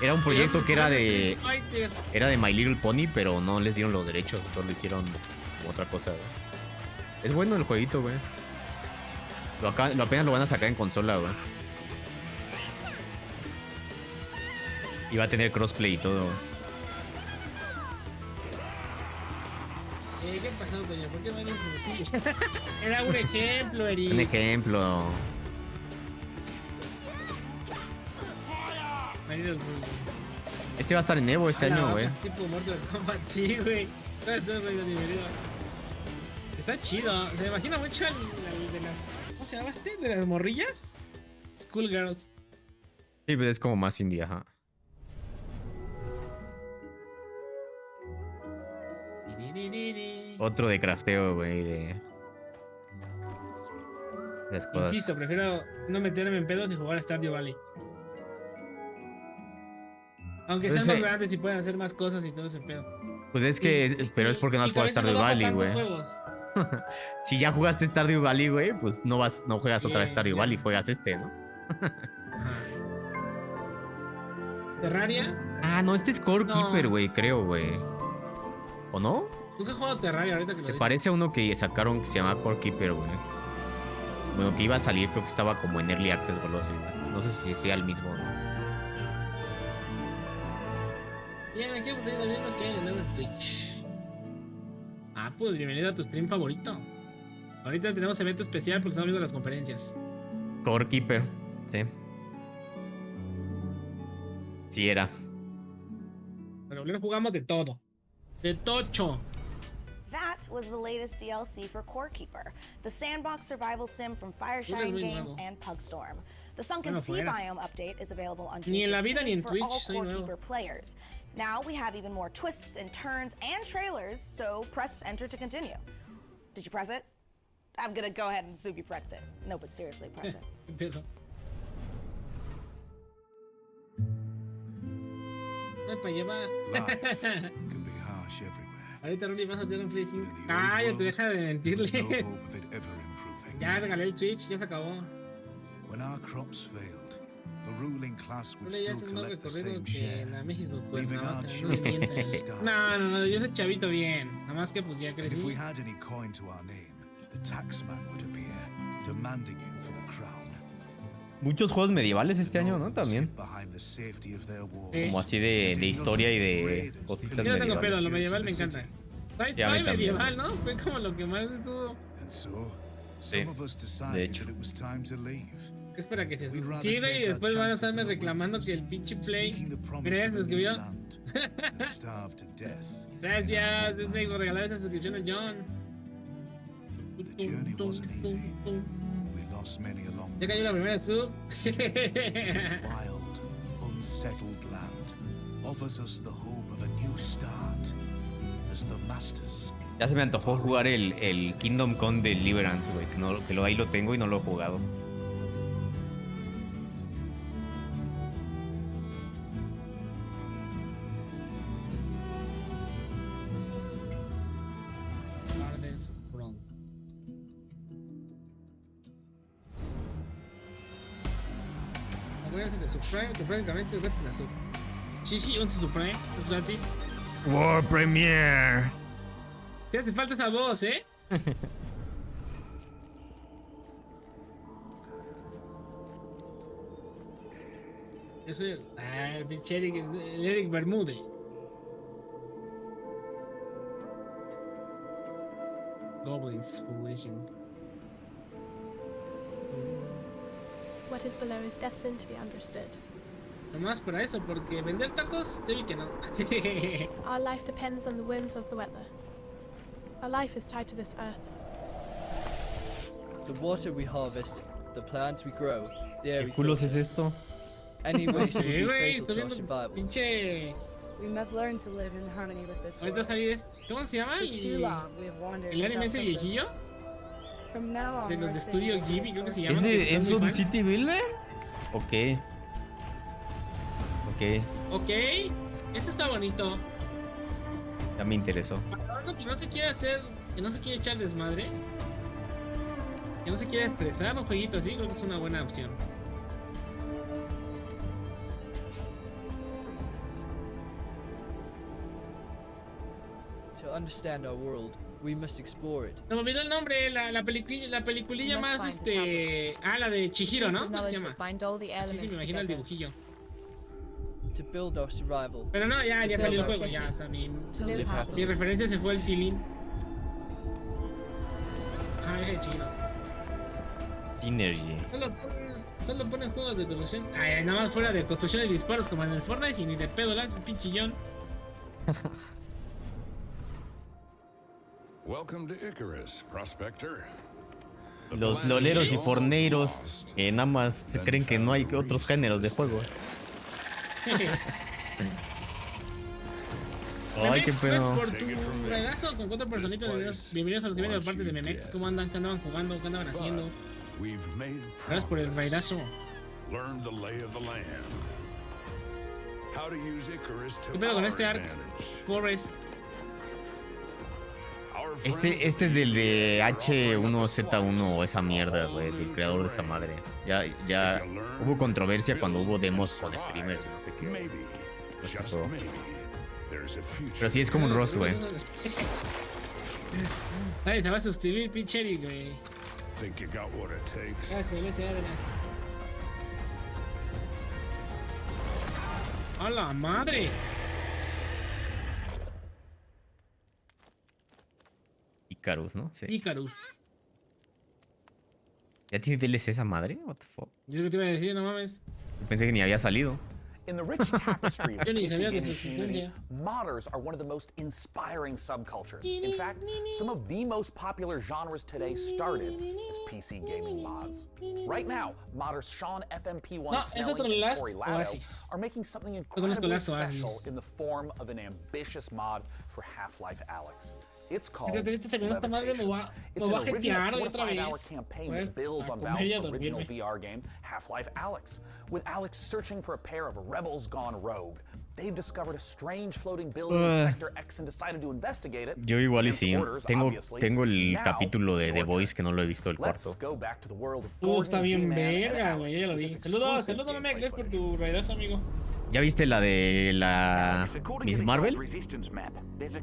Era un proyecto que era de My Little Pony, pero no les dieron los derechos. Entonces lo hicieron como otra cosa, güey. Es bueno el jueguito, güey. Lo apenas lo van a sacar en consola, güey. Y va a tener crossplay y todo. ¿Qué pasó, Toño? ¿Por qué no eres así? Era un ejemplo, Eric. Un ejemplo. Este va a estar en Evo este año, güey. Tipo Mortal Kombat, sí, güey. Está chido. Se me imagina mucho el de las... ¿Cómo se llama este? ¿De las morrillas? Schoolgirls. Sí, pero es como más indie, ajá. Otro de crafteo, güey, de las cosas. Insisto, prefiero no meterme en pedos y jugar a Stardew Valley. Aunque sean más grandes y puedan hacer más cosas y todo ese pedo. Pues es que... pero es porque no has jugado a Stardew Valley, güey. Si ya jugaste Stardew Valley, güey, pues no juegas otra Stardew Valley, juegas ¿no? ¿Terraria? Ah, no, este es Core Keeper, güey, creo, güey. ¿O no? Nunca he jugado Terraria ahorita que lo Se dices. parece a uno que sacaron que se llama Core Keeper, güey. Bueno, que iba a salir, creo que estaba como en Early Access o algo así, güey. No sé si sea el mismo, ¿no? Bien, aquí viendo que hay de nuevo en Twitch. Ah, pues bienvenido a tu stream favorito. Ahorita tenemos evento especial porque estamos viendo las conferencias. Core Keeper, sí. Sí era. Pero luego jugamos de todo. De tocho. That was the latest DLC for Core Keeper, the sandbox survival sim from Fireshine Games and Pugstorm. The Sunken Sea biome update is available on Ni en la vida ni en for Twitch, all soy Core nuevo. Keeper players. Now we have even more twists and turns and trailers, so press enter to continue. Did you press it? I'm gonna go ahead and assume you pressed it. No, but seriously, press it. No hay para llevar. Life can be harsh everywhere. Ahorita Ruli vas a hacer un free sync. Cállate, deja de mentirle. No hope of it ever improving. Ya regalé el Switch, ya se acabó. When our crops failed, the ruling class would Ya still es un más collect the recorrido same que share, en la México, pues leaving no, our no, children to starve. no, yo soy chavito bien. Nada más que pues ya And if we crecí. had any coin to our name, the taxman would appear, demanding you for the crown. Muchos juegos medievales este año, ¿no? También. Behind the safety of their walls. Como así de historia y de cositas Yo no tengo medievales. pedo, lo medieval me encanta. Ya, a mí Sci-fi también. medieval, ¿no? Fue como lo que más estuvo. And so, Sí, some of us de decided hecho. that it was time to leave. ¿Qué espera que se We'd rather siga take y our después van a chances estarme in the reclamando que el wilderness, pinche Play. seeking the promise Mira, of se a new suscribió. land than starve to death. Gracias, Disney, por regalar esa suscripción al John. The journey wasn't easy. We lost many along Ya the cayó la way. primera sub. This wild, unsettled land offers us the hope of a new start. As the masters, Ya se me antojó jugar el Kingdom Come Deliverance, güey. Ahí lo tengo y no lo he jugado. acuerdas de Supreme, tu prácticamente es gratis la sub. Chichi, 11 Supreme, es gratis. World Premiere. Te hace falta esa voz, ¿eh? Yo soy el pinche Eric Bermúdez. Goblins Population. What is below is destined to be understood. Nomás para eso, porque vender tacos, te vi que no. Our life depends on the whims of the weather. Our life is tied to this earth. The water we harvest, the plants we grow, the air we ¿Qué culos es esto? Any No waste sé, would be güey, fatal estoy to our viendo survival. pinche. We must learn to live in harmony with this Ahorita world. salí ¿cómo se llama? For too long, we have wandered ¿El anime without ese purpose. viejillo? From now on, De los our de city Estudio will be Ghibli, a creo que se source llama. ¿Es un City Builder? Ok. Ok, esto está bonito. Ya me interesó. Para algo que no se quiere hacer, que no se quiere echar desmadre, que no se quiere estresar, un jueguito así, creo que es una buena opción. To understand our world, we must explore it. Se me olvidó el nombre, la peliculilla más, la de Chihiro, ¿no? ¿Cómo se llama? Sí, sí, me imagino el dibujillo. To build our survival. Pero no, ya salió el juego, ya, o sea, mi referencia se fue al Tilín. Ah, es Chihiro. Synergy. Solo ponen juegos de construcción. Ay, nada más fuera de construcción y disparos como en el Fortnite y ni de pedo lanzas pinchillón. Welcome to Icarus, Prospector. Los loleros y forneiros que nada más se creen que no hay otros géneros de juegos. Ay, qué pedo. Por tu regazo con 4 personitas, bienvenidos a los que vienen de parte de Memex. ¿Cómo andan? ¿Qué andaban jugando? ¿Qué andaban haciendo? Gracias por el raidazo. Learn the lay of the land. How to use Icarus to ¿Qué pedo con our este Ark? advantage. Forest. Este es del de H1Z1 o esa mierda, güey, del creador de esa madre. Ya hubo controversia cuando hubo demos con streamers y no sé qué. Este juego. Pero sí es como un Rust, güey. Ay, se va a suscribir, pinche Eric, güey. Think you got what it takes. Ah, con ese Adrián. ¡A la madre! Icarus, ¿no? Sí. Icarus. ¿Ya tiene DLC esa madre? What the fuck? Yo que te iba a decir, no mames. Pensé que ni había salido. In the rich tapestry of Yo ni PC sabía de gaming su community, existencia. modders are one of the most inspiring subcultures. In fact, some of the most popular genres today started as PC gaming mods. Right now, modders Sean FMP1 No, es otro Snelling and Last Corey Lado Oasis. are making something conozco incredibly Last special Oasis. in the form of an ambitious mod for Half-Life Alyx. It's called Creo que ahorita terminando esta madre me voy It's a an jetear original otra 4 to 5 hour vez. campaign Bueno, that builds a on comer Valve's y a original dormirme. VR game, Half-Life Alyx. With Alyx searching for a pair of rebels gone rogue, they've discovered a strange floating building in Sector X and decided to investigate it. Yo igual y Against sí. orders, Tengo obviously. el Now, capítulo de The your Voice que no lo he visto el Let's cuarto. go back to the world of Gordon, Está bien G-Man, and verga, güey, Alyx ya lo vi. with this Saludos, exclusive saludos, gameplay Memex, por tu raidazo, amigo. ¿Ya viste la de la Miss Marvel?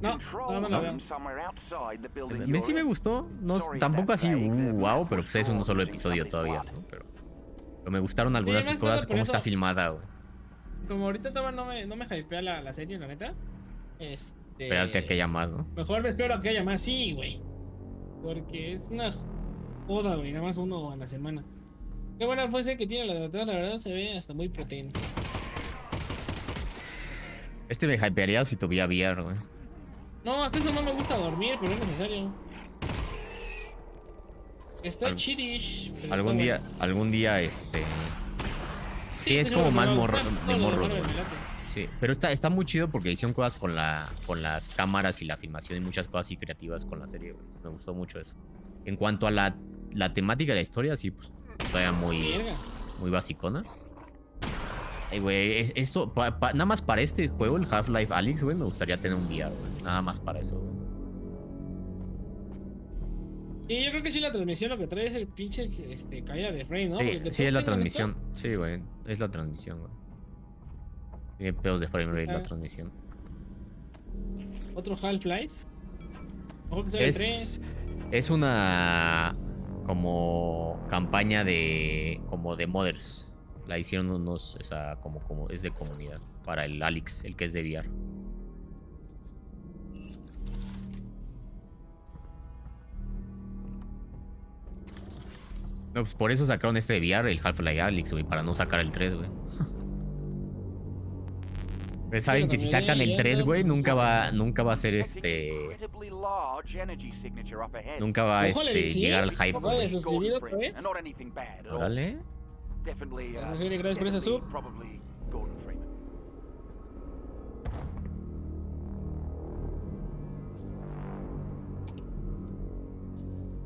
No la veo. Sí me gustó. No, tampoco así, wow, pero pues es un solo episodio todavía, ¿no? Pero me gustaron algunas Sí, más cosas, por cómo eso. está filmada, güey. Como ahorita todavía no me hypea la serie, la neta. Esperarte a que haya más, ¿no? Mejor me espero a que haya más, sí, güey. Porque es una joda, güey, nada más uno a la semana. Qué buena fuese que tiene la verdad se ve hasta muy potente. Este me hypearía si tuviera VR, güey. No, hasta eso no me gusta dormir, pero es necesario. Está chidish. pero Algún día, Sí, es como más morro, de morro, güey. Sí, pero está muy chido porque hicieron cosas con las cámaras y la filmación y muchas cosas así creativas con la serie, güey. Me gustó mucho eso. En cuanto a la temática de la historia, sí, pues todavía muy basicona. Ay, güey, esto, nada más para este juego, el Half-Life Alyx, güey, me gustaría tener un VR, güey. Nada más para eso, güey. Y yo creo que sí la transmisión lo que trae es el pinche caída de frame, ¿no? Sí, sí es la transmisión. Sí, güey. Es la transmisión, güey. Tiene pedos de frame rate la transmisión. ¿Otro Half-Life? Ojo que sale el 3. Es una como campaña de modders. La hicieron unos, o sea, como es de comunidad para el Alex, el que es de VR. No, pues por eso sacaron este de VR, el Half-Life Alyx, güey, para no sacar el 3, güey. Pues saben que si sacan el 3, güey, nunca va a ser nunca va a llegar al hype, güey. Órale. Gracias por esa sub.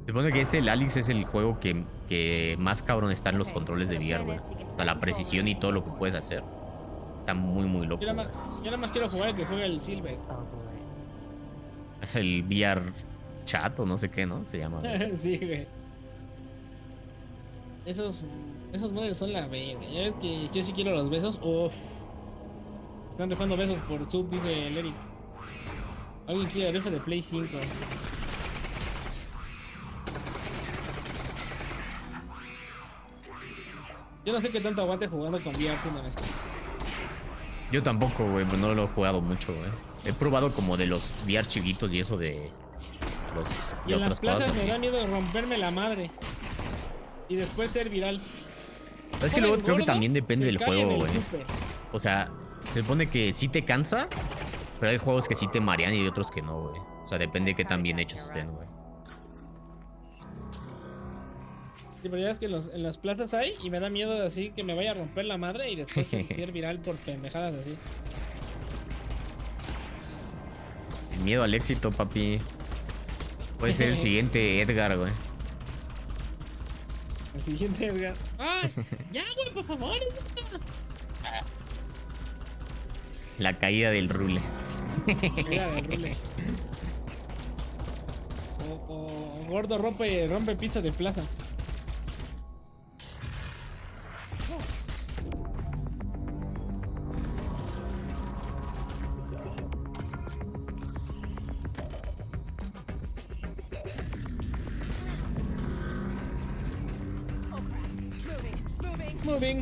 Se supone que el Alex es el juego que más cabrón está en los controles de VR, güey. O sea, la precisión y todo lo que puedes hacer. Está muy, muy loco. Yo nada más quiero jugar el que juega el Silver. El VR chat o no sé qué, ¿no? Se llama. Sí, güey. Esos modelos son la verga. Ya ves que yo sí quiero los besos. Uff. Están dejando besos por sub, dice el Eric. Alguien quiere el F de Play 5. Yo no sé qué tanto aguante jugando con VR siendo honesto. Yo tampoco, güey, pero no lo he jugado mucho, güey. He probado como de los VR chiquitos y eso de los y en las plazas me da miedo romperme la madre. Y después ser viral. Es que luego creo que también depende del juego, güey. O sea, se supone que sí te cansa, pero hay juegos que sí te marean y hay otros que no, güey. O sea, depende de qué tan bien hechos estén, güey. Sí, pero ya es que en las plazas hay y me da miedo así que me vaya a romper la madre y después ser viral por pendejadas así. El miedo al éxito, papi. Puede ser el siguiente Edgar, güey. El siguiente Edgar. ¡Ah! ¡Ya, güey, por favor! La caída del Rule. Caída del Rule. O gordo rompe piso de plaza.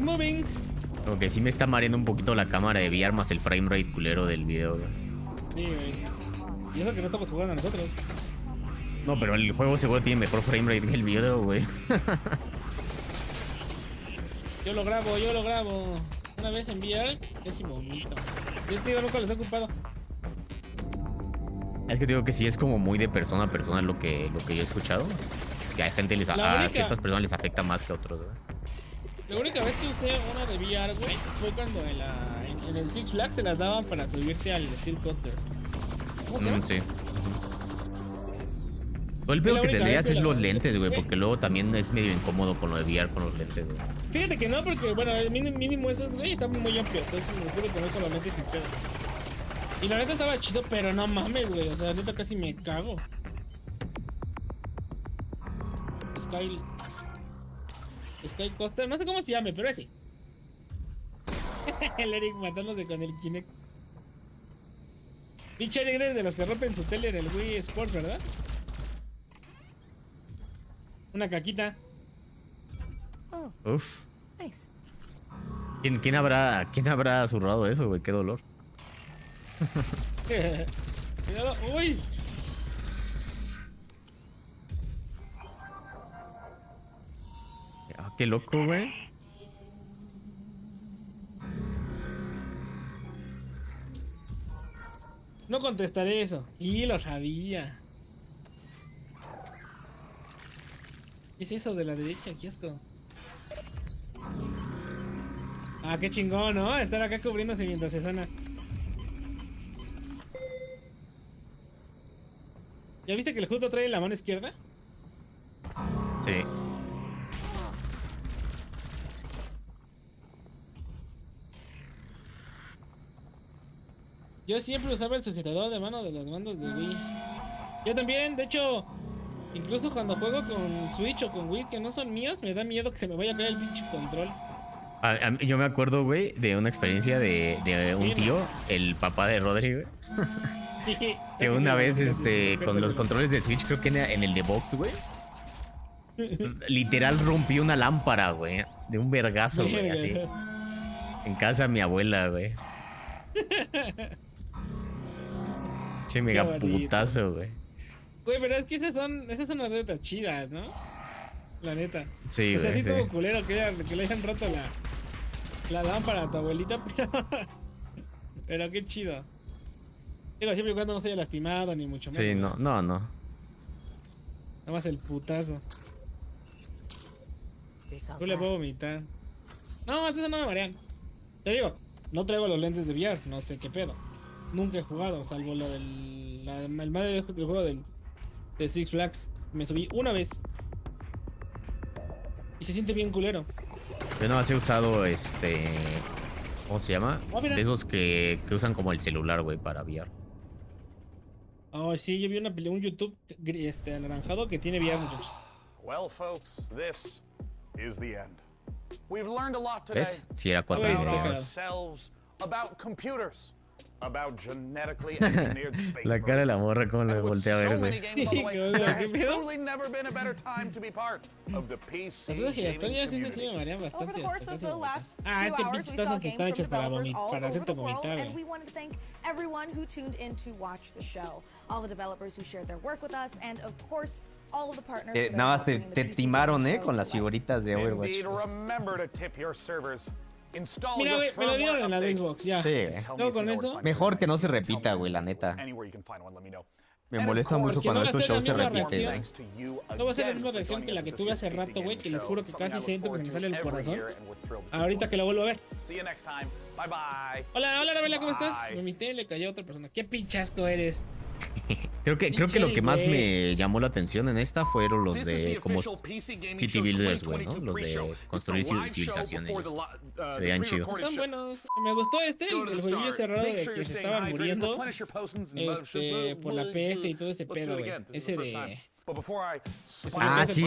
Moving. Como que sí me está mareando un poquito la cámara de VR más el frame rate culero del video, güey. Sí, güey. Y eso que no estamos jugando nosotros. No, pero el juego seguro tiene mejor frame rate que el video, güey. Yo lo grabo. Una vez en VR, casi vomito. Yo te digo, nunca los he ocupado. Es que digo que sí es como muy de persona a persona lo que yo he escuchado. Que hay gente a ciertas personas les afecta más que a otros, güey. La única vez que usé una de VR, güey, fue cuando en el Six Flags se las daban para subirte al Steel Coaster. ¿Cómo se llama? Sí. O el peor que tendrías es los lentes, güey, porque luego también es medio incómodo con lo de VR con los lentes, güey. Fíjate que no, porque, bueno, mínimo esos, güey, están muy amplios. Entonces me pude poner con los lentes sin pedo. Y la neta estaba chido, pero no mames, güey. O sea, neta casi me cago. Sky Coaster, no sé cómo se llame, pero ese. El Eric matándose con el Kinect. Pinche Eric es de los que rompen su tele en el Wii Sports, ¿verdad? Una caquita. Uf. Nice. ¿Quién habrá zurrado eso, güey? Qué dolor. Cuidado, uy. Qué loco, güey. No contestaré eso. Y lo sabía. ¿Qué es eso de la derecha? ¿Qué asco? Ah, qué chingón, ¿no? Estar acá cubriéndose mientras se sana. ¿Ya viste que el justo trae la mano izquierda? Sí. Yo siempre usaba el sujetador de mano de los mandos de Wii. Yo también, de hecho, Incluso cuando juego con Switch o con Wii que no son míos, me da miedo que se me vaya a caer el pinche control. Yo me acuerdo, güey, de una experiencia de un tío, el papá de Rodri, güey. Que una vez, con los controles de Switch, creo que en el de Box, güey. Literal rompí una lámpara, güey. De un vergazo, güey, así. En casa de mi abuela, güey. Che, mega putazo, güey. Güey, pero es que esas son anécdotas chidas, ¿no? La neta. Sí, o sea, güey, sí sí. tuvo culero que le hayan roto la lámpara a tu abuelita, pero qué chido. Digo, siempre y cuando no se haya lastimado, ni mucho menos. Sí, no. Nada más el putazo. Tú le puedo vomitar. No, eso no me marean. Te digo, no traigo los lentes de VR, no sé qué pedo. Nunca he jugado, salvo lo del el madre del juego de Six Flags. Me subí una vez. Y se siente bien culero. Yo no he usado ¿cómo se llama? Oh, mira. De esos que usan como el celular, güey, para VR. Oh, sí, yo vi un YouTube anaranjado que tiene VR, muchachos. Well, folks, this is the end. We've learned a lot today. ¿Ves? Sí, era 4 about videos. ourselves, about computers, about genetically engineered space. La cara de la morra como le voltea a ver, So güey. many games on the way. There has truly never been a better time to be part of the PC Las gaming giratorias sí community. me marean Over bastante. the course of the last 2 este hours, pinches we saw tazas games están from hechas para developers all para over hacerte the world, vomitar, and güey. we wanted to thank everyone who tuned in to watch the show, all the developers who shared their work with us, and of course, all of the partners. for their Nada más help bringing the te PC timaron, gaming show con to las life. figuritas de Overwatch. Indeed, remember to tip your servers. Install Mira, your güey, me lo dieron en la de firmware Xbox, ya. Sí, güey. Luego con eso. Mejor que no se repita, güey, la neta. Anywhere you can find one, let me know. Me molesta mucho cuando estos shows se repiten, güey. No va a ser la misma reacción que la que tuve hace rato, güey, que les juro que casi siento que se me sale el corazón. Ahorita que la vuelvo a ver. See you next time. Bye bye. Hola, Arabella, ¿cómo estás? Me imité y le cayó a otra persona. Qué pinchasco eres. Creo que lo que más me llamó la atención en esta fueron los de como City Builders, güey, ¿no? Los de construir civilizaciones. Se veían chidos. Están buenos. Me gustó el jueguillo cerrado de que se estaban muriendo por la peste y todo ese pedo, güey. Ese de... Ah, sí.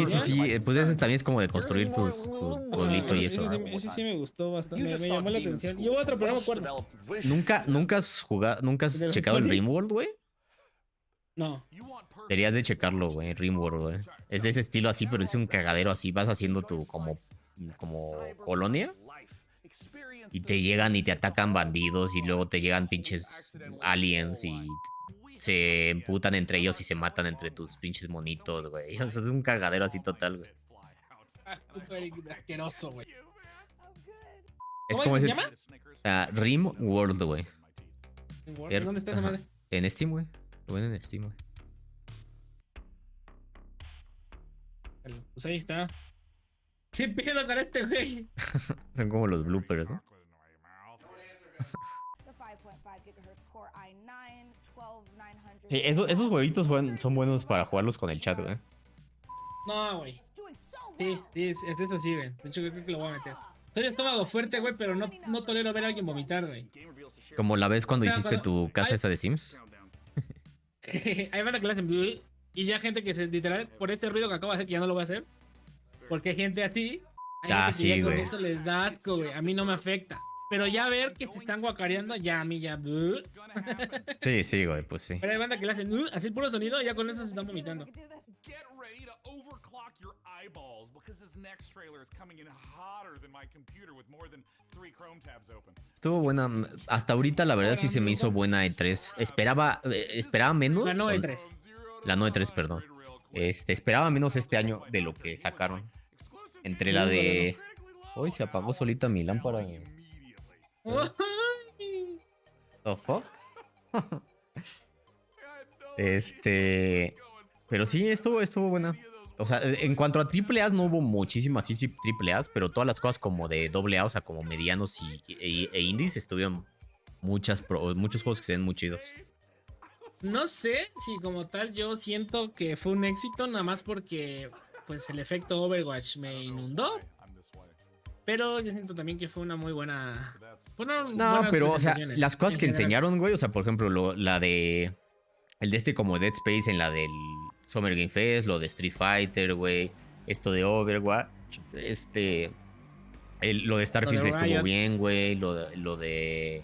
Pues ese también es como de construir tu pueblito y eso. Ese sí me gustó bastante. Me llamó la atención. Y hubo otro, pero no me acuerdo. ¿Nunca has checado el Rimworld, güey? No. Deberías de checarlo, güey, Rimworld, güey. Es de ese estilo así, pero es un cagadero así. Vas haciendo tu como colonia. Y te llegan y te atacan bandidos. Y luego te llegan pinches aliens y se emputan entre ellos y se matan entre tus pinches monitos, güey. O sea, es un cagadero así total, güey. Asqueroso, güey. Es ¿Cómo como se ese... llama? Rimworld, güey. ¿Dónde está esa madre? En Steam, güey. Lo ven en Steam, güey. Pues ahí está. ¿Qué pedo con este güey? Son como los bloopers, ¿no? Sí, esos jueguitos son buenos para jugarlos con el chat, güey. No, güey. Sí, eso sí, güey. De hecho, creo que lo voy a meter. Soy estómago fuerte, güey, pero no tolero ver a alguien vomitar, güey. Como la vez cuando O sea, hiciste cuando- tu casa esa de Sims. Hay banda que le hacen "Bleh", y ya gente que se literal por este ruido que acabo de hacer que ya no lo voy a hacer. Porque hay gente así. Hay gente que sí, ya con güey. eso les da asco, güey. A mí no me afecta. Pero ya ver que se están guacareando, ya a mí ya. "Bleh". Sí, güey, pues sí. Pero hay banda que le hacen así el puro sonido y ya con eso se están vomitando. Get ready to overclock your eyeballs because this next trailer is coming in hotter than my computer with more than 3 Chrome tabs open. Estuvo buena. Hasta ahorita, la verdad, sí se me hizo buena E3. Esperaba menos. La NOlaE3. La NOlaE3, perdón. Esperaba menos este año de lo que sacaron. Entre la de... Uy, se apagó solita mi lámpara. ¿The fuck? Pero sí, estuvo buena. O sea, en cuanto a AAA no hubo muchísimas AAA, pero todas las cosas como de AA, o sea, como medianos e indies, estuvieron muchos juegos que se ven muy chidos. No sé si como tal yo siento que fue un éxito, nada más porque pues el efecto Overwatch me inundó. Pero yo siento también que fue una muy buena... No, pero, o sea, las cosas que enseñaron, güey, o sea, por ejemplo, el de como Dead Space en la del Summer Game Fest, lo de Street Fighter, güey. Esto de Overwatch. Lo de Starfield estuvo Riot. bien, güey. Lo de.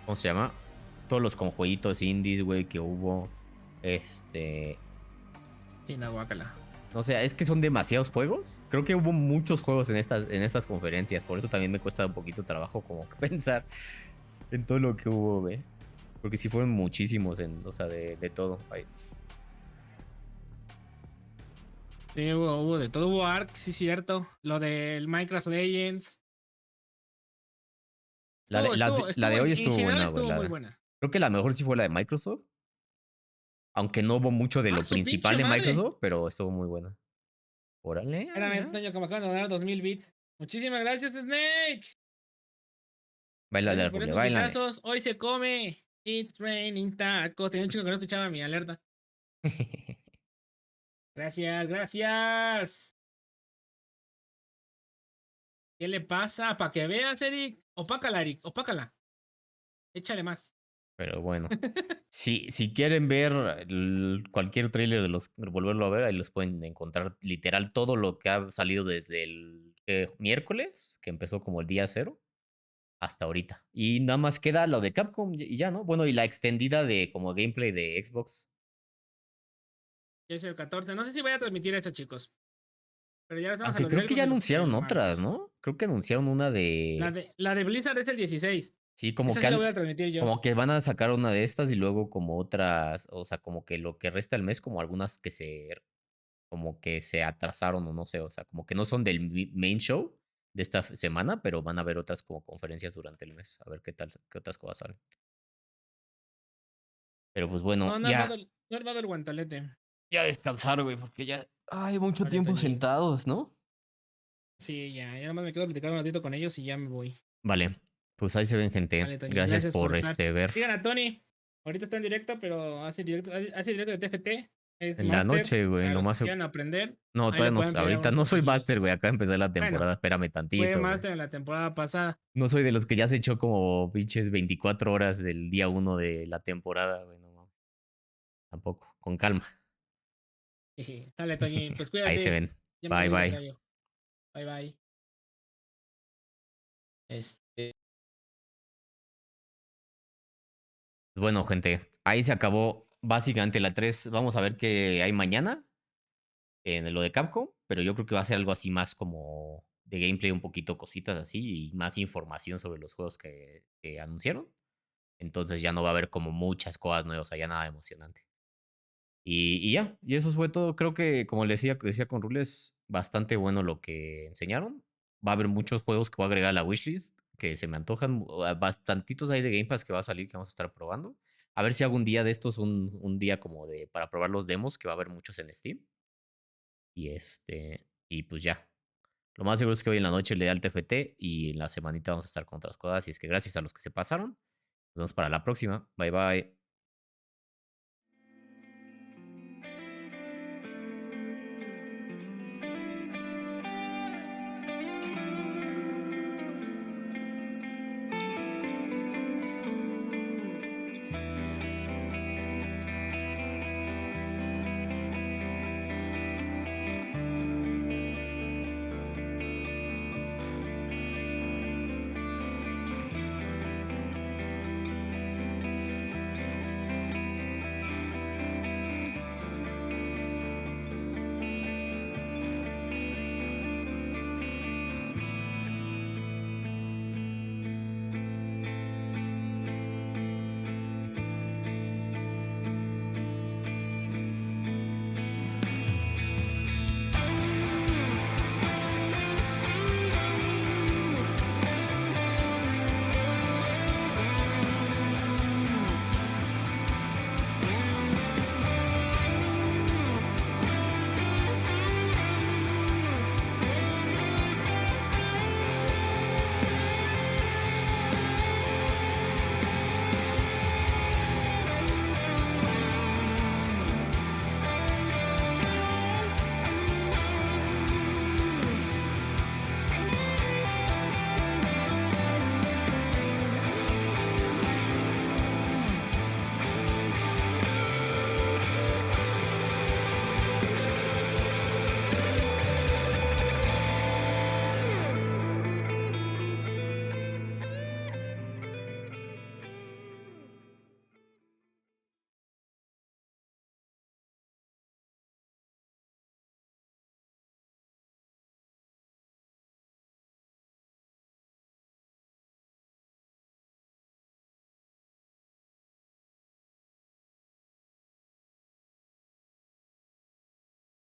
¿Cómo se llama? Todos los conjueguitos indies, güey, que hubo. Sí, no, guácala. O sea, es que son demasiados juegos. Creo que hubo muchos juegos en estas conferencias. Por eso también me cuesta un poquito de trabajo como que pensar en todo lo que hubo, güey. Porque sí fueron muchísimos, o sea, de todo. Ay. Sí, hubo de todo. Hubo Ark, sí, cierto. Lo del Minecraft Legends. La de hoy estuvo buena, güey. Muy buena. Creo que la mejor sí fue la de Microsoft. Aunque no hubo mucho de lo Su principal pinche de madre. Microsoft, pero estuvo muy buena. Órale. Espérame, Toño, que me acaban de donar 2000 bits. Muchísimas gracias, Snake. Bailale, Gracias por Rule, esos bailale. bitazos. Hoy se come. It's raining tacos. Tenía un chico que no escuchaba mi alerta. Gracias, gracias. ¿Qué le pasa? Para que veas, Eric. Opácala, Eric. Opácala. Échale más. Pero bueno. si quieren ver cualquier tráiler de volverlo a ver, ahí los pueden encontrar literal todo lo que ha salido desde el miércoles, que empezó como el día 0, hasta ahorita. Y nada más queda lo de Capcom y ya, ¿no? Bueno, y la extendida de como gameplay de Xbox. Ya es el 14. No sé si voy a transmitir eso, chicos. Pero ya estamos a Aunque los creo que ya anunciaron el otras, martes. ¿no? Creo que anunciaron una de... La de Blizzard es el 16. Sí, como Esa que sí la voy a transmitir yo. como que van a sacar una de estas y luego como otras, o sea, como que lo que resta del mes, como algunas como que se atrasaron o no sé, o sea, como que no son del main show de esta semana, pero van a haber otras como conferencias durante el mes, a ver qué otras cosas salen. Pero pues bueno, No ya, he armado el guantalete. ya descansar, güey, porque ya hay mucho Vale, tiempo Toñín. sentados, ¿no? Sí, ya nomás me quedo a platicar un ratito con ellos y ya me voy. Vale, pues ahí se ven, gente. Vale, Toñín, Gracias por estar. ver. Sigan a Tony. Ahorita está en directo, pero hace directo de TFT. Es En la máster. noche, güey, Para lo los más que quieran aprender. No, Ahí le todavía no, pueden pedir ahorita algunos no soy consejillos. máster, güey, acaba de empezar la temporada, Bueno, espérame fue tantito, güey. máster en la temporada pasada. No soy de los que ya se echó como pinches 24 horas del día 1 de la temporada, güey, no mames. Tampoco, con calma. Dale, Toñi, pues Ahí se cuídate. ven. Ya me Bye, voy, bye. tocayo. Bye, bye. Bueno, gente, ahí se acabó básicamente la 3. Vamos a ver qué hay mañana en lo de Capcom, pero yo creo que va a ser algo así más como de gameplay, un poquito cositas así y más información sobre los juegos que anunciaron. Entonces ya no va a haber como muchas cosas nuevas, o sea, ya nada emocionante. Y ya, y eso fue todo. Creo que, como le decía con Rule, es bastante bueno lo que enseñaron. Va a haber muchos juegos que voy a agregar a la wishlist que se me antojan. Bastantitos hay de Game Pass que va a salir que vamos a estar probando. A ver si algún día de estos, un día como de para probar los demos, que va a haber muchos en Steam. Y pues ya. Lo más seguro es que hoy en la noche le dé al TFT y en la semanita vamos a estar con otras cosas. Y es que gracias a los que se pasaron. Nos vemos para la próxima. Bye bye.